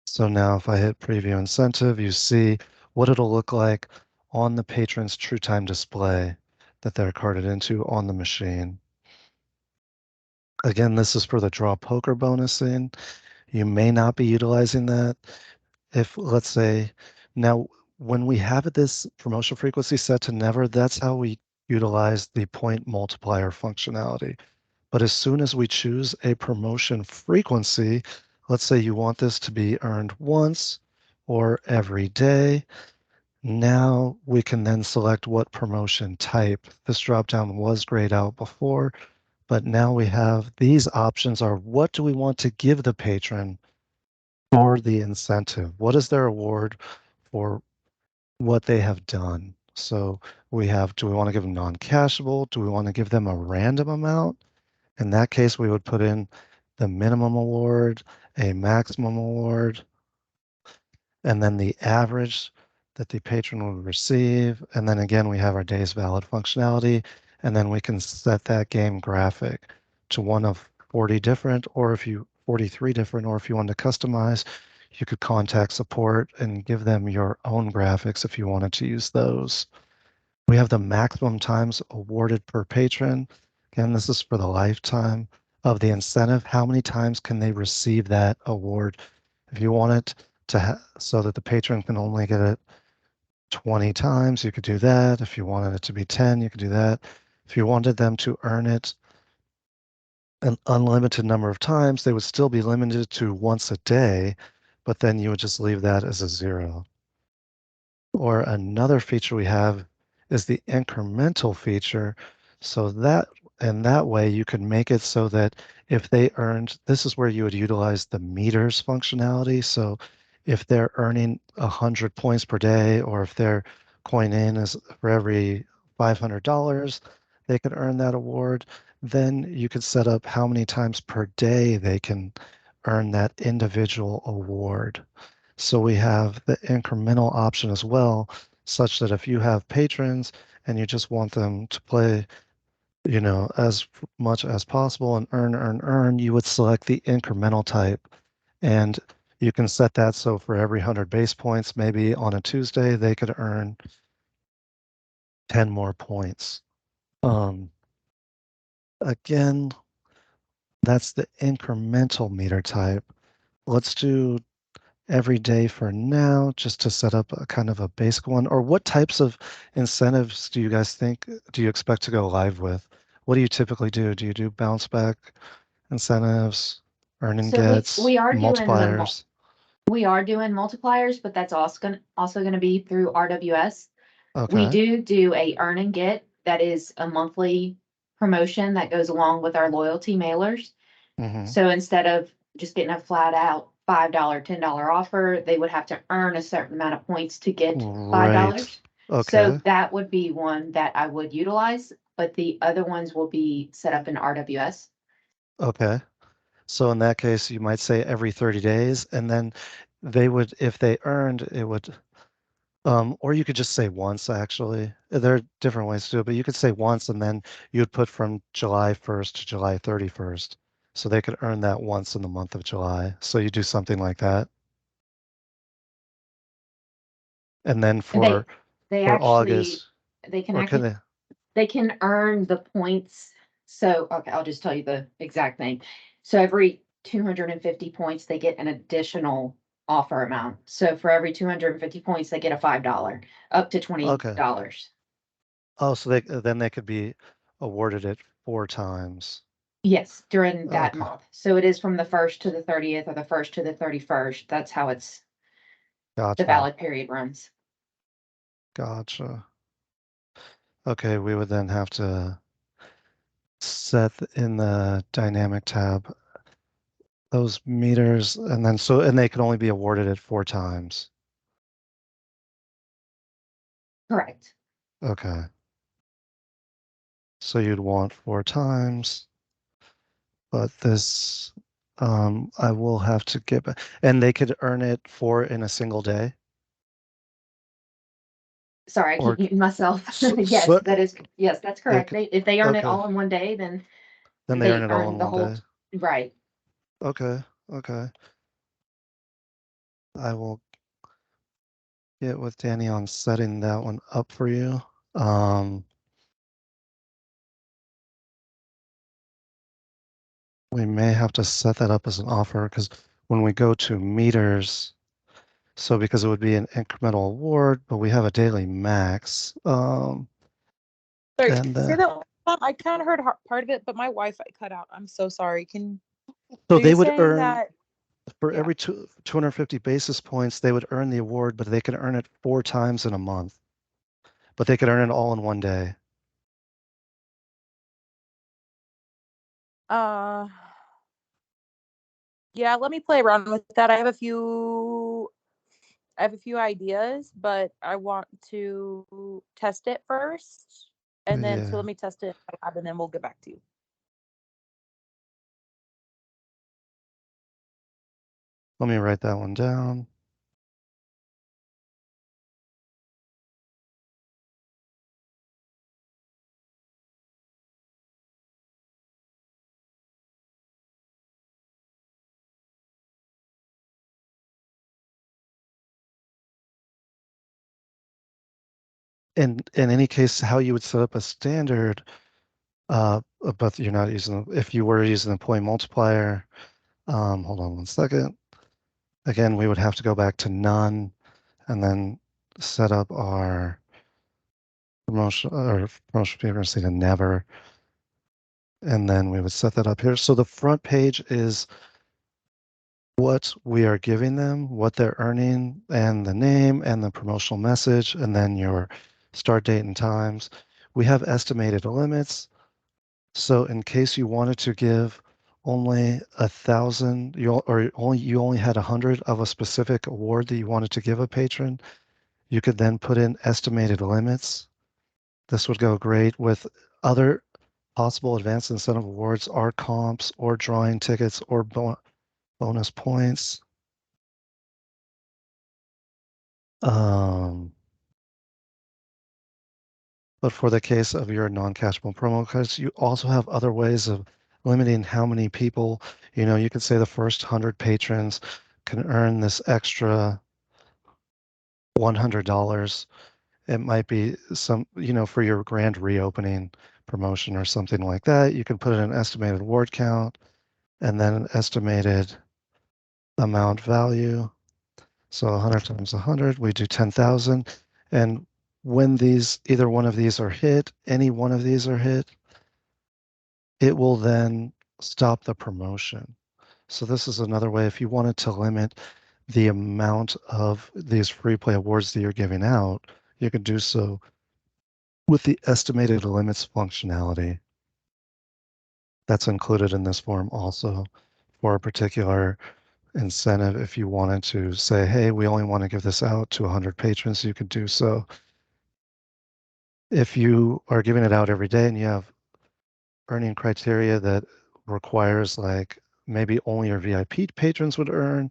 So now if I hit preview incentive, you see what it'll look like on the patron's true time display that they're carded into on the machine. Again, this is for the draw poker bonusing. You may not be utilizing that. If, let's say, now when we have this promotion frequency set to never, that's how we utilize the point multiplier functionality. But as soon as we choose a promotion frequency, let's say you want this to be earned once or every day, Now we can then select what promotion type. This dropdown was grayed out before, but now we have these options are what do we want to give the patron for the incentive? What is their award for what they have done? So we have, do we want to give them non-cashable? Do we want to give them a random amount? In that case, we would put in the minimum award, a maximum award, and then the average that the patron will receive. And then again, we have our days valid functionality, and then we can set that game graphic to one of 40 different, or if you 43 different, or if you want to customize, you could contact support and give them your own graphics if you wanted to use those. We have the maximum times awarded per patron. Again, this is for the lifetime of the incentive. How many times can they receive that award? If you want it to so that the patron can only get it 20 times, you could do that. If you wanted it to be 10, you could do that. If you wanted them to earn it an unlimited number of times, they would still be limited to once a day, but then you would just leave that as a 0. Or another feature we have is the incremental feature. So that, and that way you can make it so that if they earned, this is where you would utilize the meters functionality. So if they're earning 100 points per day, or if their coin in is for every $500, they could earn that award. Then you could set up how many times per day they can earn that individual award. So we have the incremental option as well, such that if you have patrons and you just want them to play, as much as possible and earn, you would select the incremental type. And you can set that so for every 100 base points, maybe on a Tuesday, they could earn 10 more points. Again, that's the incremental meter type. Let's do every day for now, just to set up a kind of a basic one? Or what types of incentives do you guys think, do you expect to go live with? What do you typically do? Do you do bounce back incentives, earn and So gets, we are doing multipliers? we are doing multipliers, but that's also gonna be through RWS. We Okay. do a earn and get, that is a monthly promotion that goes along with our loyalty mailers. Mm-hmm. So instead of just getting a flat out $5, $10 offer, they would have to earn a certain amount of points to get Right. $5. So Okay. that would be one that I would utilize, but the other ones will be set up in RWS. Okay. So in that case, you might say every 30 days, and then they would, if they earned, it would, or you could just say once, actually. There are different ways to do it, but you could say once and then you'd put from July 1st to July 31st. So they could earn that once in the month of July. So you do something like that. And then They for actually August, they can or can actually they can earn the points. So, okay, I'll just tell you the exact thing. So every 250 points, they get an additional offer amount. So for every 250 points, they get a $5, up to okay. $20. Oh, so then they could be awarded it 4 times. Yes, during that Okay. month. So it is from the 1st to the 30th or the 1st to the 31st. That's how the Gotcha. valid period runs. Gotcha. Okay, we would then have to set in the dynamic tab those meters, and then and they can only be awarded it 4 times. Correct. Okay. So you'd want 4 times, but this, I will have to get back, and they could earn it 4 in a single day. Sorry, I Or keep muting myself. so, Yes, yes, that's they correct. could, If they earn it okay, all in one day, then then they earn they it all earn in the one whole, day. right. Okay, I will get with Danny on setting that one up for you. We may have to set that up as an offer, because when we go to meters, so because it would be an incremental award, but we have a daily max. Sorry, And say that one more time. I kind of heard part of it, but my Wi-Fi cut out. I'm so sorry. so So they you're would saying earn, that For Yeah. every 250 basis points, they would earn the award, but they could earn it 4 times in a month. But they could earn it all in one day. Uh, yeah, let me play around with that. I have a few ideas, but I want to test it first. And then so Yeah. let me test it in my lab and then we'll get back to you. Let me write that one down. In any case, how you would set up a standard, but you're not using, if you were using the point multiplier, hold on one second. Again, we would have to go back to none and then set up our promotion frequency to never. And then we would set that up here. So the front page is what we are giving them, what they're earning, and the name and the promotional message, and then your start date and times. We have estimated limits. So in case you wanted to give only 1,000, you only had 100 of a specific award that you wanted to give a patron, you could then put in estimated limits. This would go great with other possible advanced incentive awards, or comps, or drawing tickets, or bonus points. But for the case of your non-cashable promo cards, you also have other ways of limiting how many people, you could say the first 100 patrons can earn this extra $100. It might be some, for your grand reopening promotion or something like that. You can put in an estimated award count and then an estimated amount value. So 100 times 100, we do 10,000. And when either one of these are hit, any one of these are hit, it will then stop the promotion. So this is another way, if you wanted to limit the amount of these free play awards that you're giving out, you could do so with the estimated limits functionality. That's included in this form also for a particular incentive. If you wanted to say, hey, we only want to give this out to 100 patrons, you could do so. If you are giving it out every day and you have earning criteria that requires like maybe only your VIP patrons would earn,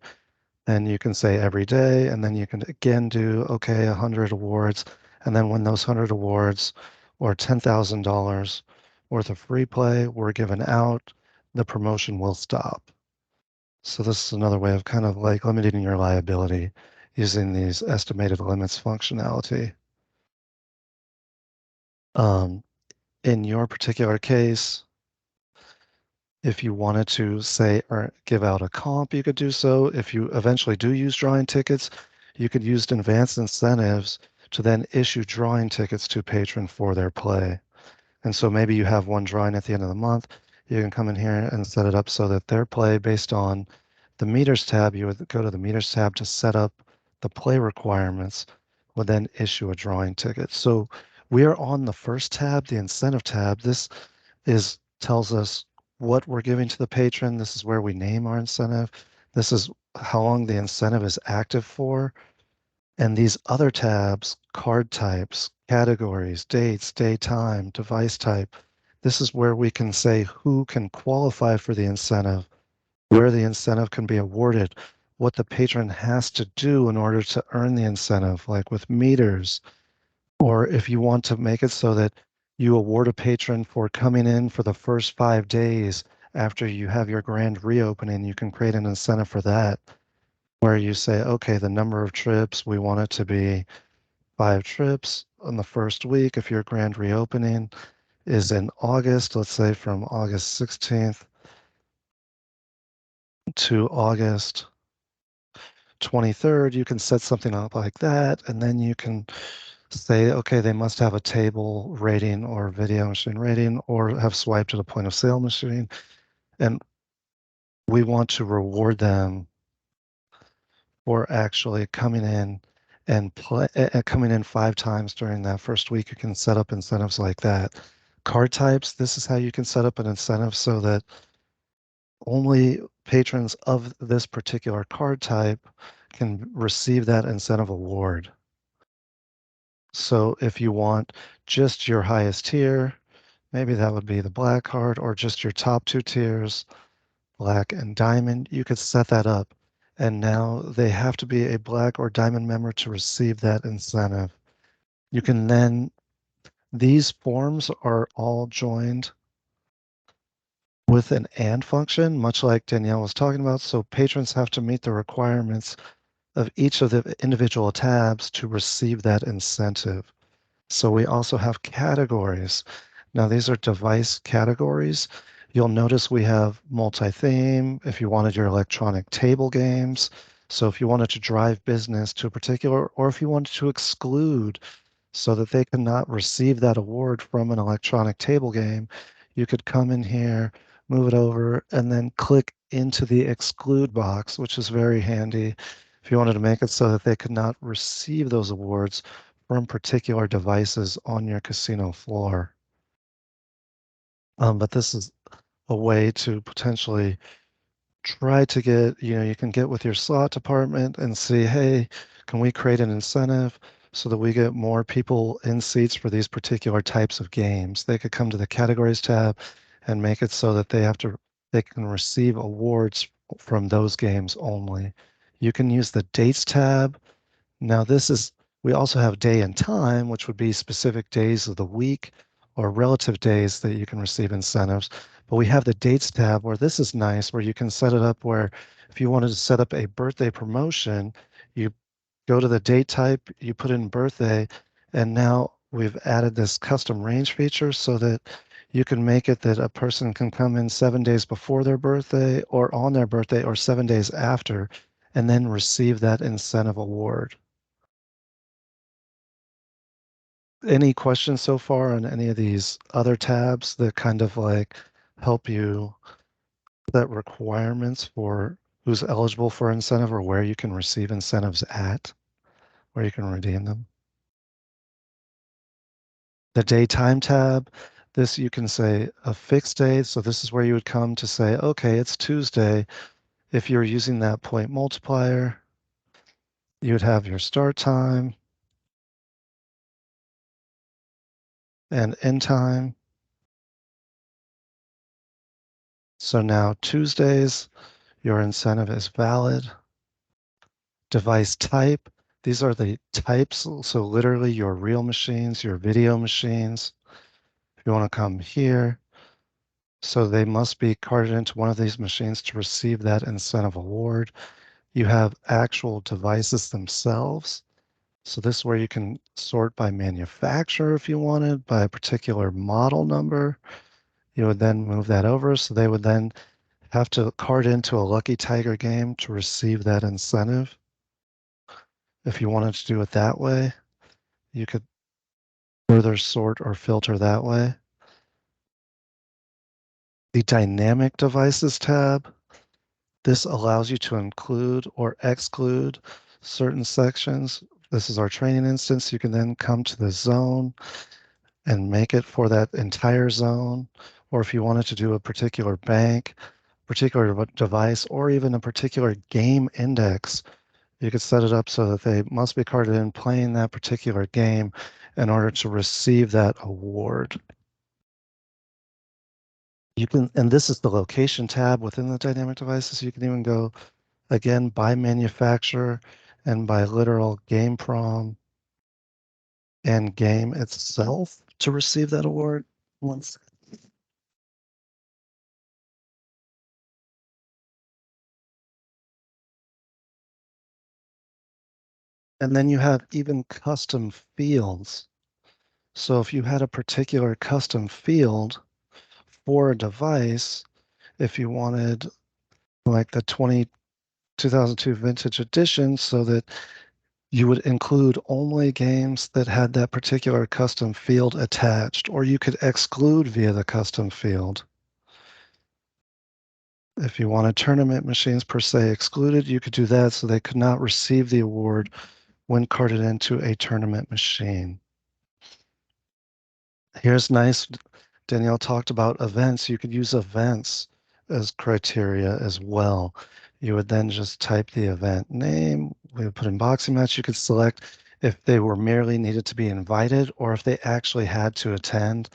then you can say every day, and then you can again do, okay, 100 awards. And then when those 100 awards or $10,000 worth of free play were given out, the promotion will stop. So this is another way of kind of like limiting your liability using these estimated limits functionality. In your particular case, if you wanted to say or give out a comp, you could do so. If you eventually do use drawing tickets, you could use advanced incentives to then issue drawing tickets to patron for their play. And so maybe you have one drawing at the end of the month. You can come in here and set it up so that their play, based on the meters tab, you would go to the meters tab to set up the play requirements, would then issue a drawing ticket. So we are on the first tab, the incentive tab. This tells us what we're giving to the patron. This is where we name our incentive. This is how long the incentive is active for. And these other tabs, card types, categories, dates, day, time, device type, this is where we can say who can qualify for the incentive, where the incentive can be awarded, what the patron has to do in order to earn the incentive, like with meters. Or if you want to make it so that you award a patron for coming in for the first 5 days after you have your grand reopening, you can create an incentive for that, where you say, okay, the number of trips, we want it to be 5 trips on the first week. If your grand reopening is in August, let's say from August 16th to August 23rd, you can set something up like that. And then you can say, okay, they must have a table rating or video machine rating or have swiped at a point of sale machine. And we want to reward them for actually coming in and coming in 5 times during that first week. You can set up incentives like that. Card types, this is how you can set up an incentive so that only patrons of this particular card type can receive that incentive award. So if you want just your highest tier, maybe that would be the black card, or just your top 2 tiers, black and diamond, you could set that up. And now they have to be a black or diamond member to receive that incentive. You can then, these forms are all joined with an and function, much like Danielle was talking about. So patrons have to meet the requirements of each of the individual tabs to receive that incentive. So we also have categories. Now these are device categories. You'll notice we have multi-theme if you wanted your electronic table games. So if you wanted to drive business to a particular, or if you wanted to exclude so that they could not receive that award from an electronic table game, you could come in here, move it over, and then click into the exclude box, which is very handy if you wanted to make it so that they could not receive those awards from particular devices on your casino floor. But this is a way to potentially try to get, you can get with your slot department and see, hey, can we create an incentive so that we get more people in seats for these particular types of games? They could come to the categories tab and make it so that they can receive awards from those games only. You can use the dates tab. Now we also have day and time, which would be specific days of the week or relative days that you can receive incentives. But we have the dates tab where this is nice, where you can set it up where if you wanted to set up a birthday promotion, you go to the date type, you put in birthday, and now we've added this custom range feature so that you can make it that a person can come in 7 days before their birthday or on their birthday or 7 days after and then receive that incentive award. Any questions so far on any of these other tabs that kind of like help you set requirements for who's eligible for incentive or where you can receive incentives at, where you can redeem them? The daytime tab, this you can say a fixed day. So this is where you would come to say, okay, it's Tuesday. If you're using that point multiplier, you would have your start time and end time. So now Tuesdays, your incentive is valid. Device type, these are the types. So literally your real machines, your video machines. If you want to come here, so they must be carded into one of these machines to receive that incentive award. You have actual devices themselves. So this is where you can sort by manufacturer if you wanted, by a particular model number. You would then move that over. So they would then have to card into a Lucky Tiger game to receive that incentive. If you wanted to do it that way, you could further sort or filter that way. The Dynamic Devices tab, this allows you to include or exclude certain sections. This is our training instance. You can then come to the zone and make it for that entire zone. Or if you wanted to do a particular bank, particular device, or even a particular game index, you could set it up so that they must be carded in playing that particular game in order to receive that award. You can, and this is the location tab within the dynamic devices. You can even go again by manufacturer and by literal game prom and game itself to receive that award. Once. And then you have even custom fields. So if you had a particular custom field for a device, if you wanted like the 2002 vintage edition, so that you would include only games that had that particular custom field attached, or you could exclude via the custom field. If you wanted tournament machines per se excluded, you could do that so they could not receive the award when carded into a tournament machine. Here's nice. Danielle talked about events. You could use events as criteria as well. You would then just type the event name. We would put in boxing match. You could select if they were merely needed to be invited or if they actually had to attend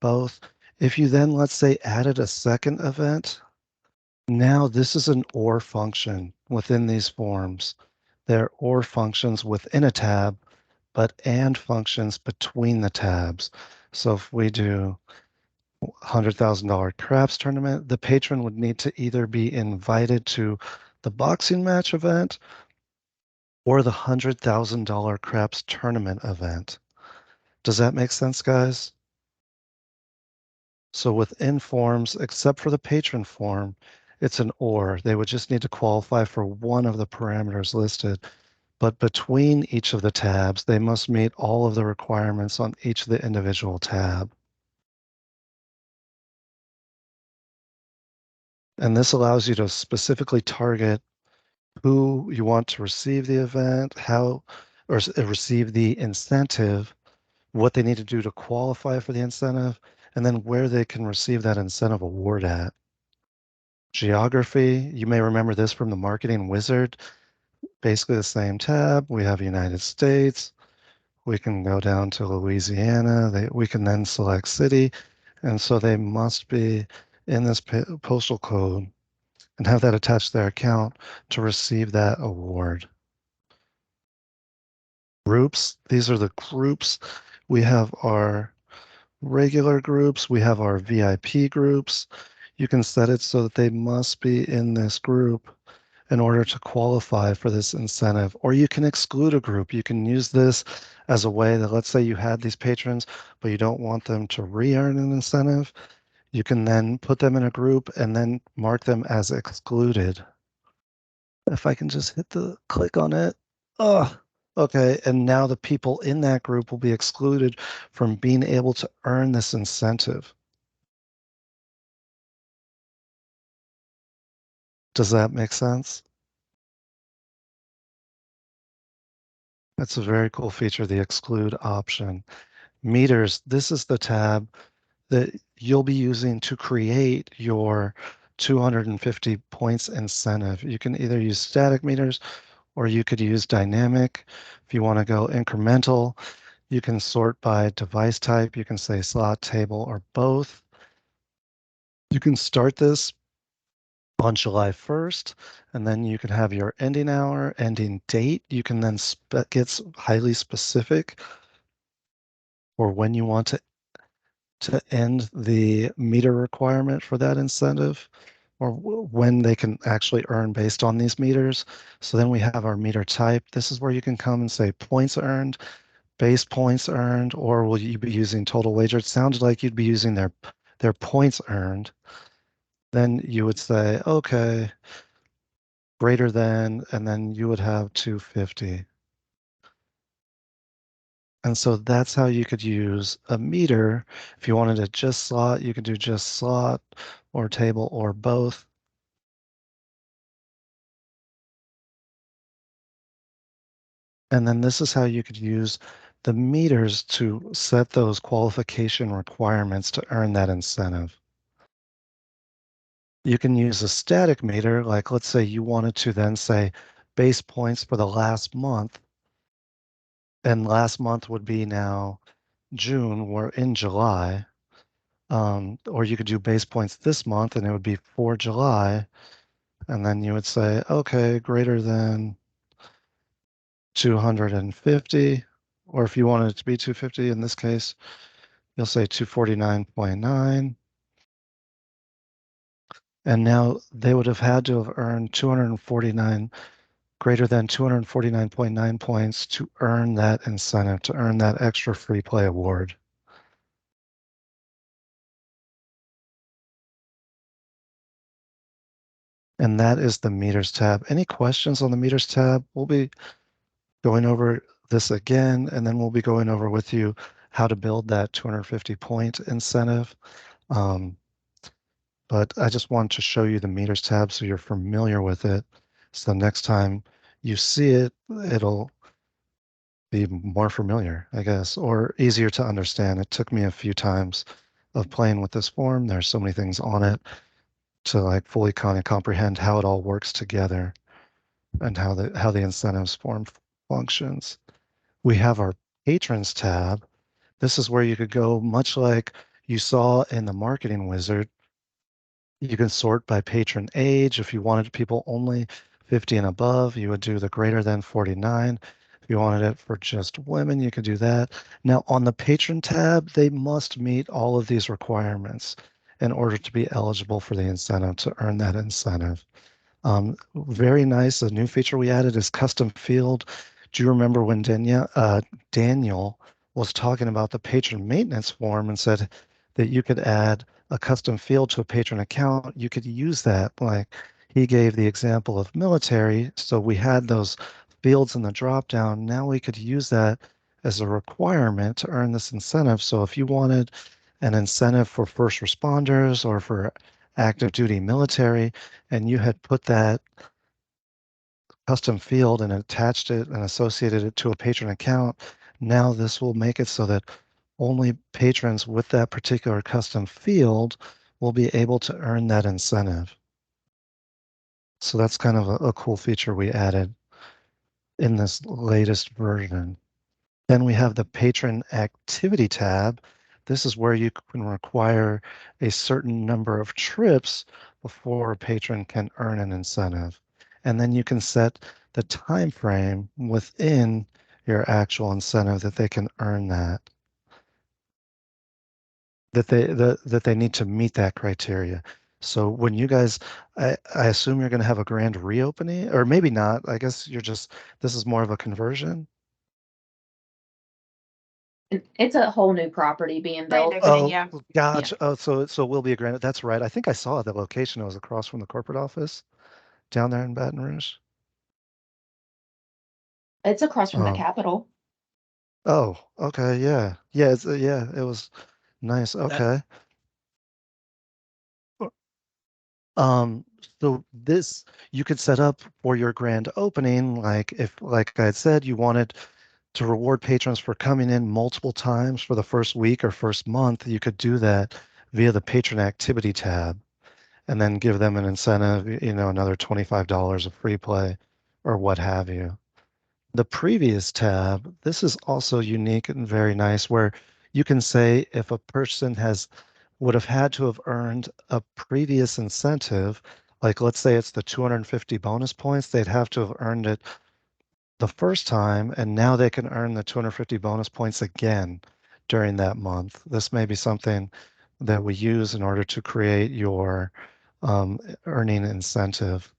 both. If you then, let's say, added a second event, now this is an OR function within these forms. They're OR functions within a tab, but AND functions between the tabs. So if we do $100,000 craps tournament, the patron would need to either be invited to the boxing match event or the $100,000 craps tournament event. Does that make sense, guys? So within forms, except for the patron form, it's an OR. They would just need to qualify for one of the parameters listed. But between each of the tabs, they must meet all of the requirements on each of the individual tab. And this allows you to specifically target who you want to receive the event, how, or receive the incentive, what they need to do to qualify for the incentive, and then where they can receive that incentive award at. Geography, you may remember this from the marketing wizard, basically the same tab. We have United States. We can go down to Louisiana. We can then select city. And so they must be in this postal code and have that attached to their account to receive that award. Groups, these are the groups. We have our regular groups. We have our VIP groups. You can set it so that they must be in this group in order to qualify for this incentive, or you can exclude a group. You can use this as a way that, let's say you had these patrons, but you don't want them to re-earn an incentive. You can then put them in a group and then mark them as excluded. If I can just hit the click on it. Oh, okay. And now the people in that group will be excluded from being able to earn this incentive. Does that make sense? That's a very cool feature, the exclude option. Meters, this is the tab that you'll be using to create your 250 points incentive. You can either use static meters or you could use dynamic. If you want to go incremental, you can sort by device type. You can say slot, table, or both. You can start this on July 1st, and then you can have your ending hour, ending date. You can then get highly specific for when you want to end the meter requirement for that incentive, or when they can actually earn based on these meters. So then we have our meter type. This is where you can come and say points earned, base points earned, or will you be using total wager? It sounded like you'd be using their points earned. Then you would say, okay, greater than, and then you would have 250. And so that's how you could use a meter. If you wanted to just slot, you could do just slot or table or both. And then this is how you could use the meters to set those qualification requirements to earn that incentive. You can use a static meter, like let's say you wanted to then say base points for the last month. And last month would be now June, we're in July. Or you could do base points this month and it would be for July. And then you would say, okay, greater than 250. Or if you wanted it to be 250, in this case, you'll say 249.9. And now they would have had to have earned 249, greater than 249.9 points to earn that incentive, to earn that extra free play award. And that is the meters tab. Any questions on the meters tab? We'll be going over this again, and then we'll be going over with you how to build that 250 point incentive. but I just want to show you the meters tab so you're familiar with it. So next time you see it, it'll be more familiar, I guess, or easier to understand. It took me a few times of playing with this form. There's so many things on it to like fully kind of comprehend how it all works together and how the incentives form functions. We have our patrons tab. This is where you could go much like you saw in the marketing wizard. You can sort by patron age. If you wanted people only 50 and above, you would do the greater than 49. If you wanted it for just women, you could do that. Now on the patron tab, they must meet all of these requirements in order to be eligible for the incentive, to earn that incentive. Very nice. A new feature we added is custom field. Do you remember when Daniel was talking about the patron maintenance form and said that you could add a custom field to a patron account? You could use that. Like he gave the example of military. So we had those fields in the drop down. Now we could use that as a requirement to earn this incentive. So if you wanted an incentive for first responders or for active duty military, and you had put that custom field and attached it and associated it to a patron account, now this will make it so that only patrons with that particular custom field will be able to earn that incentive. So that's kind of a cool feature we added in this latest version. Then we have the patron activity tab. This is where you can require a certain number of trips before a patron can earn an incentive. And then you can set the time frame within your actual incentive that they can earn that they need to meet that criteria. So when you guys, I assume you're going to have a grand reopening, or maybe not. I guess this is more of a conversion. It's a whole new property being Grand built. opening, Oh, yeah. gotcha. Oh, so it will be a granite. That's right. I think I saw the location. It was across from the corporate office down there in Baton Rouge. It's across from the Oh, Capitol. oh, okay, yeah, yeah, yeah. It was nice. Okay. Um, so this you could set up for your grand opening, like if, like I had said, you wanted to reward patrons for coming in multiple times for the first week or first month, you could do that via the patron activity tab, and then give them an incentive, another $25 of free play or what have you. The previous tab, this is also unique and very nice, where you can say if a person would have had to have earned a previous incentive, like let's say it's the 250 bonus points, they'd have to have earned it the first time, and now they can earn the 250 bonus points again during that month. This may be something that we use in order to create your earning incentive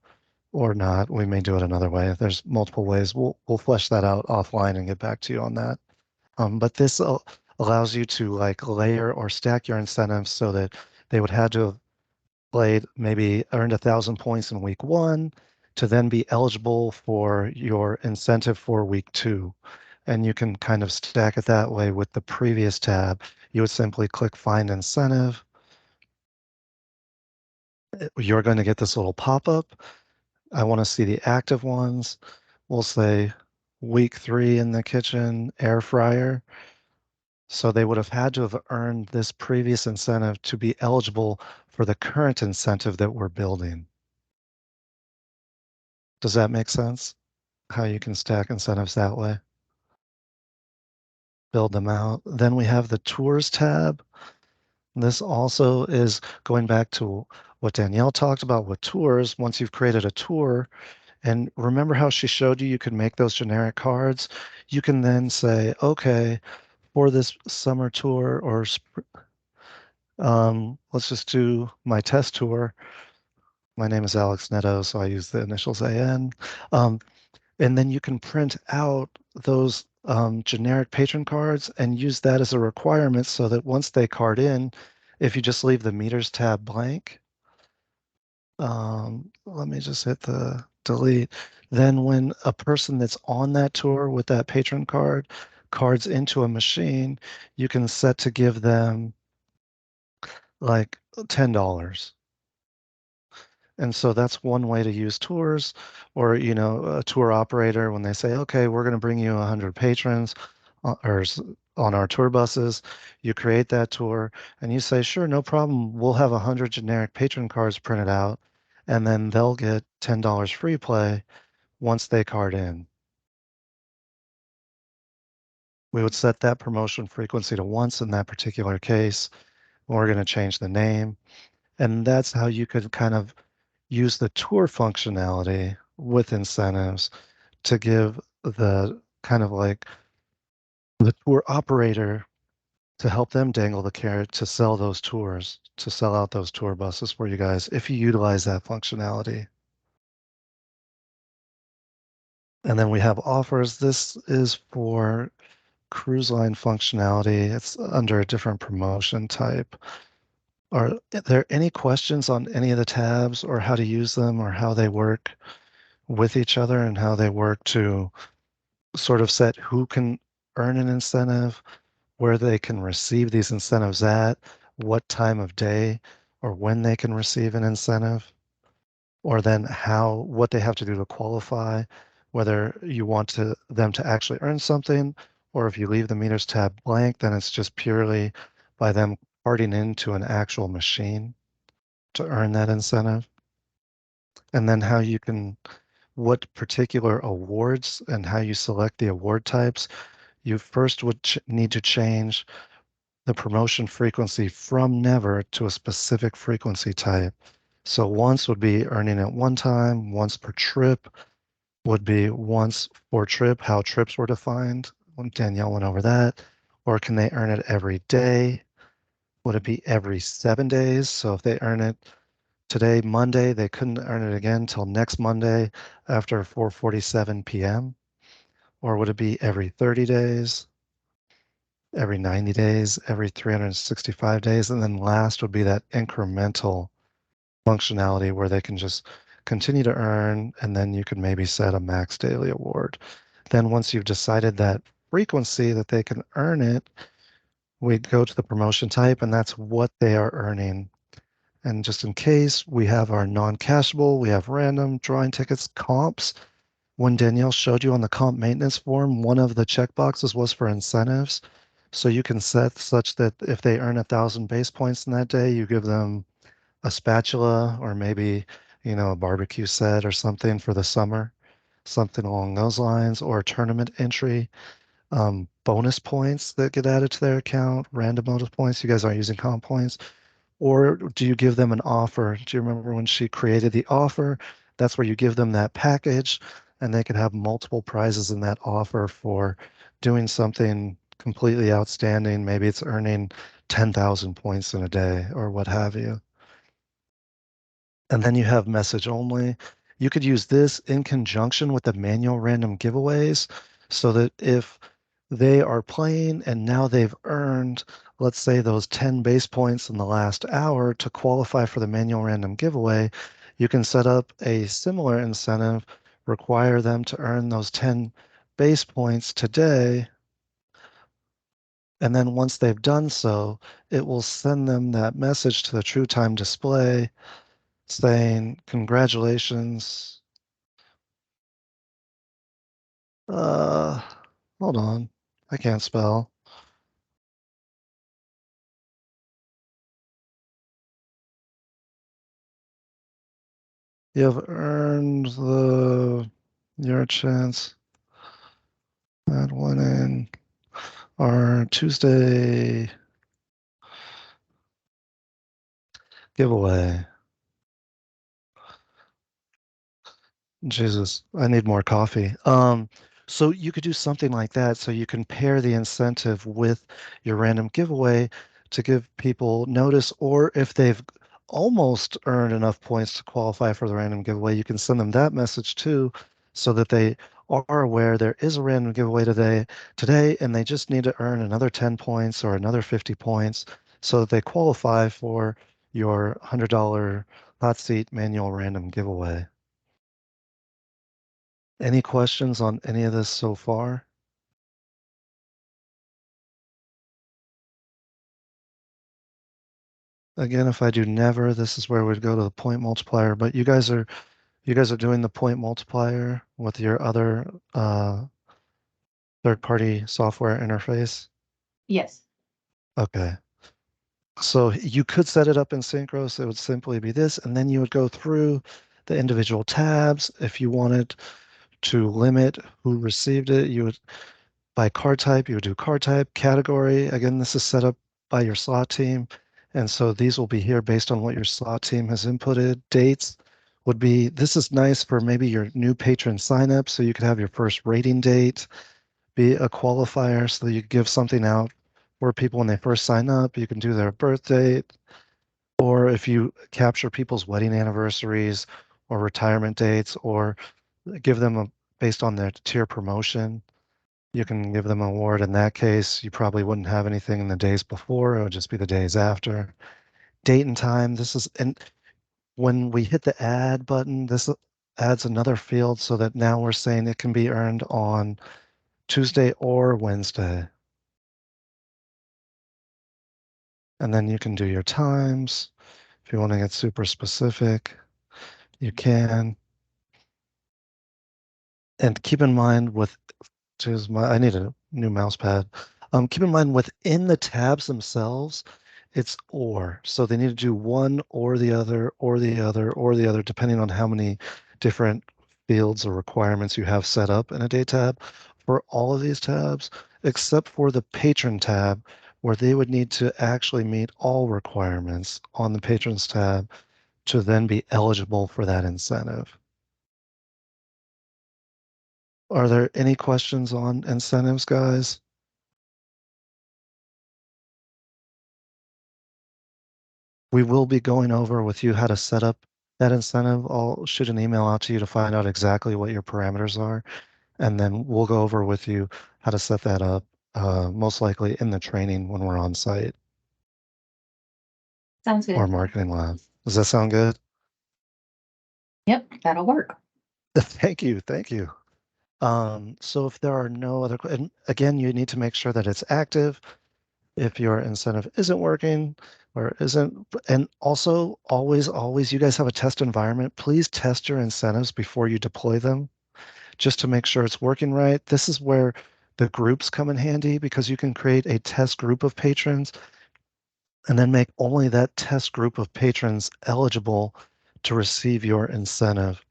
or not. We may do it another way. There's multiple ways. We'll flesh that out offline and get back to you on that. But this allows you to like layer or stack your incentives so that they would have to have played, maybe earned 1,000 points in week 1 to then be eligible for your incentive for week 2. And you can kind of stack it that way with the previous tab. You would simply click find incentive. You're going to get this little pop-up. I want to see the active ones. We'll say week 3 in the kitchen air fryer. So they would have had to have earned this previous incentive to be eligible for the current incentive that we're building. Does that make sense? How you can stack incentives that way? Build them out. Then we have the tours tab. This also is going back to what Danielle talked about with tours. Once you've created a tour, and remember how she showed you could make those generic cards? You can then say, okay, for this summer tour or let's just do my test tour. My name is Alex Neto, so I use the initials AN. And then you can print out those generic patron cards and use that as a requirement so that once they card in, if you just leave the meters tab blank, let me just hit the delete. Then when a person that's on that tour with that patron card cards into a machine, you can set to give them like $10. And so that's one way to use tours, or, a tour operator, when they say, okay, we're going to bring you 100 patrons on our tour buses, you create that tour and you say, sure, no problem. We'll have 100 generic patron cards printed out, and then they'll get $10 free play once they card in. We would set that promotion frequency to once in that particular case. We're going to change the name. And that's how you could kind of use the tour functionality with incentives to give the kind of like the tour operator to help them dangle the carrot to sell those tours, to sell out those tour buses for you guys if you utilize that functionality. And then we have offers. This is for cruise line functionality. It's under a different promotion type. Are there any questions on any of the tabs or how to use them or how they work with each other and how they work to sort of set who can earn an incentive, where they can receive these incentives at, what time of day or when they can receive an incentive, or then what they have to do to qualify, whether you want them to actually earn something, or if you leave the meters tab blank, then it's just purely by them parting into an actual machine to earn that incentive. And then what particular awards and how you select the award types. You first would need to change the promotion frequency from never to a specific frequency type. So once would be earning it one time, once per trip would be once for trip, how trips were defined. When Danielle went over that. Or can they earn it every day? Would it be every 7 days? So if they earn it today, Monday, they couldn't earn it again till next Monday after 4:47 p.m.? Or would it be every 30 days, every 90 days, every 365 days? And then last would be that incremental functionality where they can just continue to earn, and then you could maybe set a max daily award. Then once you've decided that frequency that they can earn it, we go to the promotion type, and that's what they are earning. And just in case, we have our non-cashable, we have random, drawing tickets, comps. When Danielle showed you on the comp maintenance form, one of the checkboxes was for incentives. So you can set such that if they earn 1,000 base points in that day, you give them a spatula or maybe, a barbecue set or something for the summer, something along those lines, or a tournament entry. Bonus points that get added to their account, random bonus points. You guys aren't using comp points. Or do you give them an offer? Do you remember when she created the offer? That's where you give them that package and they can have multiple prizes in that offer for doing something completely outstanding. Maybe it's earning 10,000 points in a day or what have you. And then you have message only. You could use this in conjunction with the manual random giveaways so that if they are playing and now they've earned, let's say, those 10 base points in the last hour to qualify for the manual random giveaway, you can set up a similar incentive, require them to earn those 10 base points today. And then once they've done so, it will send them that message to the true time display saying, congratulations. Uh, Hold on. I can't spell. You have earned your chance at winning our Tuesday giveaway. Jesus, I need more coffee. So you could do something like that. So you can pair the incentive with your random giveaway to give people notice, or if they've almost earned enough points to qualify for the random giveaway, you can send them that message too, so that they are aware there is a random giveaway today, and they just need to earn another 10 points or another 50 points so that they qualify for your $100 hot seat manual random giveaway. Any questions on any of this so far? Again, if I do never, this is where we'd go to the point multiplier, but you guys are doing the point multiplier with your other third-party software interface? Yes. Okay. So you could set it up in Synchros. It would simply be this, and then you would go through the individual tabs. If you wanted to limit who received it, you would, by card type, you would do card type, category. Again, this is set up by your slot team. And so these will be here based on what your slot team has inputted. Dates would be, this is nice for maybe your new patron sign up. So you could have your first rating date be a qualifier so that you give something out for people when they first sign up. You can do their birth date, or if you capture people's wedding anniversaries or retirement dates, or give them a based on their tier promotion, you can give them an award. In that case, you probably wouldn't have anything in the days before, it would just be the days after. Date and time, this is, and when we hit the add button, this adds another field so that now we're saying it can be earned on Tuesday or Wednesday. And then you can do your times. If you want to get super specific, you can. And keep in mind I need a new mouse pad. Keep in mind within the tabs themselves, it's or. So they need to do one or the other, or the other, or the other, depending on how many different fields or requirements you have set up in a date tab for all of these tabs, except for the patron tab, where they would need to actually meet all requirements on the patrons tab to then be eligible for that incentive. Are there any questions on incentives, guys? We will be going over with you how to set up that incentive. I'll shoot an email out to you to find out exactly what your parameters are, and then we'll go over with you how to set that up, most likely in the training when we're on site Sounds or good. marketing lab. Does that sound good? Yep, that'll work. Thank you. Thank you. So if there are no other, and again, you need to make sure that it's active. If your incentive isn't working or isn't, and also always, you guys have a test environment. Please test your incentives before you deploy them, just to make sure it's working right. This is where the groups come in handy, because you can create a test group of patrons and then make only that test group of patrons eligible to receive your incentive.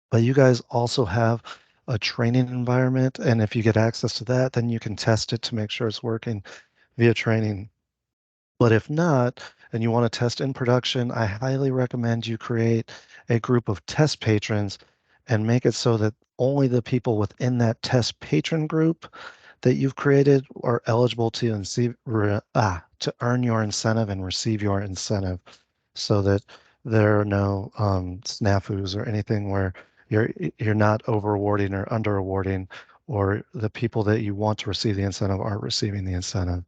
But you guys also have a training environment, and if you get access to that, then you can test it to make sure it's working via training. But if not, and you want to test in production, I highly recommend you create a group of test patrons and make it so that only the people within that test patron group that you've created are eligible to to earn your incentive and receive your incentive, so that there are no snafus or anything where you're not over awarding or under awarding, or the people that you want to receive the incentive aren't receiving the incentive.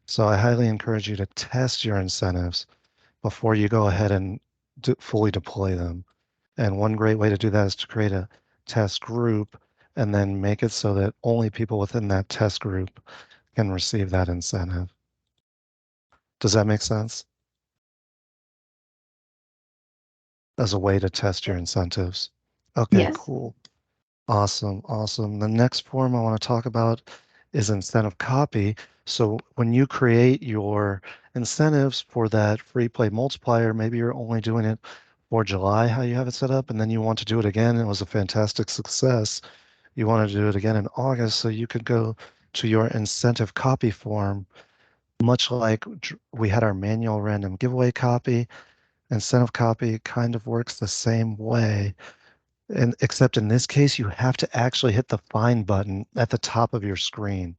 So I highly encourage you to test your incentives before you go ahead and fully deploy them. And one great way to do that is to create a test group and then make it so that only people within that test group can receive that incentive. Does that make sense? As a way to test your incentives. Okay, Yes. cool. Awesome, awesome. The next form I want to talk about is incentive copy. So when you create your incentives for that free play multiplier, maybe you're only doing it for July, how you have it set up, and then you want to do it again. It was a fantastic success. You want to do it again in August, so you could go to your incentive copy form, much like we had our manual random giveaway copy. Incentive copy kind of works the same way. And except in this case, you have to actually hit the find button at the top of your screen.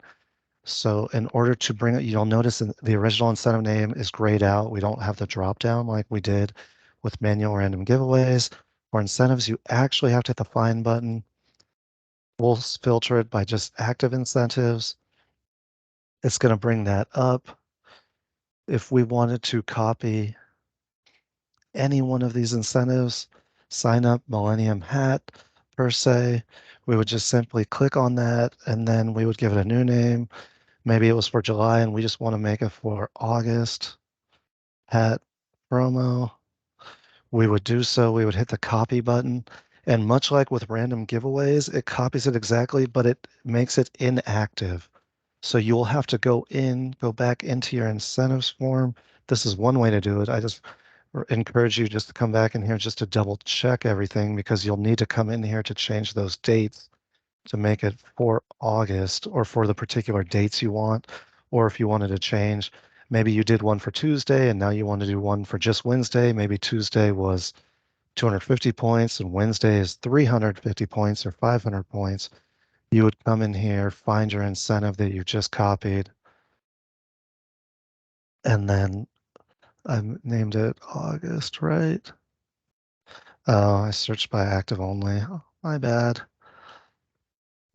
So in order to bring it, you'll notice the original incentive name is grayed out. We don't have the drop down like we did with manual random giveaways. For incentives, you actually have to hit the find button. We'll filter it by just active incentives. It's going to bring that up. If we wanted to copy any one of these incentives, sign up Millennium Hat per se, we would just simply click on that, and then we would give it a new name. Maybe it was for July and we just want to make it for August hat promo, we would do so, we would hit the copy button. And much like with random giveaways, it copies it exactly, but it makes it inactive. So you'll have to go back into your incentives form. This is one way to do it. I just encourage you just to come back in here just to double check everything, because you'll need to come in here to change those dates to make it for August or for the particular dates you want. Or if you wanted to change, maybe you did one for Tuesday and now you want to do one for just Wednesday. Maybe Tuesday was 250 points and Wednesday is 350 points or 500 points. You would come in here, find your incentive that you just copied, and then I named it August, right? Oh, I searched by active only. Oh, my bad.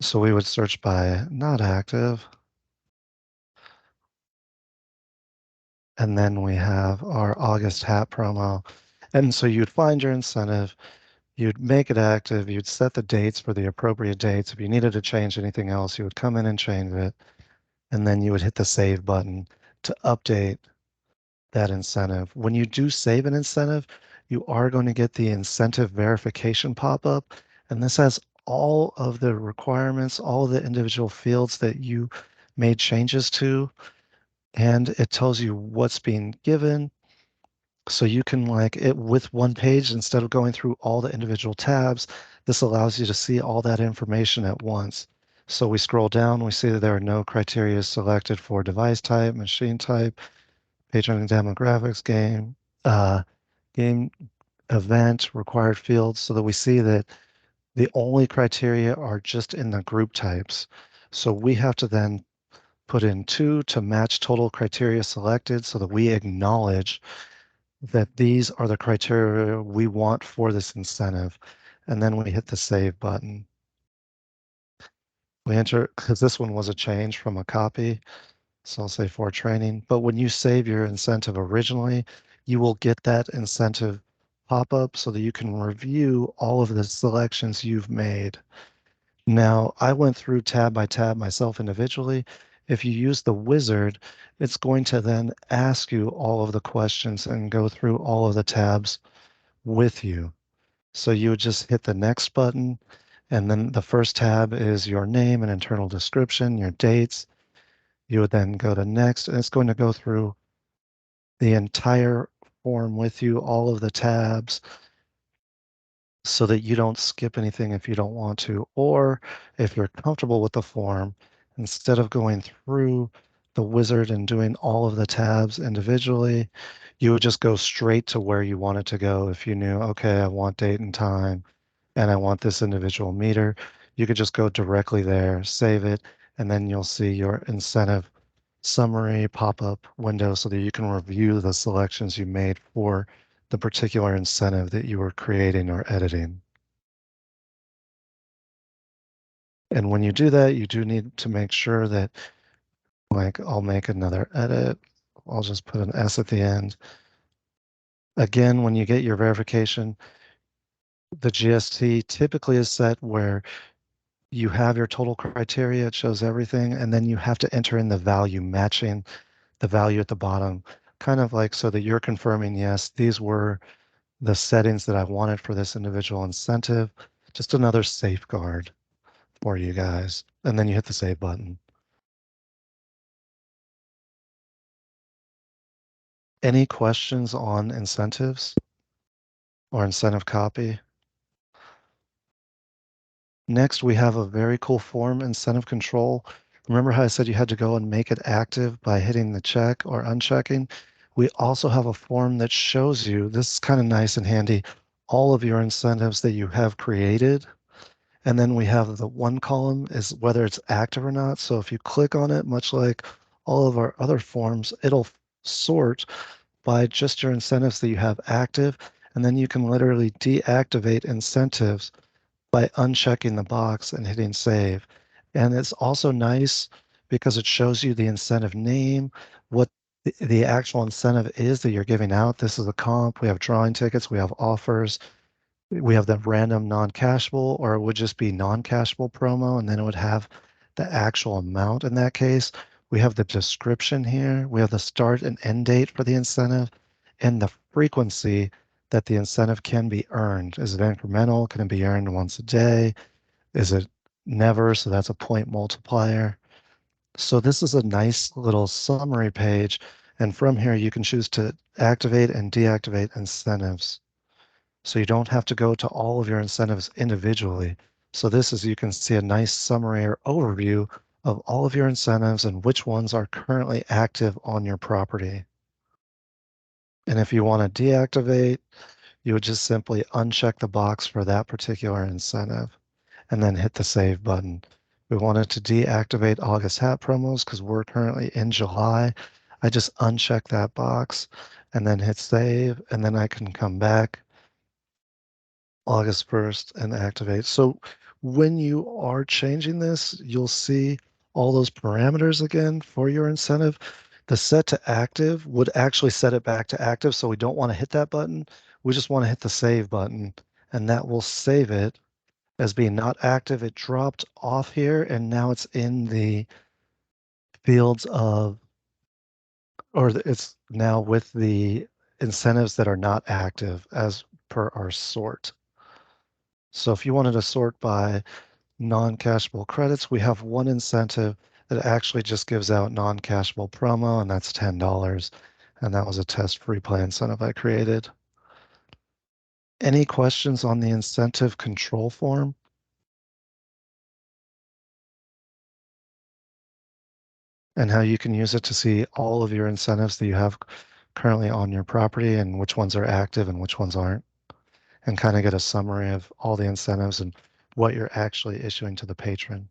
So we would search by not active. And then we have our August hat promo. And so you'd find your incentive, you'd make it active, you'd set the dates for the appropriate dates. If you needed to change anything else, you would come in and change it. And then you would hit the save button to update that incentive. When you do save an incentive, you are going to get the incentive verification pop-up. And this has all of the requirements, all of the individual fields that you made changes to. And it tells you what's being given. So you can like it with one page instead of going through all the individual tabs. This allows you to see all that information at once. So we scroll down, we see that there are no criteria selected for device type, machine type, patron demographics, game event, required fields, so that we see that the only criteria are just in the group types. So we have to then put in 2 to match total criteria selected so that we acknowledge that these are the criteria we want for this incentive. And then we hit the save button. We enter, because this one was a change from a copy. So I'll say for training, but when you save your incentive originally, you will get that incentive pop up so that you can review all of the selections you've made. Now, I went through tab by tab myself individually. If you use the wizard, it's going to then ask you all of the questions and go through all of the tabs with you. So you would just hit the next button, and then the first tab is your name and internal description, your dates. You would then go to next, and it's going to go through the entire form with you, all of the tabs, so that you don't skip anything if you don't want to. Or if you're comfortable with the form, instead of going through the wizard and doing all of the tabs individually, you would just go straight to where you want it to go. If you knew, okay, I want date and time, and I want this individual meter, you could just go directly there, save it, and then you'll see your incentive summary pop-up window so that you can review the selections you made for the particular incentive that you were creating or editing. And when you do that, you do need to make sure that, like, I'll make another edit. I'll just put an S at the end. Again, when you get your verification, the GST typically is set where you have your total criteria, it shows everything, and then you have to enter in the value matching the value at the bottom, kind of like so that you're confirming, yes, these were the settings that I wanted for this individual incentive. Just another safeguard for you guys. And then you hit the save button. Any questions on incentives or incentive copy? Next, we have a very cool form, incentive control. Remember how I said you had to go and make it active by hitting the check or unchecking? We also have a form that shows you, this is kind of nice and handy, all of your incentives that you have created. And then we have the one column is whether it's active or not. So if you click on it, much like all of our other forms, it'll sort by just your incentives that you have active. And then you can literally deactivate incentives by unchecking the box and hitting save. And it's also nice because it shows you the incentive name, what the actual incentive is that you're giving out. This is a comp. We have drawing tickets. We have offers. We have the random non-cashable, or it would just be non-cashable promo, and then it would have the actual amount in that case. We have the description here. We have the start and end date for the incentive and the frequency that the incentive can be earned. Is it incremental? Can it be earned once a day? Is it never? So that's a point multiplier. So this is a nice little summary page. And from here, you can choose to activate and deactivate incentives. So you don't have to go to all of your incentives individually. So this is, you can see a nice summary or overview of all of your incentives and which ones are currently active on your property. And if you want to deactivate, you would just simply uncheck the box for that particular incentive and then hit the save button. We wanted to deactivate August hat promos because we're currently in July. I just uncheck that box and then hit save, and then I can come back August 1st and activate. So when you are changing this, you'll see all those parameters again for your incentive. The set to active would actually set it back to active. So we don't want to hit that button. We just want to hit the save button, and that will save it as being not active. It dropped off here and now it's in the fields of, or it's now with the incentives that are not active as per our sort. So if you wanted to sort by non-cashable credits, we have one incentive that actually just gives out non-cashable promo, and that's $10. And that was a test free play incentive I created. Any questions on the incentive control form? And how you can use it to see all of your incentives that you have currently on your property and which ones are active and which ones aren't, and kind of get a summary of all the incentives and what you're actually issuing to the patron.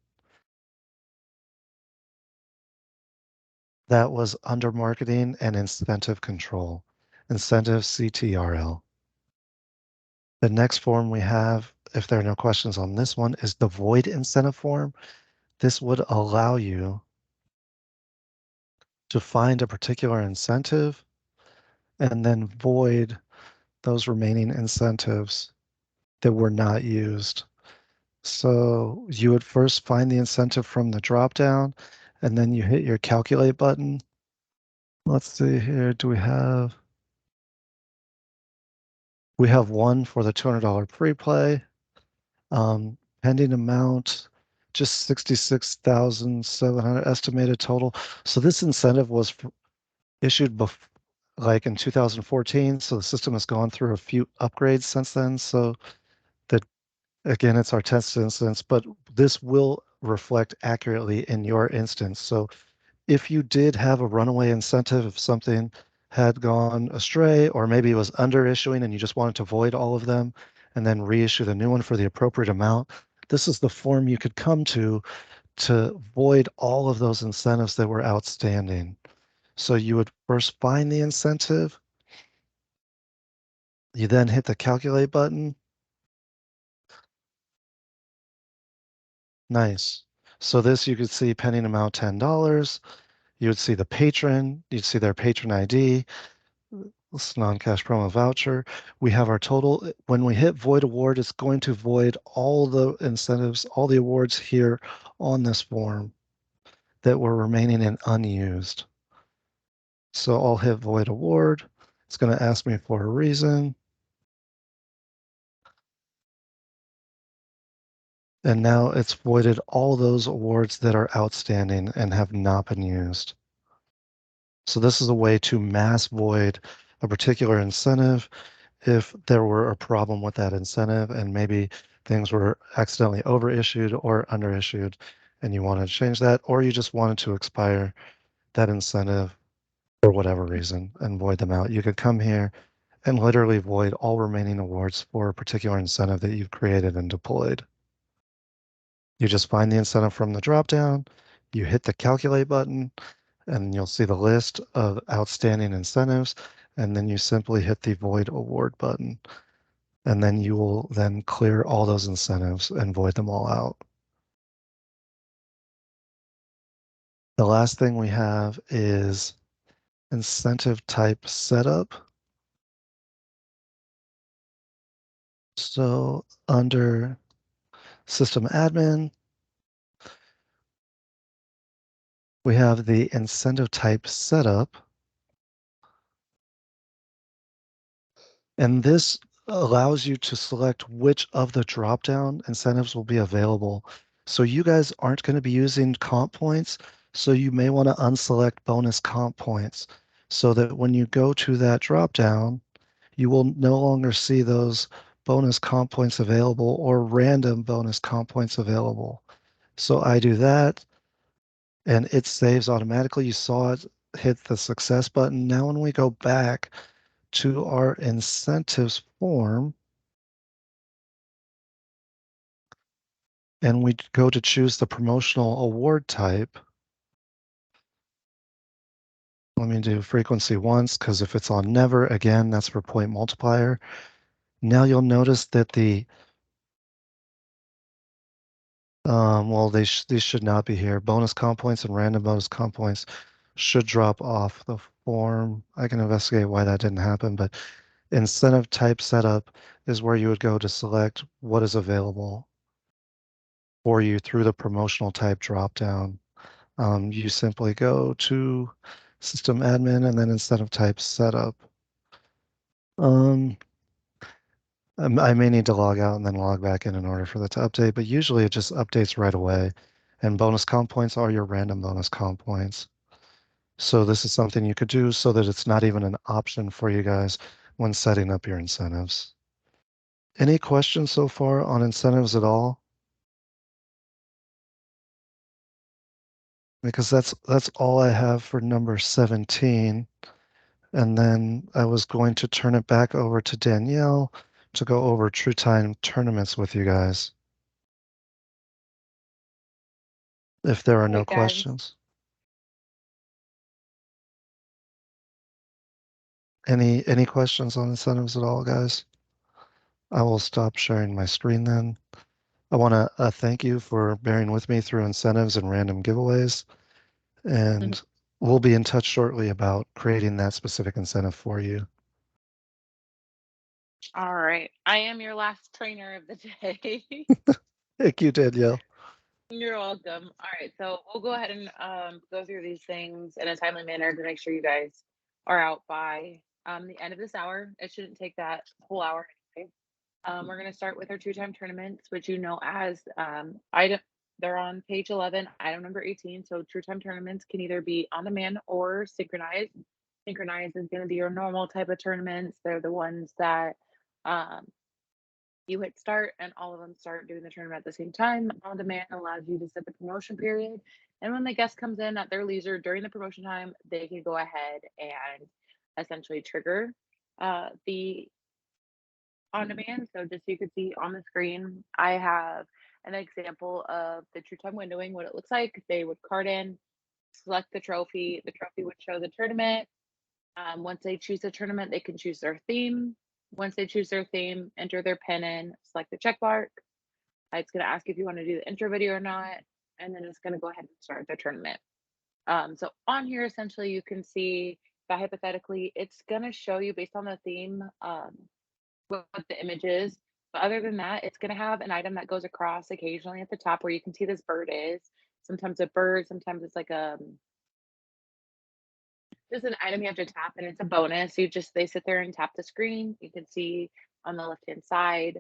That was under marketing and incentive control, incentive CTRL. The next form we have, if there are no questions on this one, is the void incentive form. This would allow you to find a particular incentive and then void those remaining incentives that were not used. So you would first find the incentive from the dropdown, and then you hit your calculate button. Let's see here, we have one for the $200 pre-play. Pending amount, just 66,700 estimated total. So this incentive was issued like in 2014. So the system has gone through a few upgrades since then. So that, again, it's our test instance, but this will reflect accurately in your instance. So if you did have a runaway incentive, if something had gone astray, or maybe it was under issuing and you just wanted to void all of them and then reissue the new one for the appropriate amount, this is the form you could come to void all of those incentives that were outstanding. So you would first find the incentive, you then hit the calculate button. Nice. So this, you could see pending amount $10. You would see the patron, you'd see their patron ID, this non-cash promo voucher. We have our total. When we hit void award, it's going to void all the incentives, all the awards here on this form that were remaining and unused. So I'll hit void award. It's going to ask me for a reason. And now it's voided all those awards that are outstanding and have not been used. So this is a way to mass void a particular incentive if there were a problem with that incentive and maybe things were accidentally overissued or underissued and you wanted to change that, or you just wanted to expire that incentive for whatever reason and void them out. You could come here and literally void all remaining awards for a particular incentive that you've created and deployed. You just find the incentive from the dropdown, you hit the calculate button, and you'll see the list of outstanding incentives, and then you simply hit the void award button. And then you will then clear all those incentives and void them all out. The last thing we have is incentive type setup. So under system admin, we have the incentive type setup. And this allows you to select which of the drop-down incentives will be available. So you guys aren't going to be using comp points, so you may want to unselect bonus comp points so that when you go to that drop-down, you will no longer see those bonus comp points available or random bonus comp points available. So I do that and it saves automatically. You saw it hit the success button. Now when we go back to our incentives form and we go to choose the promotional award type, let me do frequency once, because if it's on never, again, that's for point multiplier. Now you'll notice that the well, these should not be here. Bonus comp points and random bonus comp points should drop off the form. I can investigate why that didn't happen, but incentive type setup is where you would go to select what is available for you through the promotional type dropdown. You simply go to system admin and then incentive type setup. I may need to log out and then log back in order for that to update, but usually it just updates right away. And bonus comp points are your random bonus comp points. So this is something you could do so that it's not even an option for you guys when setting up your incentives. Any questions so far on incentives at all? Because that's all I have for number 17. And then I was going to turn it back over to Danielle to go over True Time tournaments with you guys. If there are no Alright, guys. questions. Any questions on incentives at all, guys? I will stop sharing my screen then. I want to thank you for bearing with me through incentives and random giveaways. And we'll be in touch shortly about creating that specific incentive for you. All right. I am your last trainer of the day. Thank you, Danielle. You're welcome. All right. So we'll go ahead and go through these things in a timely manner to make sure you guys are out by the end of this hour. It shouldn't take that whole hour anyway. We're going to start with our two-time tournaments, which you know as item. They're on page 11, item number 18. So true time tournaments can either be on demand or synchronized. Synchronized is going to be your normal type of tournaments. They're the ones that you hit start and all of them start doing the tournament at the same time. On demand allows you to set the promotion period. And when the guest comes in at their leisure during the promotion time, they can go ahead and essentially trigger the on demand. So just so you can see on the screen, I have an example of the true time windowing, what it looks like. They would card in, select the trophy would show the tournament. Once they choose the tournament, they can choose their theme. Once they choose their theme, enter their pin in, select the check mark. It's going to ask if you want to do the intro video or not, and then it's going to go ahead and start the tournament. So on here, essentially, you can see that hypothetically, it's going to show you based on the theme what the image is. But other than that, it's going to have an item that goes across occasionally at the top where you can see this bird is. Sometimes a bird, sometimes it's like just an item you have to tap and it's a bonus. They sit there and tap the screen. You can see on the left hand side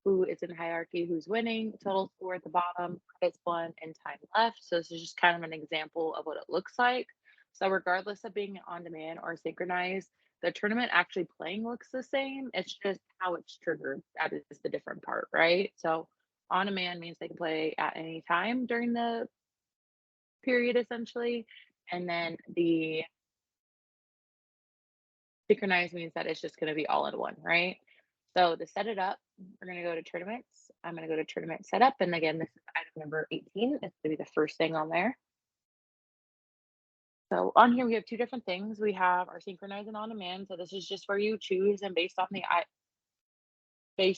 who is in hierarchy, who's winning, total score at the bottom, credits won, and time left. So this is just kind of an example of what it looks like. So regardless of being on demand or synchronized, the tournament actually playing looks the same. It's just how it's triggered that is the different part, right? So on demand means they can play at any time during the period essentially. And then the synchronized means that it's just going to be all in one, right? So to set it up, we're going to go to tournaments. I'm going to go to tournament setup. And again, this is item number 18. It's going to be the first thing on there. So on here, we have two different things. We have our synchronized and on demand. So this is just where you choose and based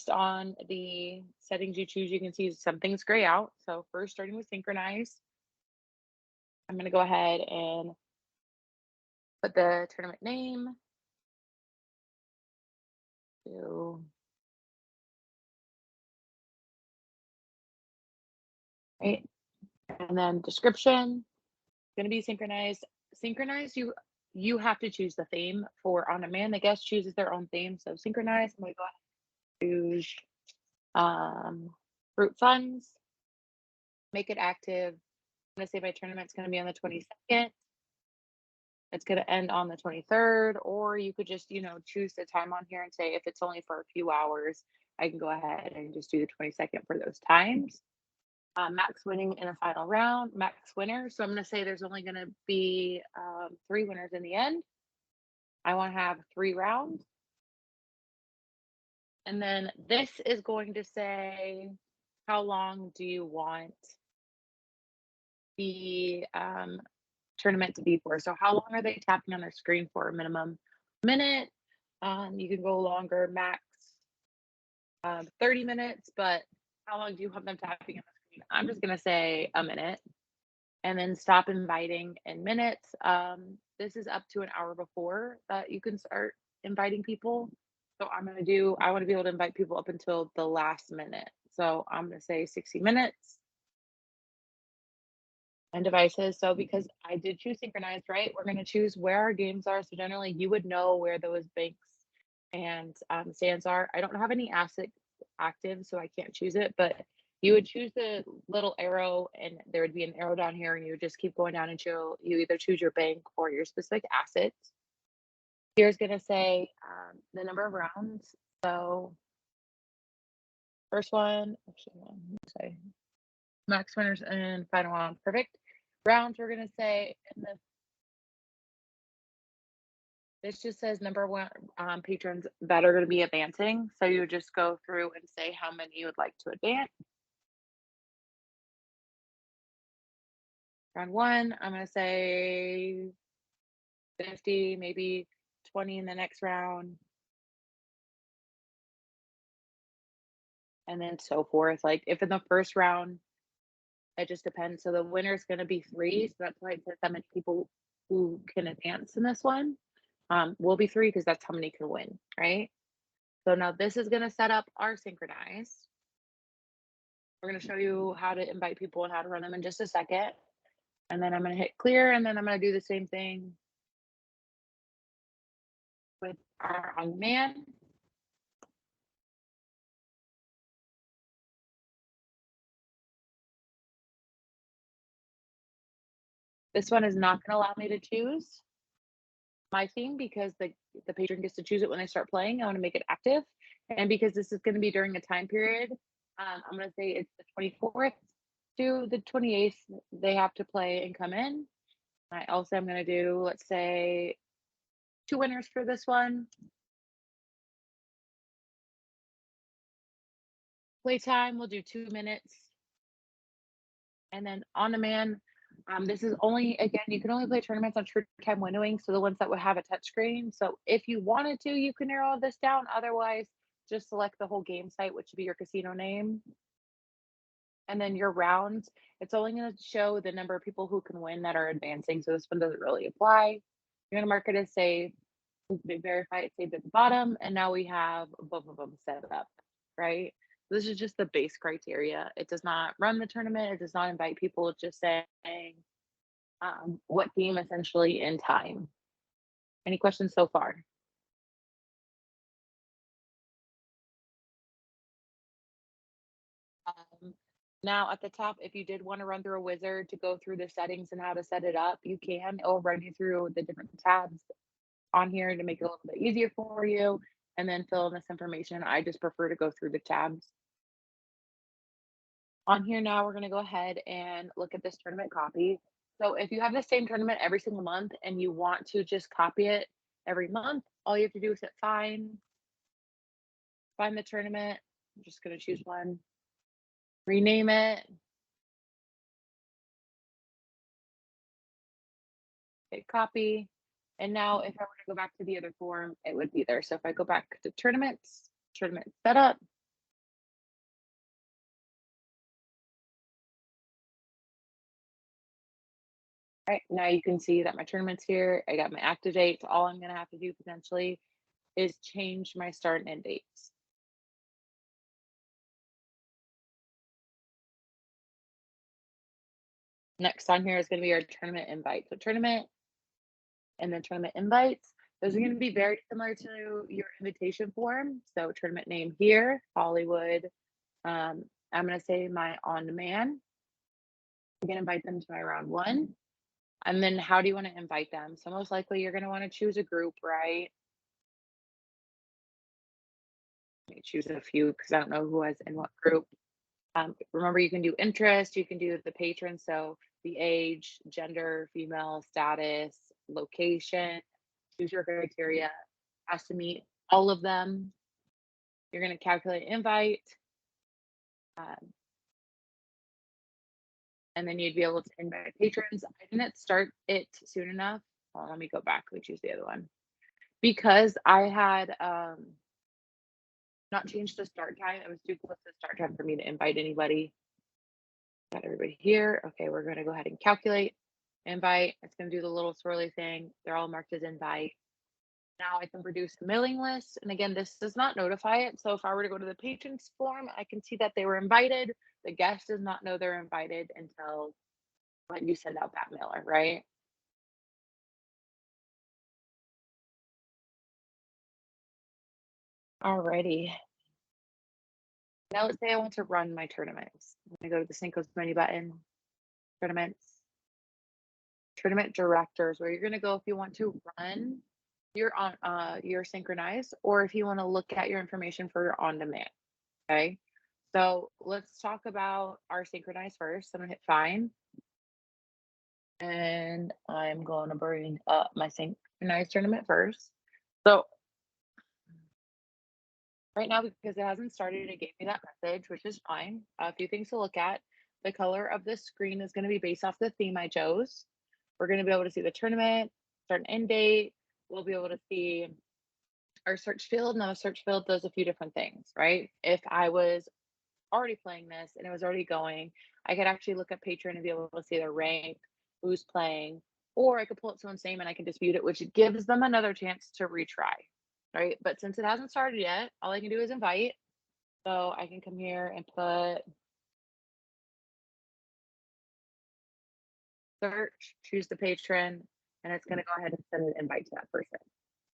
on the settings you choose, you can see some things gray out. So first starting with synchronized, I'm going to go ahead and put the tournament name. Right. And then description, going to be synchronized. Synchronized, you have to choose the theme for On Demand. The guest chooses their own theme. So synchronize. I'm gonna go ahead and choose fruit funds, make it active. I'm gonna say my tournament's gonna be on the 22nd. It's gonna end on the 23rd, or you could just, choose the time on here and say if it's only for a few hours, I can go ahead and just do the 22nd for those times. Max winning in a final round, max winner. So I'm gonna say there's only gonna be 3 winners in the end. I want to have 3 rounds. And then this is going to say, how long do you want the tournament to be for? So how long are they tapping on their screen for? A minimum minute. You can go longer, max 30 minutes, but how long do you want them tapping on the screen? I'm just gonna say a minute, and then stop inviting in minutes. This is up to an hour before that you can start inviting people. So I want to be able to invite people up until the last minute. So I'm gonna say 60 minutes. And devices. So because I did choose synchronized, right? We're gonna choose where our games are. So generally you would know where those banks and stands are. I don't have any assets active, so I can't choose it, but you would choose the little arrow and there would be an arrow down here and you would just keep going down until you either choose your bank or your specific assets. Here's gonna say the number of rounds. So first one, actually, say max winners and final round. Perfect. Rounds, we're gonna say this just says number one patrons that are going to be advancing. So you would just go through and say how many you would like to advance. Round 1, I'm going to say 50, maybe 20 in the next round. And then so forth. Like if in the first round, it just depends. So the winner is going to be 3. So that's why it says how many people who can advance in this one will be 3 because that's how many can win, right? So now this is going to set up our synchronized. We're going to show you how to invite people and how to run them in just a second. And then I'm going to hit clear, and then I'm going to do the same thing with our On Demand. This one is not going to allow me to choose my theme because the patron gets to choose it when they start playing. I want to make it active. And because this is going to be during a time period, I'm going to say it's the 24th to the 28th. They have to play and come in. I also am going to do, let's say, 2 winners for this one. Playtime, we'll do 2 minutes. And then On Demand, this is only, again, you can only play tournaments on True Time windowing, so the ones that would have a touchscreen. So if you wanted to, you can narrow this down. Otherwise, just select the whole game site, which would be your casino name. And then your rounds, it's only going to show the number of people who can win that are advancing. So this one doesn't really apply. You're going to mark it as saved, verify it saved at the bottom. And now we have both of them set up, right? This is just the base criteria. It does not run the tournament. It does not invite people. It's just saying what theme essentially in time. Any questions so far? Now at the top, if you did want to run through a wizard to go through the settings and how to set it up, you can. It will run you through the different tabs on here to make it a little bit easier for you and then fill in this information. I just prefer to go through the tabs. On here now, we're going to go ahead and look at this tournament copy. So if you have the same tournament every single month and you want to just copy it every month, all you have to do is hit find the tournament. I'm just going to choose one, rename it, hit copy. And now if I were to go back to the other form, it would be there. So if I go back to tournaments, tournament setup, all right, now you can see that my tournament's here. I got my active dates. All I'm going to have to do potentially is change my start and end dates. Next on here is going to be our tournament invite. So tournament and then tournament invites. Those are going to be very similar to your invitation form. So tournament name here, Hollywood. I'm going to say my on-demand. I'm going to invite them to my round 1. And then how do you want to invite them? So most likely you're going to want to choose a group, right? Let me choose a few because I don't know who is in what group. Remember, you can do interest, you can do the patron, so the age, gender, female, status, location, choose your criteria, has to meet all of them. You're going to calculate invite. And then you'd be able to invite patrons. I didn't start it soon enough. Well, let me go back. We choose the other one. Because I had not changed the start time. It was too close to the start time for me to invite anybody. Got everybody here. Okay, we're going to go ahead and calculate invite. It's going to do the little swirly thing. They're all marked as invite. Now I can produce a mailing list. And again, this does not notify it. So if I were to go to the patrons form, I can see that they were invited. The guest does not know they're invited until when you send out that mailer, right? Alrighty. Now let's say I want to run my tournaments. I'm gonna go to the Synchros menu button, tournaments, tournament directors, where you're gonna go if you want to run your synchronized, or if you want to look at your information for your on demand. Okay. So let's talk about our synchronized first. I'm gonna hit find. And I'm going to bring up my synchronized tournament first. So right now, because it hasn't started, it gave me that message, which is fine. A few things to look at. The color of this screen is going to be based off the theme I chose. We're going to be able to see the tournament, start and end date. We'll be able to see our search field. Now, the search field does a few different things, right? If I was already playing this and it was already going, I could actually look at Patreon and be able to see their rank, who's playing, or I could pull up someone's name and I can dispute it, which gives them another chance to retry, right? But since it hasn't started yet, all I can do is invite. So I can come here and put search, choose the patron, and it's going to go ahead and send an invite to that person.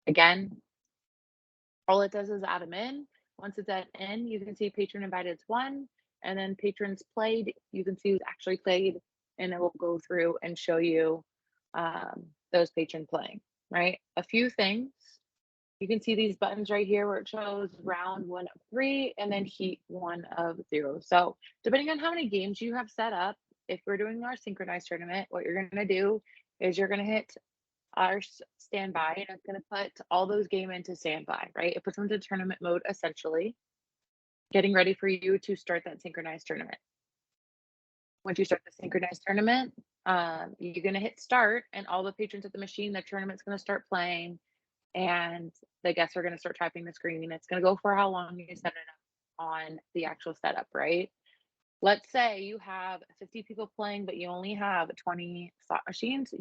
Again, all it does is add them in. Once it's in, you can see patron invited 1, and then patrons played, you can see who's actually played, and it will go through and show you those patrons playing, right? A few things. You can see these buttons right here where it shows round 1 of 3 and then heat 1 of 0. So depending on how many games you have set up, if we're doing our synchronized tournament, what you're going to do is you're going to hit our standby, and it's going to put all those game into standby, right? It puts them into tournament mode, essentially, getting ready for you to start that synchronized tournament. Once you start the synchronized tournament, you're going to hit start, and all the patrons at the machine, the tournament's going to start playing, and the guests are going to start typing the screen. It's going to go for how long you set it up on the actual setup, right? Let's say you have 50 people playing, but you only have 20 slot machines.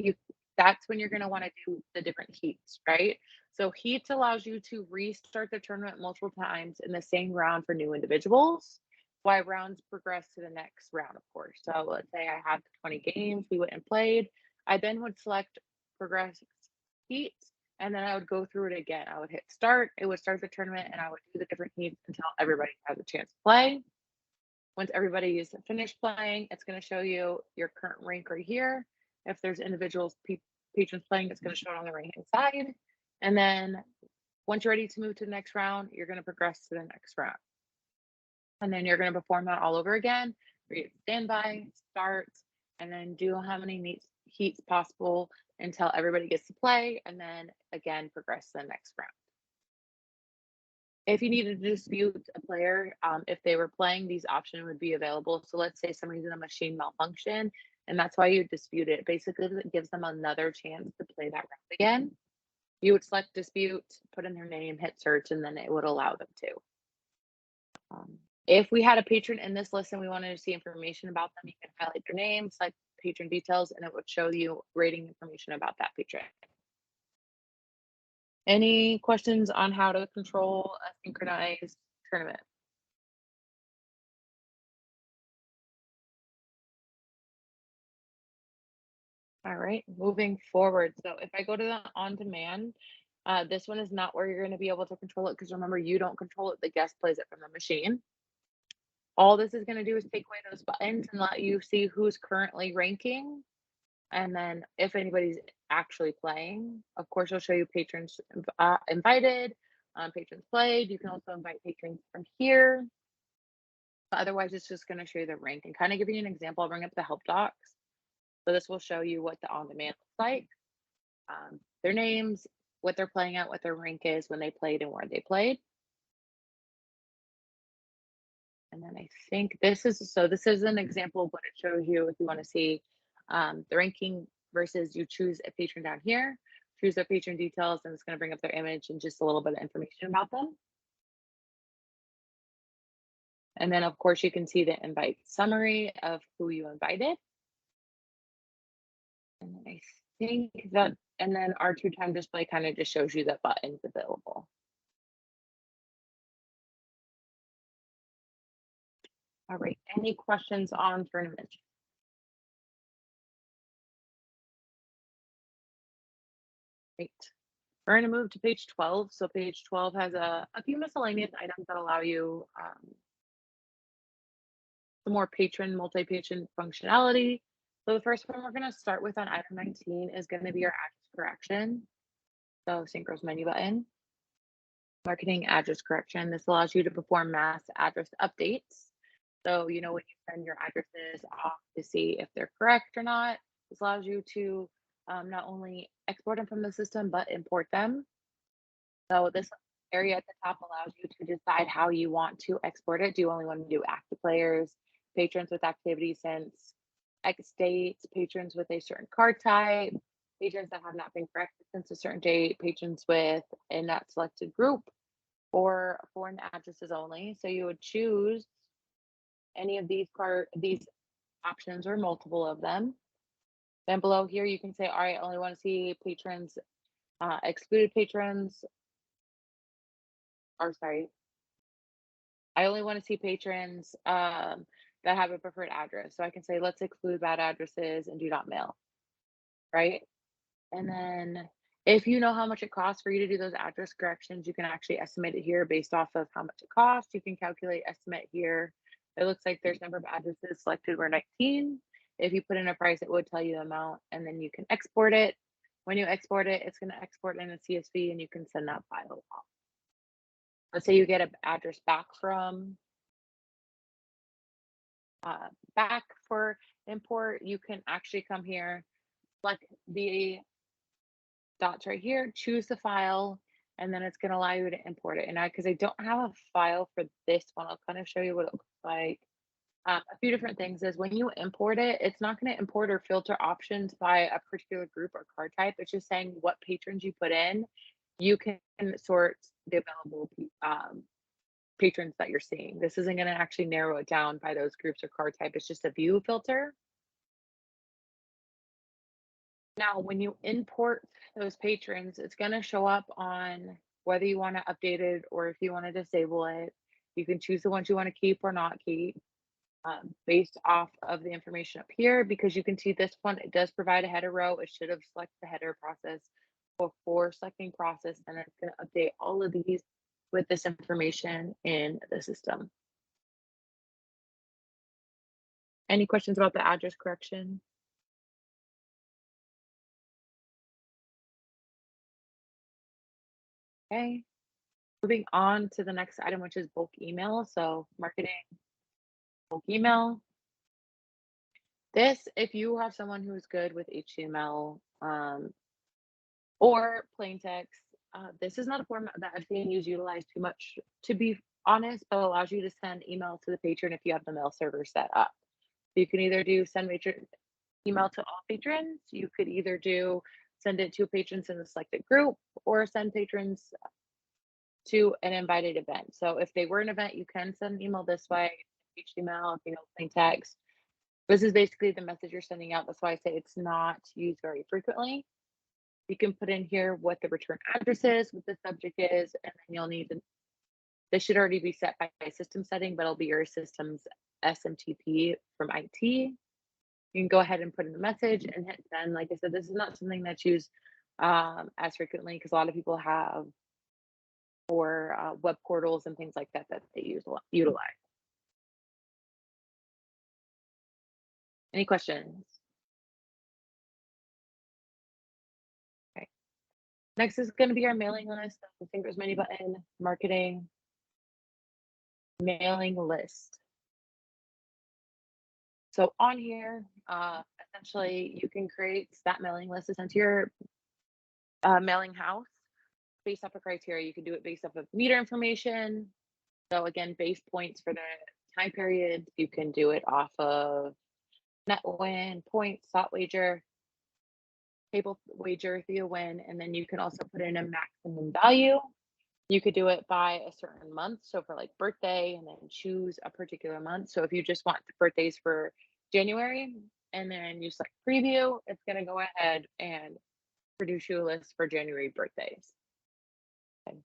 That's when you're going to want to do the different heats, right? So heats allows you to restart the tournament multiple times in the same round for new individuals. Why rounds progress to the next round, of course. So let's say I had 20 games, we went and played. I then would select progress heats, and then I would go through it again. I would hit start, it would start the tournament, and I would do the different heats until everybody has a chance to play. Once everybody is finished playing, it's going to show you your current rank right here. If there's individuals, patrons playing, it's going to show it on the right hand side. And then once you're ready to move to the next round, you're going to progress to the next round. And then you're going to perform that all over again. Create standby, start, and then do how many heats possible until everybody gets to play. And then again, progress to the next round. If you needed to dispute a player, if they were playing, these options would be available. So let's say some reason a machine malfunction, and that's why you dispute it. Basically, it gives them another chance to play that round again. You would select dispute, put in their name, hit search, and then it would allow them to. If we had a patron in this list and we wanted to see information about them, you can highlight their name, select patron details, and it would show you rating information about that patron. Any questions on how to control a synchronized tournament? All right, moving forward. So if I go to the on demand, this one is not where you're going to be able to control it because remember, you don't control it. The guest plays it from the machine. All this is going to do is take away those buttons and let you see who's currently ranking. And then if anybody's actually playing, of course, it'll show you patrons invited, patrons played. You can also invite patrons from here. But otherwise, it's just going to show you the rank and kind of give you an example. I'll bring up the help docs. So this will show you what the on-demand looks like, their names, what they're playing at, what their rank is, when they played, and where they played. And then I think this is an example of what it shows you if you want to see the ranking versus you choose a patron down here, choose their patron details, and it's going to bring up their image and just a little bit of information about them. And then of course you can see the invite summary of who you invited. And then I think that, and then our 2-time display kind of just shows you the buttons available. All right, any questions on tournament? Great. We're going to move to page 12. So page 12 has a few miscellaneous items that allow you some more multi-patron functionality. So the first one we're going to start with on item 19 is going to be our address correction. So Synchro's menu button. Marketing address correction. This allows you to perform mass address updates. So, you know, when you send your addresses off to see if they're correct or not, this allows you to not only export them from the system, but import them. So this area at the top allows you to decide how you want to export it. Do you only want to do active players, patrons with activity since X dates, patrons with a certain card type, patrons that have not been corrected since a certain date, patrons with a not selected group, or foreign addresses only. So you would choose any of these options or multiple of them. Then below here, you can say, all right, I only want to see patrons, excluded patrons, or sorry, I only want to see patrons that have a preferred address. So I can say, let's exclude bad addresses and do not mail, right? And then if you know how much it costs for you to do those address corrections, you can actually estimate it here based off of how much it costs. You can calculate estimate here. It looks like there's number of addresses selected were 19. If you put in a price, it would tell you the amount, and then you can export it. When you export it, it's going to export in a CSV and you can send that file off. Let's say you get an address back from back for import, you can actually come here, select the dots right here, choose the file, and then it's going to allow you to import it. And because I don't have a file for this one, I'll kind of show you what it looks like. A few different things is when you import it, it's not going to import or filter options by a particular group or card type. It's just saying what patrons you put in. You can sort the available patrons that you're seeing. This isn't going to actually narrow it down by those groups or card type. It's just a view filter. Now, when you import those patrons, it's going to show up on whether you want to update it or if you want to disable it. You can choose the ones you want to keep or not keep based off of the information up here, because you can see this one, it does provide a header row. It should have selected the header process before selecting process, and it's going to update all of these with this information in the system. Any questions about the address correction? Okay, moving on to the next item, which is bulk email. So marketing bulk email. This, if you have someone who is good with HTML or plain text, this is not a format that I've seen used utilized too much, to be honest, but allows you to send email to the patron if you have the mail server set up. You can either do send email to all patrons. You could either do send it to patrons in the selected group or send patrons to an invited event. So if they were an event, you can send an email this way, HTML, if you know plain text. This is basically the message you're sending out. That's why I say it's not used very frequently. You can put in here what the return address is, what the subject is, and then you'll need to, this should already be set by system setting, but it'll be your system's SMTP from IT. You can go ahead and put in the message and hit send. Like I said, this is not something that's used as frequently because a lot of people have for web portals and things like that that they utilize. Any questions? Okay. Next is going to be our mailing list. Fingers many button marketing mailing list. So on here, essentially, you can create that mailing list sent to your mailing house based off of criteria. You can do it based off of meter information. So again, base points for the time period. You can do it off of net win, points, thought wager, table wager, Thea win, and then you can also put in a maximum value. You could do it by a certain month. So for like birthday, and then choose a particular month. So if you just want the birthdays for January and then you select preview, it's going to go ahead and produce you a list for January birthdays. Okay.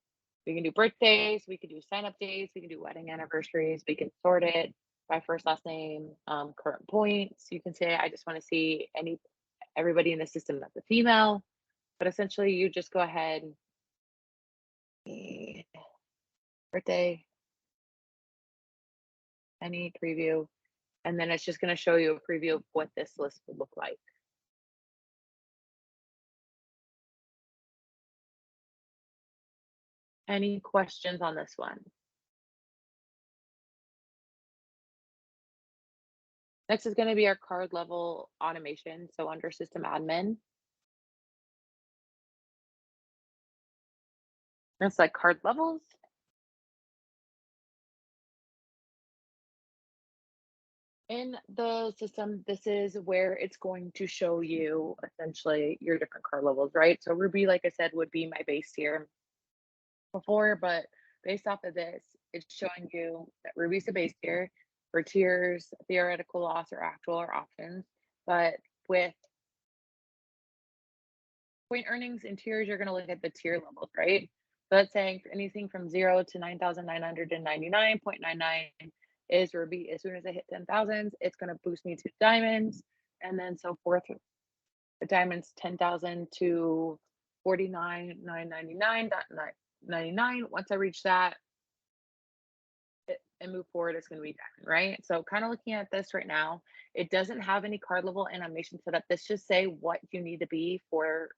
We can do birthdays, we can do sign up days, we can do wedding anniversaries, we can sort it by first, last name, current points. You can say, I just want to see everybody in the system that's a female, but essentially you just go ahead, birthday, any preview, and then it's just going to show you a preview of what this list would look like. Any questions on this one? Next is going to be our card level automation. So under system admin, it's like card levels. In the system, this is where it's going to show you essentially your different card levels, right? So Ruby, like I said, would be my base tier before, but based off of this, it's showing you that Ruby's the base tier. For tiers, theoretical loss or actual or options. But with point earnings and tiers, you're going to look at the tier levels, right? So that's saying anything from 0 to 9,999.99 is Ruby. As soon as I hit 10,000, it's going to boost me to diamonds, and then so forth. The diamonds 10,000 to 49,999.99. Once I reach that and move forward, it's going to be diamond, right? So kind of looking at this right now, it doesn't have any card level animation set up. This just say what you need to be for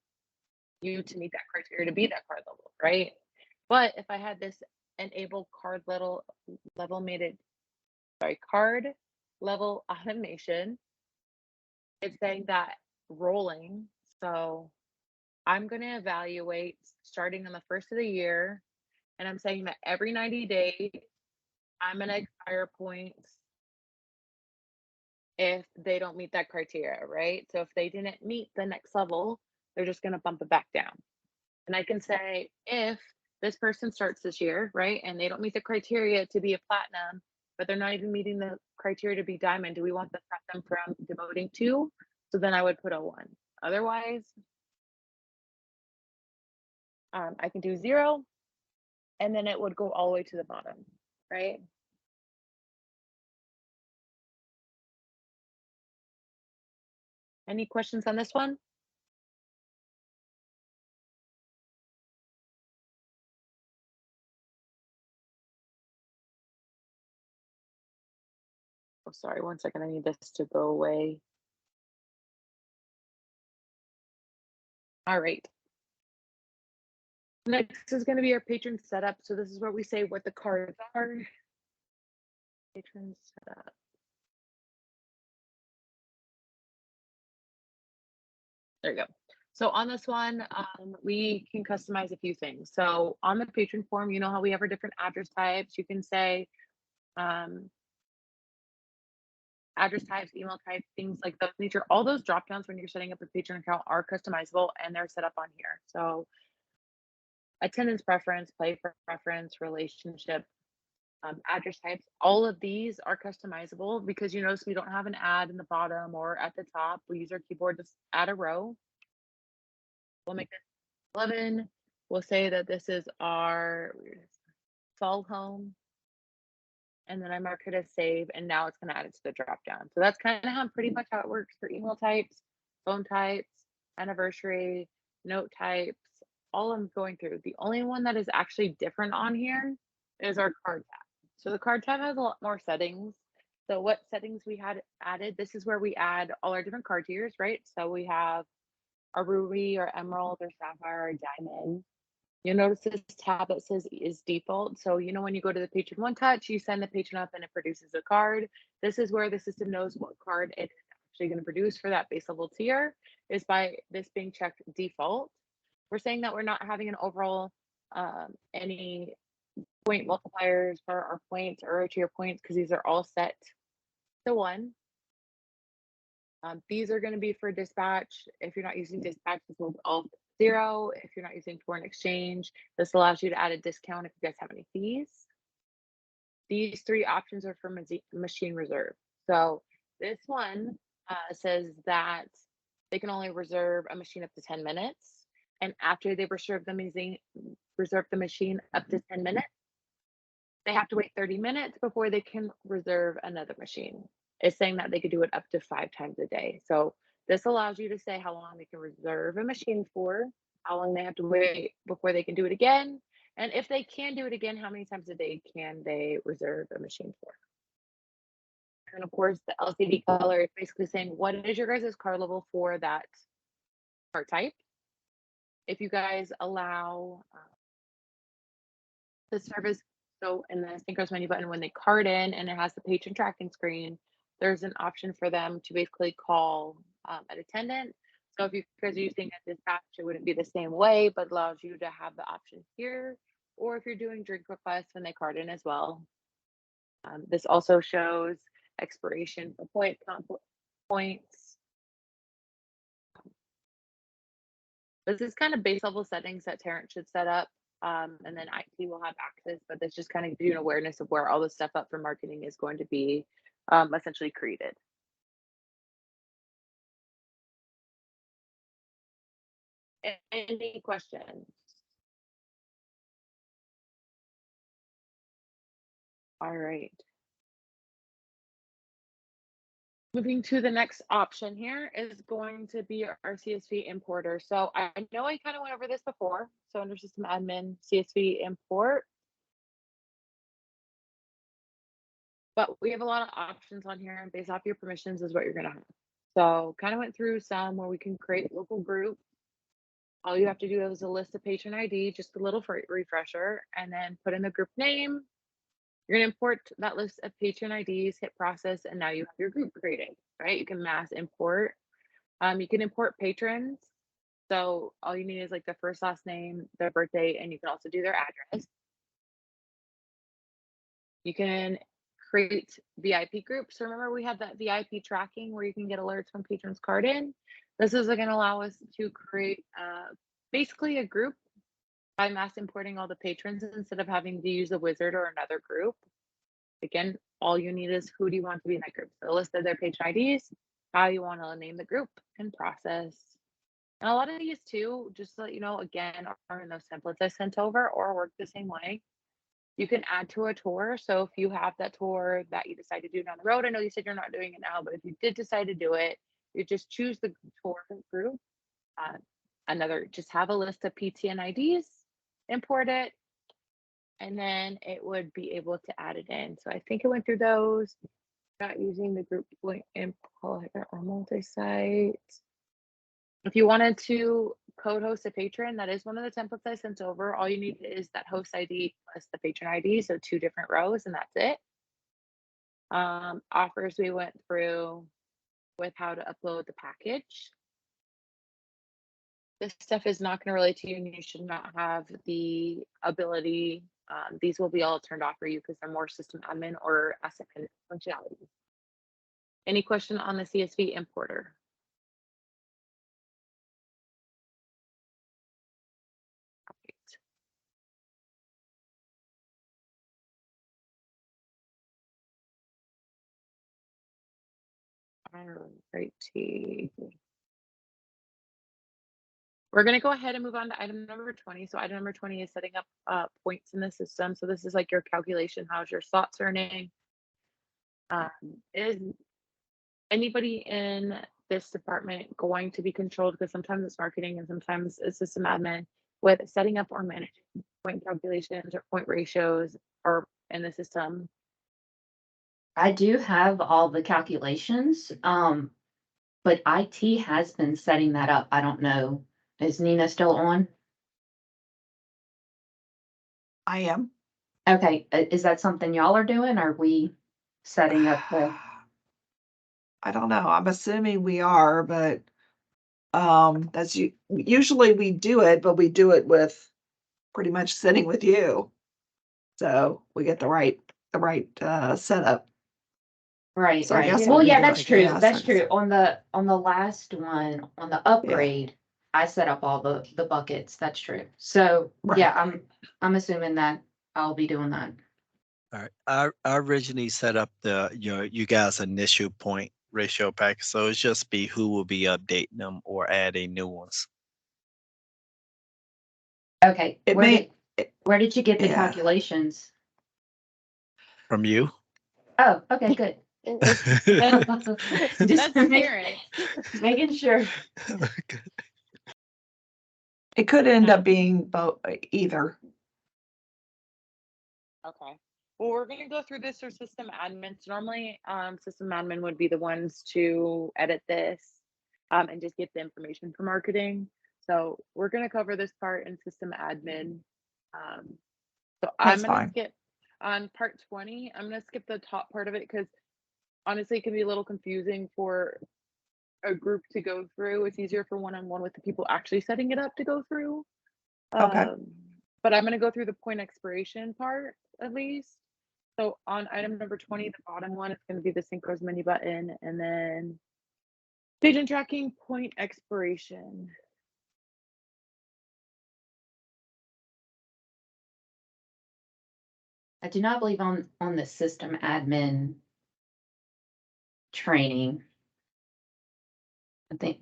you to meet that criteria to be that card level, right? But if I had this enable card level card level automation, it's saying that rolling. So I'm going to evaluate starting on the first of the year, and I'm saying that every 90 days, I'm going to expire points if they don't meet that criteria, right? So if they didn't meet the next level, they're just going to bump it back down. And I can say if this person starts this year, right, and they don't meet the criteria to be a platinum, but they're not even meeting the criteria to be diamond, do we want to stop them from demoting to? So then I would put a 1. Otherwise, I can do 0, and then it would go all the way to the bottom, right? Any questions on this one? Oh, sorry, 1 second. I need this to go away. All right. Next is going to be our patron setup. So this is where we say what the cards are. Patron setup. There you go. So on this one, we can customize a few things. So on the patron form, you know how we have our different address types. You can say address types, email types, things like those nature. All those drop downs when you're setting up a patron account are customizable, and they're set up on here. So attendance preference, play preference, relationship, address types, all of these are customizable because you notice we don't have an ad in the bottom or at the top. We use our keyboard to add a row. We'll make this 11. We'll say that this is our fall home. and then I mark it as save, and now it's gonna add it to the drop down. So that's kind of how pretty much how it works for email types, phone types, anniversary, note types, all I'm going through. The only one that is actually different on here is our card tab. So the card tab has a lot more settings. So what settings we had added, this is where we add all our different card tiers, right? So we have our ruby, our emerald, our sapphire, our diamond. You'll notice this tab that says is default. So, you know, when you go to the patron one touch, you send the patron up and it produces a card. This is where the system knows what card it is actually going to produce for that base level tier, is by this being checked default. We're saying that we're not having an overall any point multipliers for our points or our tier points, because these are all set to 1. These are going to be for dispatch. If you're not using dispatch, this will be all 0. If you're not using foreign exchange, this allows you to add a discount if you guys have any fees. These 3 options are for machine reserve. So this one says that they can only reserve a machine up to 10 minutes. And after they reserve the machine up to 10 minutes, they have to wait 30 minutes before they can reserve another machine. It's saying that they could do it up to 5 times a day. So this allows you to say how long they can reserve a machine for, how long they have to wait before they can do it again, and if they can do it again, how many times a day can they reserve a machine for. And of course, the LCD color is basically saying what is your guys' card level for that card type. If you guys allow the service, so in the synchronous menu button, when they card in and it has the patron tracking screen, there's an option for them to basically call an attendant. So if you guys are using a dispatch, it wouldn't be the same way, but allows you to have the option here. Or if you're doing drink requests when they card in as well. This also shows expiration for points. This is kind of base level settings that Terrence should set up. And then IT will have access, but this just kind of gives you an awareness of where all the stuff up for marketing is going to be essentially created. Any questions? All right. Moving to the next option here is going to be our CSV importer. So I know I kind of went over this before. So under system admin, CSV import. But we have a lot of options on here, and based off your permissions is what you're going to have. So kind of went through some where we can create local group. All you have to do is a list of patron ID, just a little refresher, and then put in the group name. You're going to import that list of patron IDs, hit process, and now you have your group created, right? You can mass import. You can import patrons. So all you need is like their first, last name, their birthday, and you can also do their address. You can create VIP groups. So remember we had that VIP tracking where you can get alerts when patrons card in. This is going to allow us to create basically a group by mass importing all the patrons instead of having to use a wizard or another group. Again, all you need is who do you want to be in that group. So a list of their patron IDs, how you want to name the group, and process. And a lot of these too, just to let you know, again, are in those templates I sent over or work the same way. You can add to a tour. So if you have that tour that you decide to do down the road, I know you said you're not doing it now, but if you did decide to do it, you just choose the tour group. Just have a list of PTN IDs, import it, and then it would be able to add it in. So I think it went through those. Not using the group point importer or multi-site. If you wanted to code host a patron, that is one of the templates I sent over. All you need is that host ID plus the patron ID, so 2 different rows, and that's it. Offers we went through with how to upload the package. This stuff is not going to relate to you, and you should not have the ability. These will be all turned off for you because they're more system admin or asset functionality. Any question on the CSV importer? Alrighty. We're gonna go ahead and move on to item number 20. So item number 20 is setting up points in the system. So this is like your calculation, how's your slots earning? Is anybody in this department going to be controlled, because sometimes it's marketing and sometimes it's system admin, with setting up or managing point calculations or point ratios or in the system? I do have all the calculations, but IT has been setting that up. I don't know. Is Nina still on? I am. Okay, is that something y'all are doing? Or are we setting up the? I don't know. I'm assuming we are, but that's usually we do it, but we do it with pretty much sitting with you. So we get the right setup. Right, So I right. guess Well, it'd be yeah, the that's right- true. yeah, That's so- true. On the last one, on the upgrade, I set up all the buckets. That's true. So Right. yeah, I'm assuming that I'll be doing that. All right. I originally set up you guys' initial point ratio pack, so it's just be who will be updating them or adding new ones. Okay. It where may- where did you get the yeah. calculations? From you? Oh, okay, good. That's Karen. Making sure. It could end up being both either. Okay. Well, we're gonna go through this for system admins. Normally, system admin would be the ones to edit this, and just get the information for marketing. So we're gonna cover this part in system admin. So I'm That's gonna fine. skip on part 20. I'm gonna skip the top part of it because honestly, it can be a little confusing for a group to go through. It's easier for one-on-one with the people actually setting it up to go through. Okay. But I'm gonna go through the point expiration part at least. So on item number 20, the bottom one, it's gonna be the Synchros menu button, and then page and tracking point expiration. I do not believe on the system admin training. I think.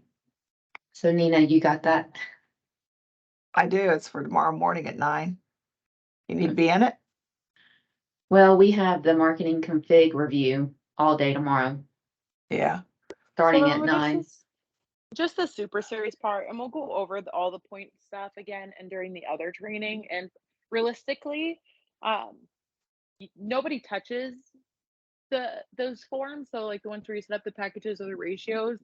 So Nina, you got that? I do. It's for tomorrow morning at 9. You need to be in it? Well, we have the marketing config review all day tomorrow, Yeah. starting So at this 9. is just the super series part, and we'll go over all the point stuff again and during the other training. And realistically, nobody touches those forms. So like the ones where you set up the packages or the ratios,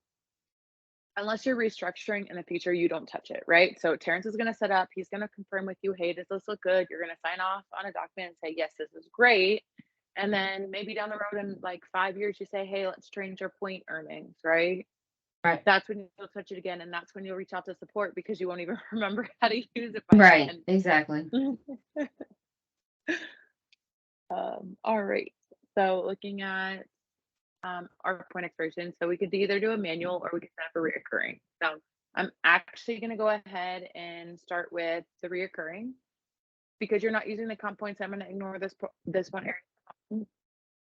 unless you're restructuring in the future, you don't touch it, right? So Terrence is going to set up, he's going to confirm with you, hey, does this look good? You're going to sign off on a document and say, yes, this is great. And then maybe down the road in like 5 years, you say, hey, let's change our point earnings, right? Right. That's when you'll touch it again. And that's when you'll reach out to support because you won't even remember how to use it. By Right, then. exactly. All right. So looking at our point expiration. So we could either do a manual or we could set up a reoccurring. So I'm actually going to go ahead and start with the reoccurring because you're not using the comp points. I'm going to ignore this one area.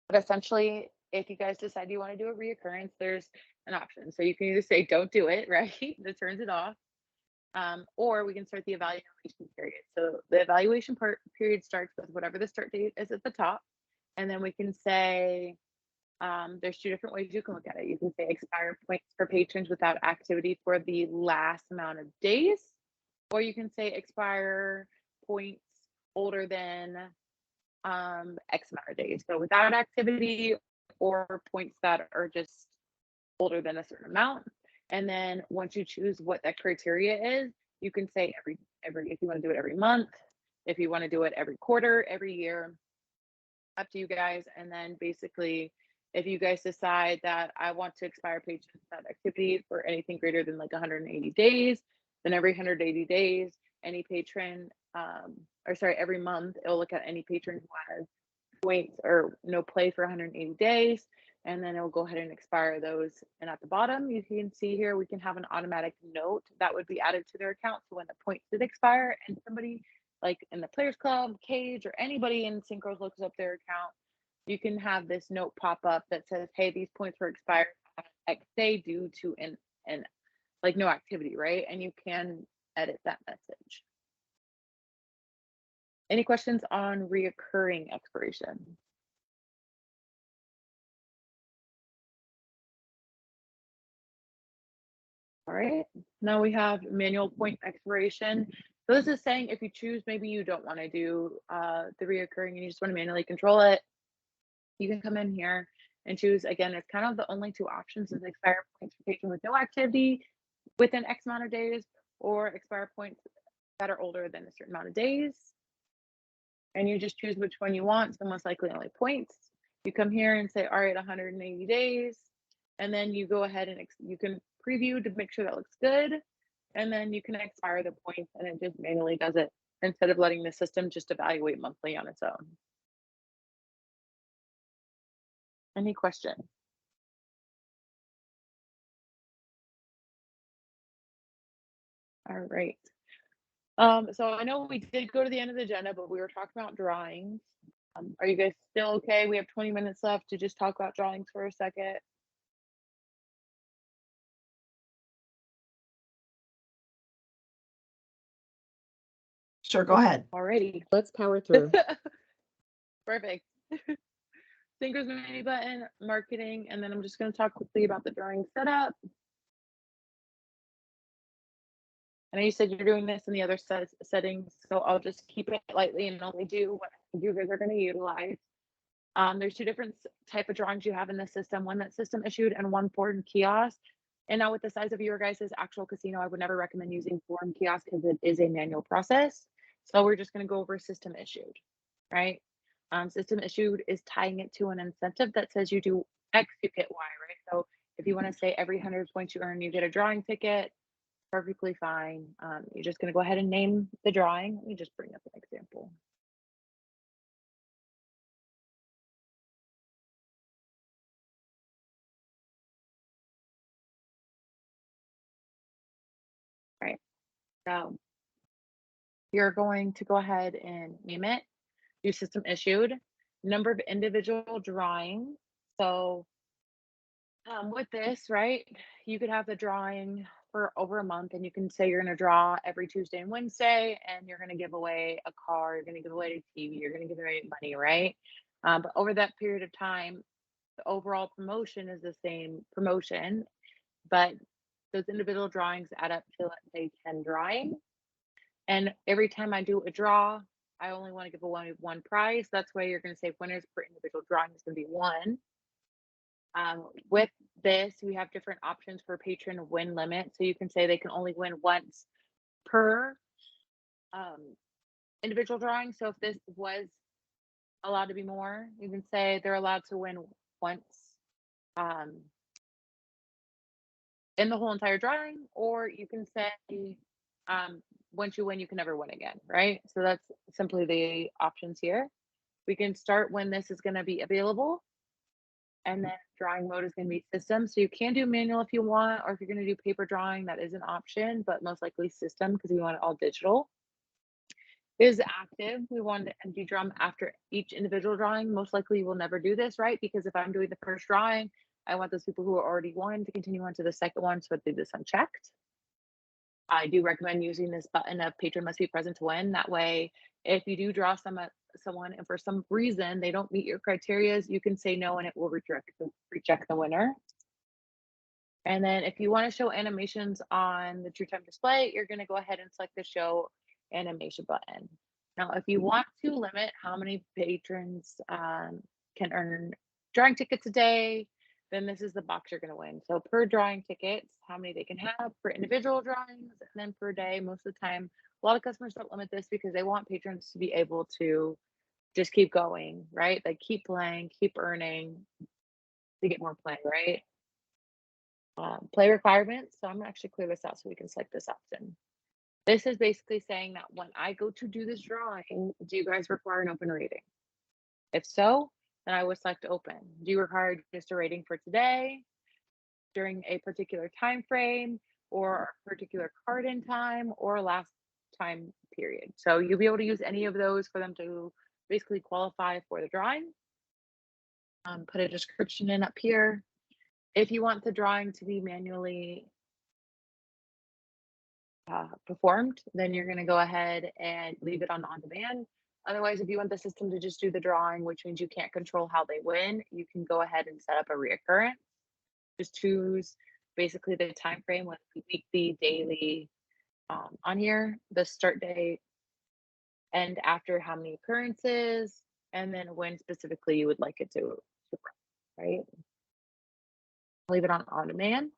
But essentially, if you guys decide you want to do a reoccurrence, there's an option. So you can either say don't do it, right? That turns it off. Or we can start the evaluation period. So the evaluation period starts with whatever the start date is at the top. And then we can say, there's 2 different ways you can look at it. You can say expire points for patrons without activity for the last amount of days, or you can say expire points older than X amount of days. So without activity or points that are just older than a certain amount. And then once you choose what that criteria is, you can say every if you want to do it every month, if you want to do it every quarter, every year, up to you guys. And then basically, if you guys decide that I want to expire patrons without activity for anything greater than like 180 days, then every 180 days, any patron, every month, it'll look at any patron who has points or no play for 180 days. And then it'll go ahead and expire those. And at the bottom, you can see here, we can have an automatic note that would be added to their account. So when the points did expire and somebody like in the Players Club, Cage, or anybody in Synchros looks up their account, you can have this note pop up that says, hey, these points were expired on X day due to an like no activity, right? And you can edit that message. Any questions on reoccurring expiration? All right, now we have manual point expiration. So this is saying if you choose, maybe you don't want to do the reoccurring and you just want to manually control it, you can come in here and choose. Again, it's kind of the only two options is expire points for patron with no activity within X amount of days, or expire points that are older than a certain amount of days. And you just choose which one you want. So most likely only points. You come here and say, all right, 180 days. And then you go ahead and you can preview to make sure that looks good. And then you can expire the points and it just manually does it instead of letting the system just evaluate monthly on its own. Any question? All right. So I know we did go to the end of the agenda, but we were talking about drawings. Are you guys still okay? We have 20 minutes left to just talk about drawings for a second. Sure, go ahead. Alrighty. Let's power through. Perfect. Fingers menu button, marketing, and then I'm just going to talk quickly about the drawing setup. I know you said you're doing this in the other settings, so I'll just keep it lightly and only do what you guys are going to utilize. There's two different type of drawings you have in the system, one that's system issued and one form kiosk. And now with the size of your guys' actual casino, I would never recommend using form kiosk because it is a manual process. So we're just going to go over system issued, right? System issued is tying it to an incentive that says you do X, you get Y, right? So if you want to say every 100 points you earn, you get a drawing ticket, perfectly fine. You're just going to go ahead and name the drawing. Let me just bring up an example. Right. So you're going to go ahead and name it, do system issued, number of individual drawings. So with this, right, you could have the drawing for over a month and you can say you're going to draw every Tuesday and Wednesday and you're going to give away a car, you're going to give away a TV, you're going to give away money, right? But over that period of time, the overall promotion is the same promotion, but those individual drawings add up to, let's say, 10 drawings. And every time I do a draw, I only want to give away one prize. That's why you're going to say winners per individual drawing is going to be one. With this, we have different options for patron win limit. So you can say they can only win once per individual drawing. So if this was allowed to be more, you can say they're allowed to win once in the whole entire drawing, or you can say once you win, you can never win again, right? So that's simply the options here. We can start when this is going to be available. And then drawing mode is going to be system. So you can do manual if you want, or if you're going to do paper drawing, that is an option, but most likely system because we want it all digital. Is active. We want to empty drum after each individual drawing. Most likely you will never do this, right? Because if I'm doing the first drawing, I want those people who are already won to continue on to the second one. So I leave this unchecked. I do recommend using this button of patron must be present to win. That way, if you do draw someone and for some reason they don't meet your criteria, you can say no and it will reject the winner. And then if you want to show animations on the true time display, you're going to go ahead and select the show animation button. Now, if you want to limit how many patrons can earn drawing tickets a day, then this is the box you're going to win. So per drawing tickets, how many they can have per individual drawings, and then per day. Most of the time, a lot of customers don't limit this because they want patrons to be able to just keep going, right? They keep playing, keep earning to get more play, right? Play requirements. So I'm gonna actually clear this out so we can select this option. This is basically saying that when I go to do this drawing, do you guys require an open rating? If so, then I would select open. Do you require just a rating for today, during a particular time frame, or a particular card in time, or last time period? So you'll be able to use any of those for them to basically qualify for the drawing. Put a description in up here. If you want the drawing to be manually performed, then you're gonna go ahead and leave it on demand. Otherwise, if you want the system to just do the drawing, which means you can't control how they win, you can go ahead and set up a reoccurrence. Just choose basically the time frame, whether it be weekly, daily, on here, the start date, and after how many occurrences, and then when specifically you would like it to run, right? Leave it on demand.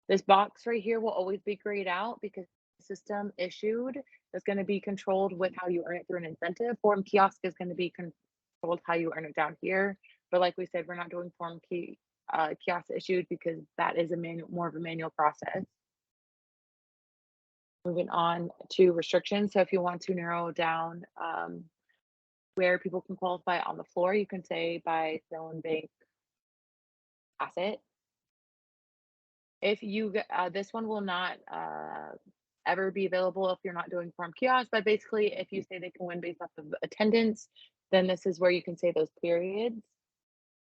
This box right here will always be grayed out because the system issued is going to be controlled with how you earn it through an incentive. Form kiosk is going to be controlled how you earn it down here. But like we said, we're not doing form kiosk issued because that is more of a manual process. Moving on to restrictions. So if you want to narrow down where people can qualify on the floor, you can say by zone, bank, asset. If you this one will not ever be available if you're not doing form kiosk, but basically if you say they can win based off of attendance, then this is where you can say those periods.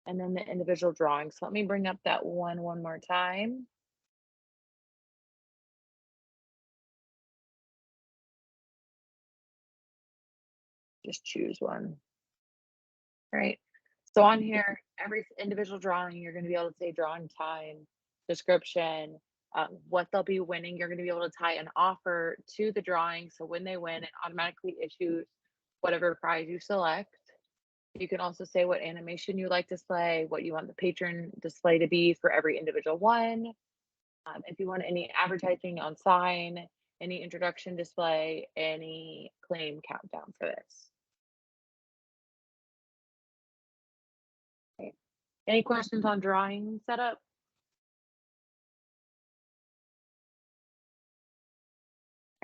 And then the individual drawings. So let me bring up that one more time. Just choose one. All right. So on here, every individual drawing, you're going to be able to say drawing time, description, what they'll be winning. You're going to be able to tie an offer to the drawing. So when they win, it automatically issues whatever prize you select. You can also say what animation you like to display, what you want the patron display to be for every individual one. If you want any advertising on sign, any introduction display, any claim countdown for this. Okay. Any questions on drawing setup?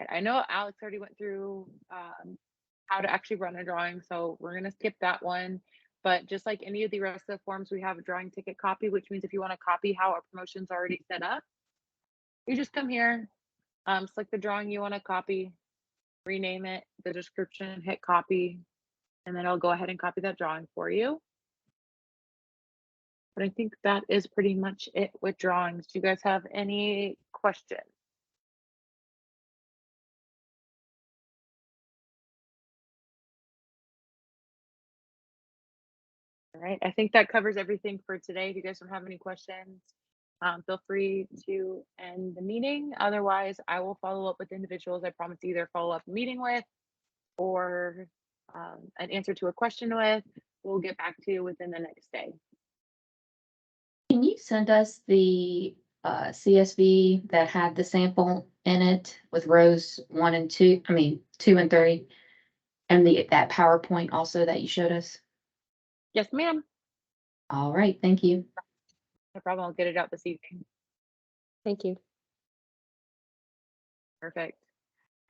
I know Alex already went through how to actually run a drawing, so we're going to skip that one. But just like any of the rest of the forms, we have a drawing ticket copy, which means if you want to copy how our promotion's already set up, you just come here, select the drawing you want to copy, rename it, the description, hit copy, and then I'll go ahead and copy that drawing for you. But I think that is pretty much it with drawings. Do you guys have any questions? All right, I think that covers everything for today. If you guys don't have any questions, feel free to end the meeting. Otherwise, I will follow up with individuals I promise to either follow up a meeting with or an answer to a question with. We'll get back to you within the next day. Can you send us the CSV that had the sample in it with rows 1 and 2, 2 and 3, and that PowerPoint also that you showed us? Yes, ma'am. All right, thank you. No problem. I'll get it out this evening. Thank you. Perfect.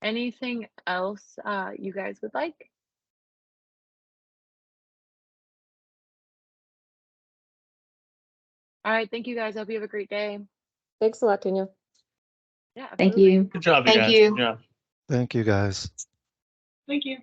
Anything else you guys would like? All right. Thank you guys. I hope you have a great day. Thanks a lot, Danielle. Yeah. Thank absolutely. you. Good job, Thank guys. you. Good job. Thank you, guys. Thank you.